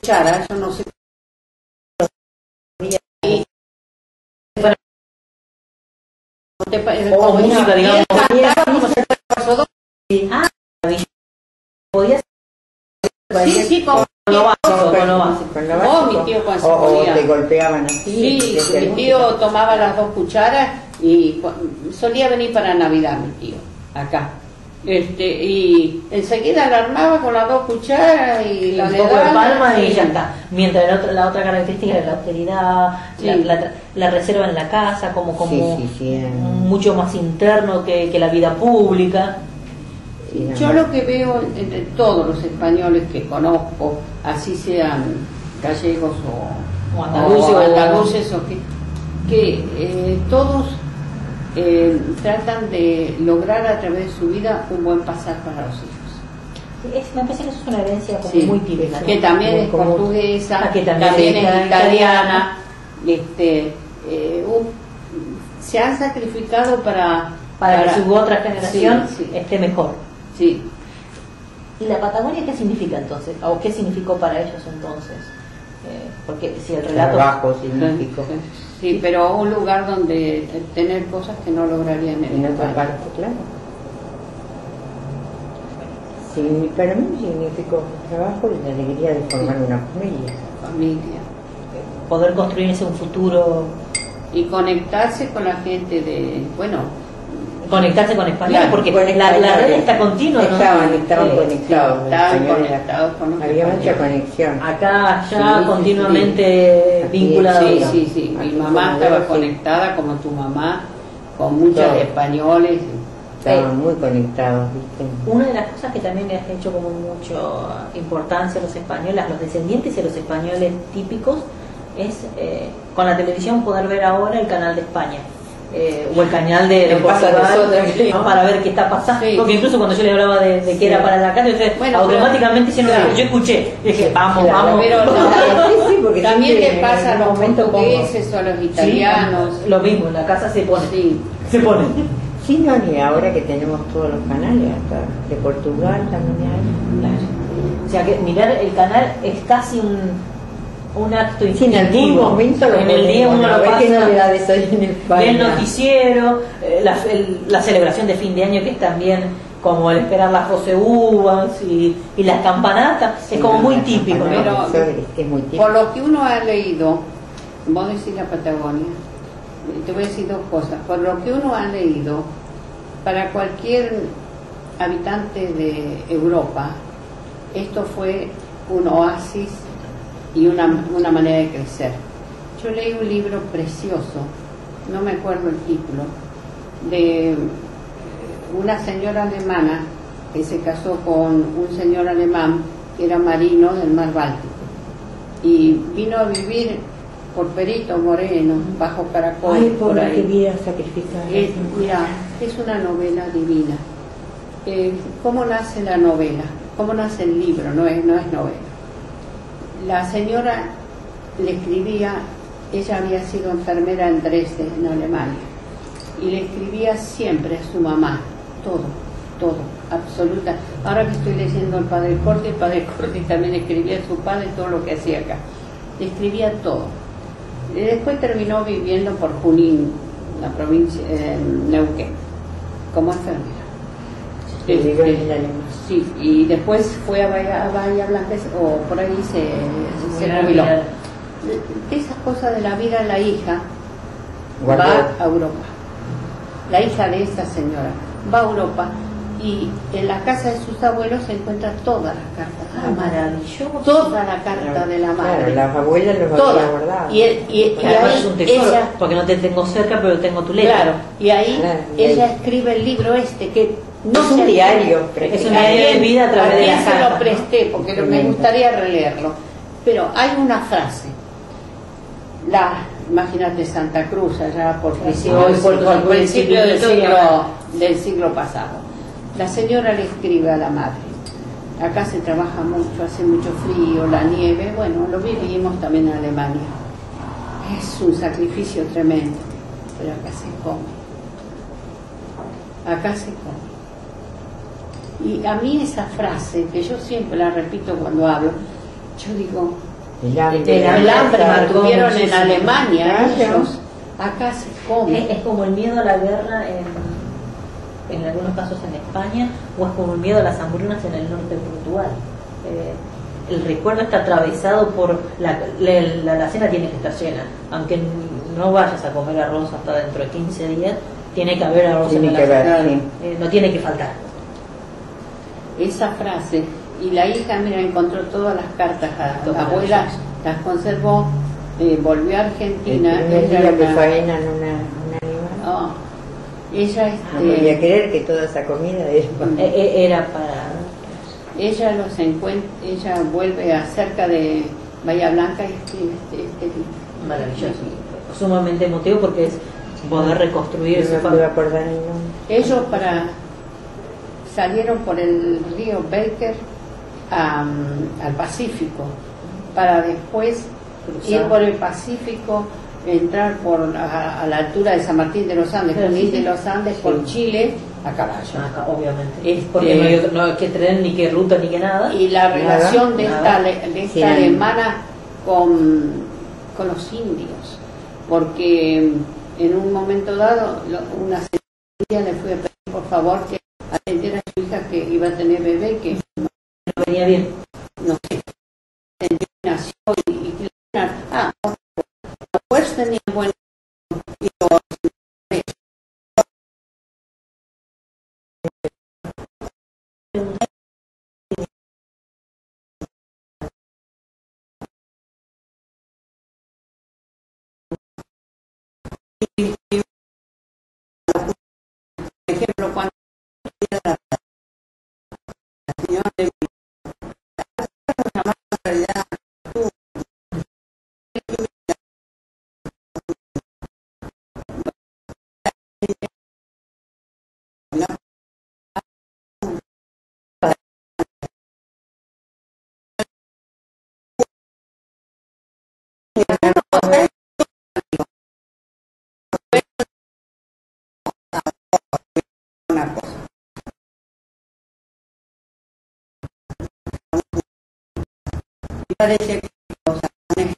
Speaker 3: cuchara, yo no sé.
Speaker 1: O música, digamos. Podía
Speaker 3: sí, con
Speaker 1: lo básico.
Speaker 3: Mi tío cuando
Speaker 2: o te golpeaban así.
Speaker 3: Sí, mi tío tomaba las 2 cucharas y solía venir para Navidad mi tío, acá. Y enseguida la armaba con las 2 cucharas y la
Speaker 1: un poco de palma y ya está. Mientras la otra característica es la austeridad, la reserva en la casa, como mucho más interno que la vida pública.
Speaker 3: Yo lo que veo entre todos los españoles que conozco, así sean gallegos o andaluces, que todos tratan de lograr a través de su vida un buen pasar para los hijos.
Speaker 1: Me parece que eso es una herencia como muy típica,
Speaker 3: que también es portuguesa, que también es italiana. se han sacrificado para
Speaker 1: que su otra generación
Speaker 3: sí.
Speaker 1: esté mejor.
Speaker 3: Sí.
Speaker 1: ¿Y la Patagonia qué significa entonces? ¿O qué significó para ellos entonces? Porque si el relato...
Speaker 2: Trabajo significó.
Speaker 3: Sí, pero un lugar donde tener cosas que no lograrían
Speaker 2: En otra parte, claro. Sí, para mí significó trabajo y la alegría de formar una
Speaker 3: familia.
Speaker 1: Poder construirse un futuro.
Speaker 3: Y conectarse con la gente de... Bueno...
Speaker 1: Conectarse con España,
Speaker 3: Claro,
Speaker 1: porque
Speaker 3: con
Speaker 1: la red está continua, ¿no?
Speaker 2: Estaban conectados.
Speaker 3: Estaban conectados con los
Speaker 2: Había mucha
Speaker 3: españoles.
Speaker 2: conexión.
Speaker 1: Acá, allá,
Speaker 2: Sí,
Speaker 1: continuamente
Speaker 2: sí.
Speaker 1: vinculados.
Speaker 3: Sí. Mi
Speaker 2: Aquí
Speaker 3: mamá
Speaker 2: como
Speaker 3: estaba
Speaker 2: vos, sí.
Speaker 3: conectada como tu mamá, con muchos
Speaker 2: Todo.
Speaker 3: españoles.
Speaker 2: Estaban muy conectados, ¿viste?
Speaker 1: Una de las cosas que también les ha hecho como mucho importancia a los españoles, a los descendientes y a los españoles típicos, es con la televisión poder ver ahora el canal de España. O el canal de
Speaker 2: pasa a
Speaker 1: Portugal,
Speaker 2: nosotros,
Speaker 1: ¿no? Para ver qué está pasando.
Speaker 3: Sí.
Speaker 1: Porque incluso cuando yo le hablaba de que era para la casa,
Speaker 3: Bueno,
Speaker 1: automáticamente
Speaker 3: pero, claro.
Speaker 1: yo escuché, dije, vamos,
Speaker 2: Claro,
Speaker 1: vamos.
Speaker 3: Pero no,
Speaker 2: Sí, porque
Speaker 3: también
Speaker 2: siempre
Speaker 3: le pasa a
Speaker 2: en
Speaker 3: los
Speaker 2: algún momento
Speaker 3: portugueses o a los italianos.
Speaker 1: Sí, lo mismo, en la casa se pone.
Speaker 3: Sí.
Speaker 1: Se pone.
Speaker 2: Sí, no, y ahora que tenemos todos los canales, hasta de Portugal también hay.
Speaker 1: Claro. O sea que mirar el canal es casi un acto
Speaker 2: Sí, en algún
Speaker 1: instintivo.
Speaker 2: momento lo
Speaker 1: en el día uno lo
Speaker 2: ve que
Speaker 1: pasa,
Speaker 2: novedades hay en España.
Speaker 1: ve el noticiero, la celebración de fin de año, que es también como el esperar las 12 uvas y las campanatas, es como muy típico, ¿no?
Speaker 3: Pero-
Speaker 2: Es muy típico.
Speaker 3: Por lo que uno ha leído, vos decís la Patagonia, te voy a decir dos cosas. Por lo que uno ha leído, para cualquier habitante de Europa, esto fue un oasis y una manera de crecer. Yo leí un libro precioso, no me acuerdo el título, de una señora alemana que se casó con un señor alemán que era marino del mar Báltico y vino a vivir por Perito Moreno, bajo Caracol.
Speaker 2: Ay,
Speaker 3: por
Speaker 2: pobre
Speaker 3: ahí.
Speaker 2: que vida sacrificada.
Speaker 3: Mira, es una novela divina. ¿Cómo nace la novela? ¿Cómo nace el libro? No es novela. La señora le escribía, ella había sido enfermera en Dresde, en Alemania, y le escribía siempre a su mamá, todo, absoluta. Ahora que estoy leyendo el Padre Corti también escribía a su padre todo lo que hacía acá. Le escribía todo. Y después terminó viviendo por Junín, la provincia, en Neuquén, como enfermera.
Speaker 2: Vivió en el alemán.
Speaker 3: Sí, y después fue a Bahía Blanca, o por ahí se jubiló. Esas cosas de la vida, la hija
Speaker 2: Guardó.
Speaker 3: va a Europa. La hija de esa señora va a Europa y en la casa de sus abuelos se encuentra todas las cartas de la madre.
Speaker 1: Maravilloso.
Speaker 3: Toda la carta de la madre.
Speaker 2: Claro, las abuelas los
Speaker 3: Toda.
Speaker 2: habían guardado.
Speaker 3: Y
Speaker 1: Además
Speaker 3: ahí
Speaker 1: es un tesoro,
Speaker 3: ella,
Speaker 1: porque no te tengo cerca, pero tengo tu letra.
Speaker 3: claro, y ahí
Speaker 2: Claro, y
Speaker 3: ella
Speaker 2: ahí.
Speaker 3: escribe el libro que no
Speaker 2: Es
Speaker 3: se
Speaker 2: un diario,
Speaker 1: Es un diario de vida a través de
Speaker 3: quién
Speaker 1: las
Speaker 3: se
Speaker 1: cartas,
Speaker 3: lo presté porque me
Speaker 2: Tremendo.
Speaker 3: gustaría releerlo, pero hay una frase. Imagínate Santa Cruz allá por principio del siglo pasado. La señora le escribe a la madre: acá se trabaja mucho, hace mucho frío, la nieve, bueno, lo vivimos también en Alemania. Es un sacrificio tremendo, pero acá se come. Acá se come. Y a mí esa frase, que yo siempre la repito cuando hablo, yo digo,
Speaker 2: El
Speaker 3: el
Speaker 2: hambre.
Speaker 3: hambre
Speaker 1: marcó
Speaker 3: lo tuvieron en
Speaker 1: muchísimo.
Speaker 3: Alemania,
Speaker 2: Claro.
Speaker 3: ellos, acá se come.
Speaker 1: Es como el miedo a la guerra en algunos casos en España, o es como el miedo a las hambrunas en el norte de Portugal. El recuerdo está atravesado por la cena tiene que estar llena, aunque no vayas a comer arroz hasta dentro de 15 días, tiene que haber arroz
Speaker 2: Tiene
Speaker 1: en la
Speaker 2: que haber,
Speaker 1: cena.
Speaker 2: sí.
Speaker 1: No tiene que faltar.
Speaker 3: Esa frase, y la hija, mira, encontró todas las cartas,
Speaker 1: Todo
Speaker 3: la abuela
Speaker 1: maravilloso.
Speaker 3: las conservó, volvió a
Speaker 2: El
Speaker 3: Argentina.
Speaker 2: primer
Speaker 3: ella
Speaker 2: día que
Speaker 3: era-
Speaker 2: faenan un animal.
Speaker 3: Oh, ella,
Speaker 2: No podía creer que toda esa comida
Speaker 1: Era para...
Speaker 3: ella los encuentra, ella vuelve a cerca de Bahía Blanca y escribe este libro.
Speaker 1: Maravilloso, sumamente emotivo porque es poder reconstruir
Speaker 2: No
Speaker 1: ese
Speaker 2: me puedo acordar el nombre.
Speaker 3: Ellos salieron por el río Baker al Pacífico, para después
Speaker 1: Cruzar.
Speaker 3: ir por el Pacífico entrar a la altura de San Martín de los Andes, Junín de los Andes, por Chile, a caballo.
Speaker 1: Acá, obviamente. Porque no hay que tren, ni que ruta, ni que nada.
Speaker 3: Y la relación de esta alemana con los indios, porque en un momento dado una señora le fue a pedir por favor que atendiera a su hija que iba a tener bebé, que
Speaker 1: no venía bien.
Speaker 3: No sé, nació y pues tenía buen por ejemplo, cuando la señora de una cosa. Parece que los alemanes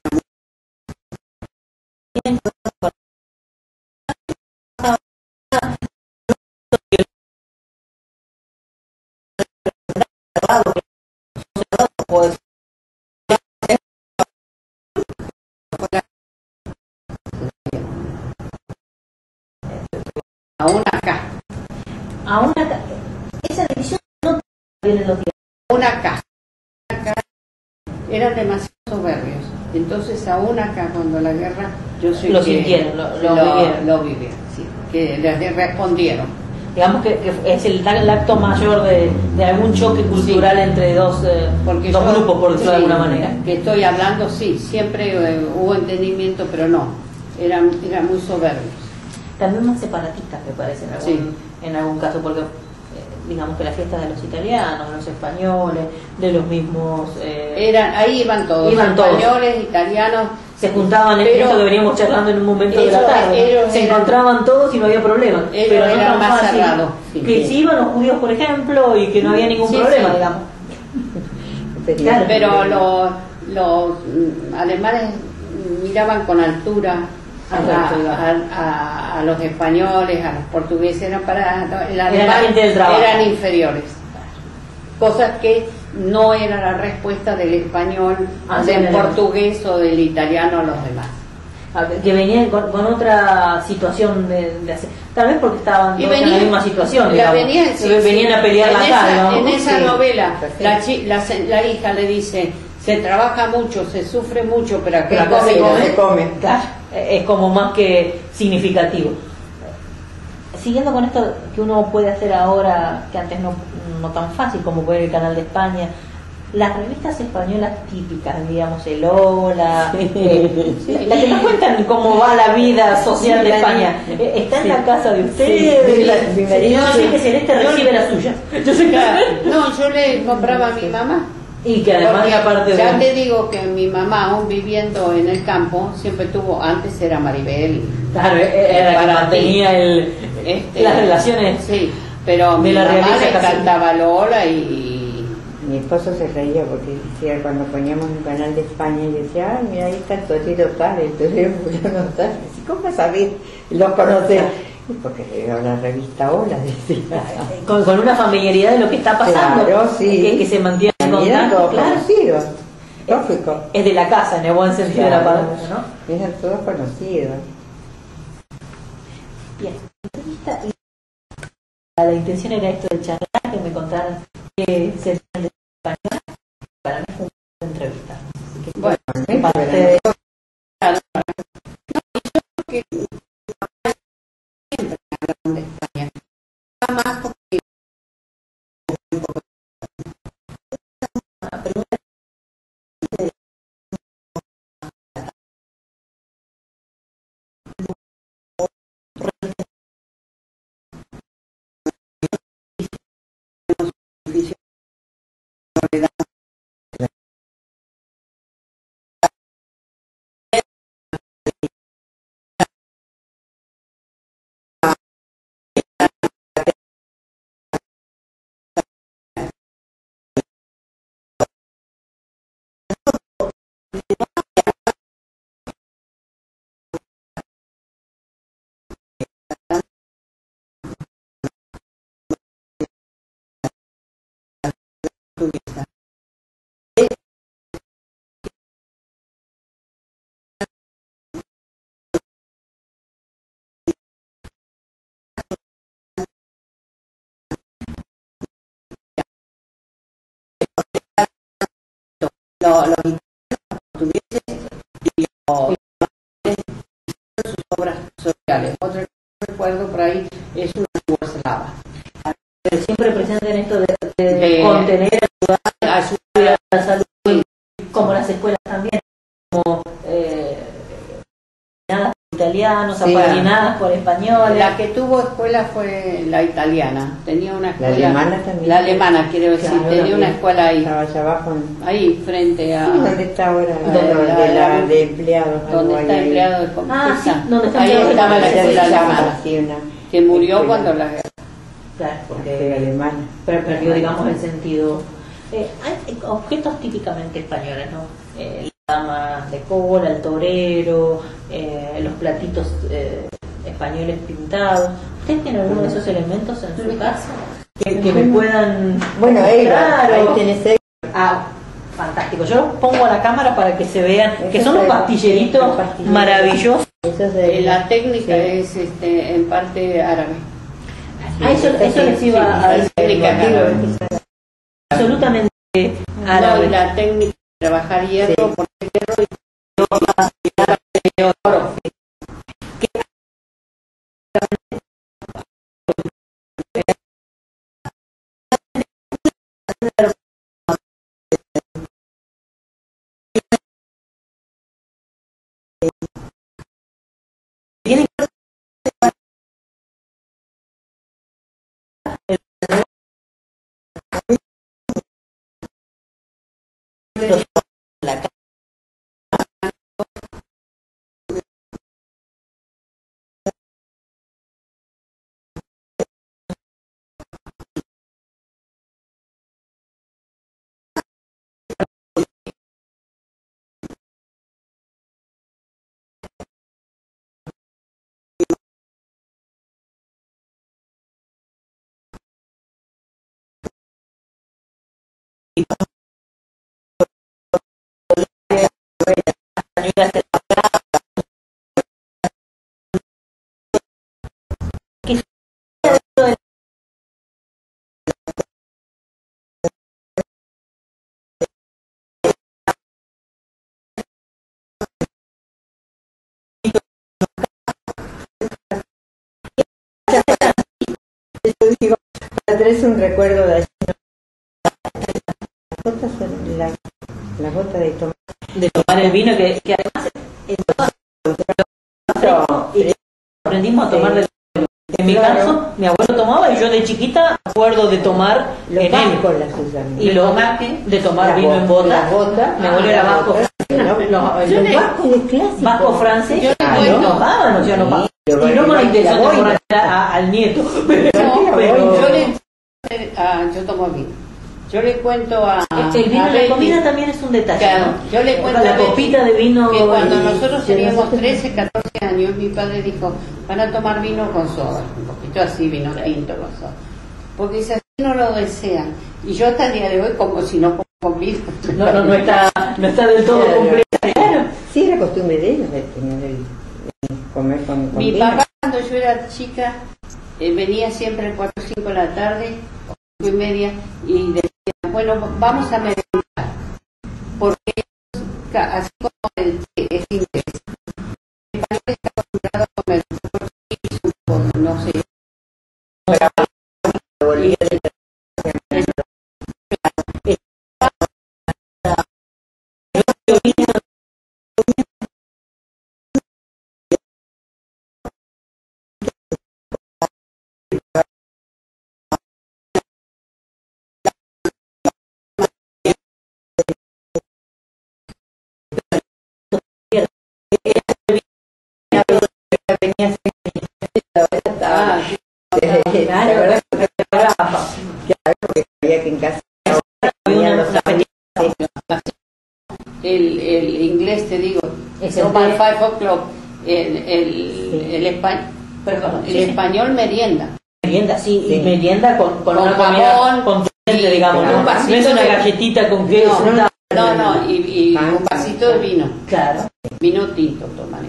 Speaker 1: aún acá, esa división no viene en los días.
Speaker 3: Aún acá eran demasiado soberbios. Entonces aún acá cuando la guerra yo soy
Speaker 1: lo sintieron,
Speaker 3: lo vivieron, sí, que les respondieron.
Speaker 1: Digamos que es el acto mayor de algún choque cultural entre dos grupos, por decirlo de alguna manera.
Speaker 3: Que estoy hablando, sí, siempre hubo entendimiento, pero no, eran muy soberbios.
Speaker 1: También más separatistas, me parece, en algún caso, porque digamos que las fiestas de los italianos, de los españoles, de los mismos...
Speaker 3: ahí iban todos, españoles, italianos...
Speaker 1: Se juntaban en esto que veníamos charlando en un momento de la tarde. Se encontraban todos y no había problema. Pero no
Speaker 3: eran más cerrados.
Speaker 1: Que si iban los judíos, por ejemplo, y que no había ningún problema, digamos.
Speaker 3: Claro, pero los alemanes miraban con altura a los españoles, a los portugueses, eran inferiores. Cosas que no era la respuesta del español, del portugués o del italiano a los demás.
Speaker 1: Que venían con otra situación de hacer, tal vez porque estaban todos en la misma situación, venían a pelear la cara.
Speaker 3: En esa novela la hija le dice: se trabaja mucho, se sufre mucho, pero acá
Speaker 1: se come. Claro, es como más que significativo. Siguiendo con esto que uno puede hacer ahora, que antes no tan fácil, como puede el Canal de España, las revistas españolas típicas, digamos, el Hola, las que nos cuentan cómo va la vida social de España, ¿está en la casa de ustedes? Yo sé que Celeste recibe las suyas.
Speaker 3: Yo le compraba a mi mamá.
Speaker 1: Y que además aparte
Speaker 3: ya te digo que mi mamá, aún viviendo en el campo, siempre antes era Maribel.
Speaker 1: Claro, era que mantenía las relaciones.
Speaker 3: Sí, pero
Speaker 1: de
Speaker 3: mi
Speaker 1: la
Speaker 3: mamá le
Speaker 1: casi.
Speaker 3: cantaba Lola y...
Speaker 2: Mi esposo se reía porque decía, cuando poníamos un Canal de España, y decía: ay, mira, ahí está el Torero tal, el Torero fulano tal. ¿Cómo sabés? Los conocés. Porque leo la revista Hola, decía.
Speaker 1: Con una familiaridad de lo que está pasando.
Speaker 2: Claro, sí.
Speaker 1: Que se mantiene en contacto.
Speaker 2: Claro, conocidos. Lógico.
Speaker 1: Es de la casa, en el buen sentido de la palabra, ¿no?
Speaker 2: Eran todos conocidos.
Speaker 1: Bien. La intención era esto de charlar, que me contaran qué se de español. Para mí fue una entrevista. Así que,
Speaker 3: bueno,
Speaker 1: parte de...
Speaker 3: que siempre hablaron de España. Más porque portuguesa. Los portugueses y sus obras sociales. Otro recuerdo por ahí es una yugoslava.
Speaker 1: Pero siempre presente en esto de contener, ayudar a la salud, como las escuelas también, como italianos, apadrinadas por españoles.
Speaker 3: La que tuvo escuela fue la italiana, tenía una escuela.
Speaker 2: La alemana también.
Speaker 3: La alemana, quiero decir,
Speaker 2: claro,
Speaker 3: tenía una escuela ahí.
Speaker 2: Estaba allá abajo.
Speaker 3: Ahí, frente a.
Speaker 2: Sí, donde está ahora de empleados.
Speaker 3: Donde está empleado de
Speaker 1: Ah, sí, donde está
Speaker 3: ahí estaba la escuela alemana.
Speaker 2: Sí,
Speaker 3: que murió cuando la guerra.
Speaker 1: Claro,
Speaker 2: porque alemana.
Speaker 1: Pero perdió, digamos, el sentido. Hay objetos típicamente españoles, ¿no? La dama de cola, el torero, los platitos españoles pintados. ¿Ustedes tienen alguno de esos elementos en su casa que me puedan
Speaker 2: mostrar? Ahí tenés Eibar.
Speaker 1: Ah, fantástico. Yo los pongo a la cámara para que se vean, que son los pastilleritos maravillosos.
Speaker 3: La técnica es en parte árabe.
Speaker 1: Eso les iba a decir. Absolutamente árabe.
Speaker 3: No, la técnica de trabajar hierro, porque el hierro y oro.
Speaker 2: Traes un recuerdo de la gota de
Speaker 1: tomar el vino que además aprendimos a tomar de en mi caso mi abuelo tomaba y yo de chiquita acuerdo de tomar en él y lo de tomar vino en bota. Mi abuelo era vasco vasco francés yo no pagaba, yo no pagaba y no con la intención de poner al nieto
Speaker 3: yo tomo vino. Yo le cuento
Speaker 1: el vino de la comida también es un detalle.
Speaker 3: Claro, yo le cuento
Speaker 1: la copita de vino.
Speaker 3: Que cuando nosotros teníamos 13, 14 años, mi padre dijo: van a tomar vino con soda. Un poquito así, vino tinto con soda. Porque dice, así no lo desean. Y yo hasta el día de hoy, como si no con vino.
Speaker 1: No está del todo completo. Claro.
Speaker 2: Sí, era costumbre de ellos de comer con
Speaker 3: mi
Speaker 2: vino.
Speaker 3: papá, cuando yo era chica, venía siempre a 4 o 5 de la tarde, 5 y media, y decía: bueno, vamos a merendar, porque así como el té es inglés, el español está acostumbrado a comer no sé, el inglés, te digo, toma al 5 o'clock, el español merienda.
Speaker 1: Merienda, sí, y merienda con una
Speaker 3: jamón,
Speaker 1: comida, digamos,
Speaker 2: claro.
Speaker 1: no es una galletita con queso.
Speaker 3: Y un vasito de vino.
Speaker 1: Claro.
Speaker 3: Vino tinto toman.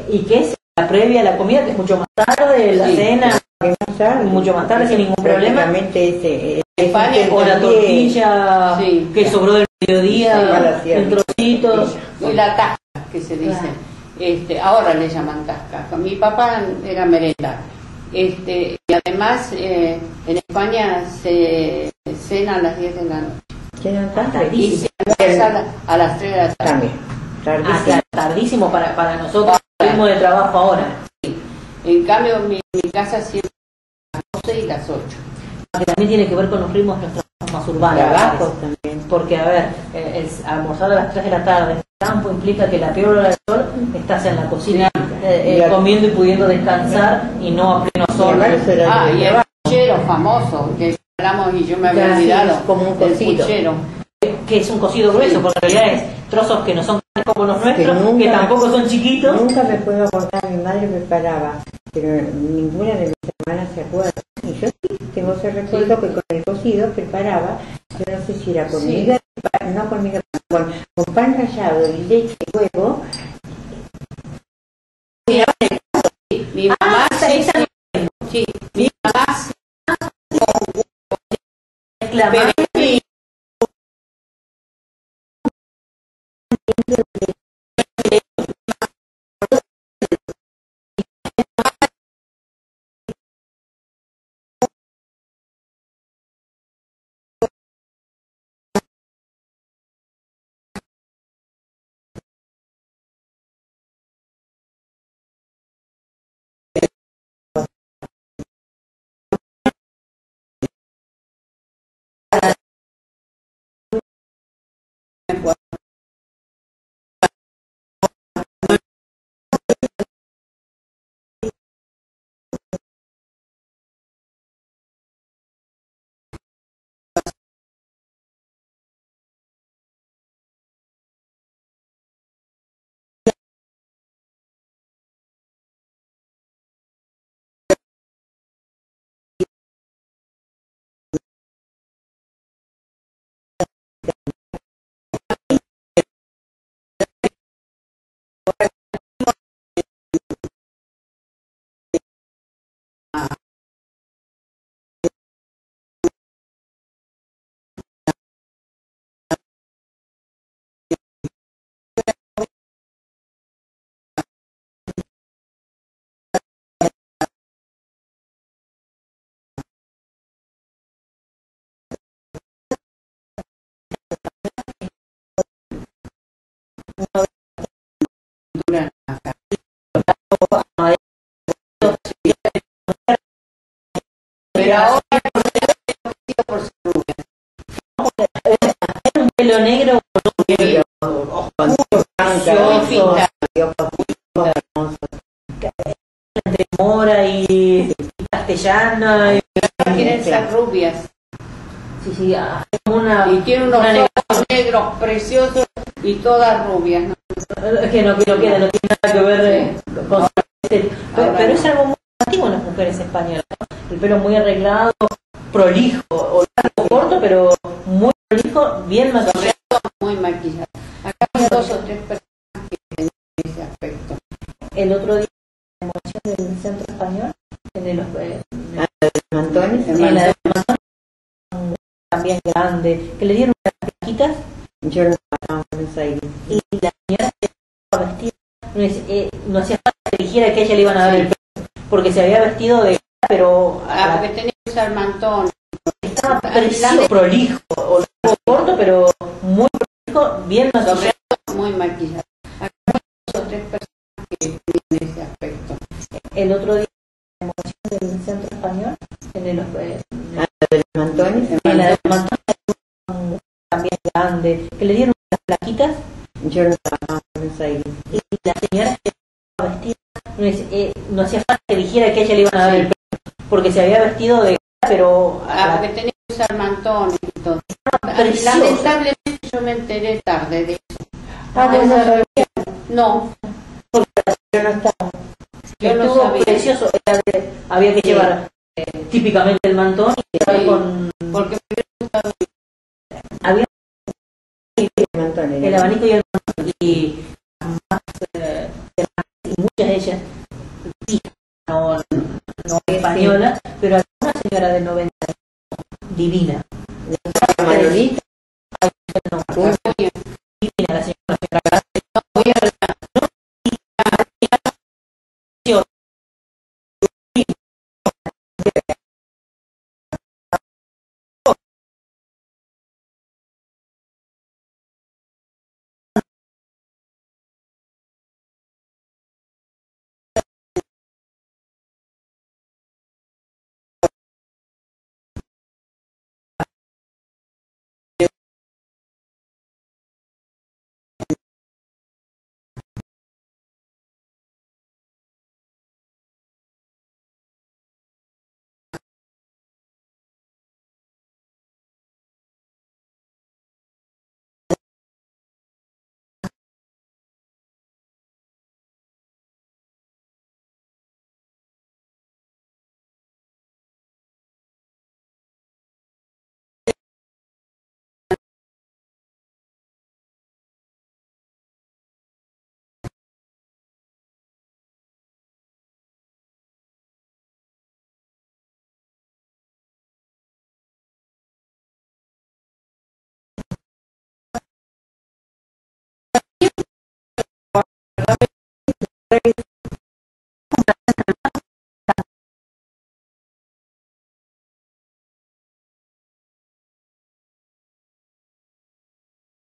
Speaker 1: ¿Y qué es la previa a la comida, que es mucho más tarde, la cena? Mucho más tarde, sin ningún problema.
Speaker 3: España,
Speaker 1: o la tortilla que sobró del mediodía, en trocitos.
Speaker 3: Y la tasca, que se dice. Ahora le llaman tasca. Mi papá era merenda. Y además en España se cena a las 10 de la noche. Y se almuerza a las 3 de la tarde.
Speaker 1: Claro, tardísimo para nosotros, el ritmo de trabajo ahora.
Speaker 3: En cambio, mi casa siempre a las 12 y las 8.
Speaker 1: Que también tiene que ver con los ritmos de nuestros más urbanos.
Speaker 2: Trabajo también.
Speaker 1: Porque, a ver, el almorzar a las 3 de la tarde en el campo implica que la peor hora del sol estás en la cocina comiendo y pudiendo descansar y no a pleno sol.
Speaker 3: Y el puchero famoso, que hablamos y yo me había olvidado.
Speaker 2: Como un cocido.
Speaker 1: Que es un cocido grueso, porque en realidad es trozos que no son como los nuestros, que tampoco son chiquitos.
Speaker 2: Nunca me puedo acordar, mi madre preparaba, pero ninguna de mis hermanas se acuerda. Y yo sí tengo ese recuerdo que con el cocido preparaba, yo no sé si era con miga, no con miga, con pan rallado y leche y huevo.
Speaker 3: Mi mamá mi mamá pero ahora por su rubia.
Speaker 1: Un pelo negro, entre mora y castellana.
Speaker 3: Quieren ser rubias.
Speaker 1: Sí,
Speaker 3: y tiene unos ojos negros preciosos y todas rubias, ¿no?
Speaker 1: Que no tiene nada que ver con pero es algo muy antiguo en las mujeres españolas, ¿no? El pelo muy arreglado, prolijo, o largo, corto, pero muy prolijo, bien maquillado.
Speaker 3: Muy maquillado. Acá hay 2 o 3 personas que tienen ese aspecto.
Speaker 1: El otro día, en la emoción del centro español, en los
Speaker 2: mantones,
Speaker 1: en la de Mantones, también grande, que le dieron unas plaquitas.
Speaker 2: Yo no pasaba en Buenos Aires.
Speaker 1: Y la señora estaba vestida, no hacía falta que dijera que a ella le iban a dar el pelo, porque se había vestido de... pero
Speaker 3: porque tenía que usar mantón.
Speaker 1: Estaba precioso, prolijo, o largo, corto, pero muy prolijo, bien maquillado.
Speaker 3: Muy maquillado. Acá hay 2 o 3 personas que tienen ese aspecto.
Speaker 1: El otro día, en la emoción del centro español, en los
Speaker 2: mantones,
Speaker 1: en la de Mantones, también grande, que le dieron unas plaquitas.
Speaker 2: Yo no pasaba en Buenos Aires.
Speaker 1: Y la señora estaba vestida, no hacía falta que dijera que a ella le iban a dar el pelo, porque se había vestido de... pero
Speaker 3: porque tenía que usar mantón y todo.
Speaker 1: Precioso.
Speaker 3: Lamentablemente yo me enteré tarde de eso. No,
Speaker 2: porque yo no estaba.
Speaker 3: Yo no
Speaker 1: estuvo
Speaker 3: sabía.
Speaker 1: precioso, había que llevar típicamente el mantón y
Speaker 3: Sí,
Speaker 1: con...
Speaker 3: porque
Speaker 1: abanico y el y más, y muchas de ellas sí, no españolas, pero alguna señora de 90 divina,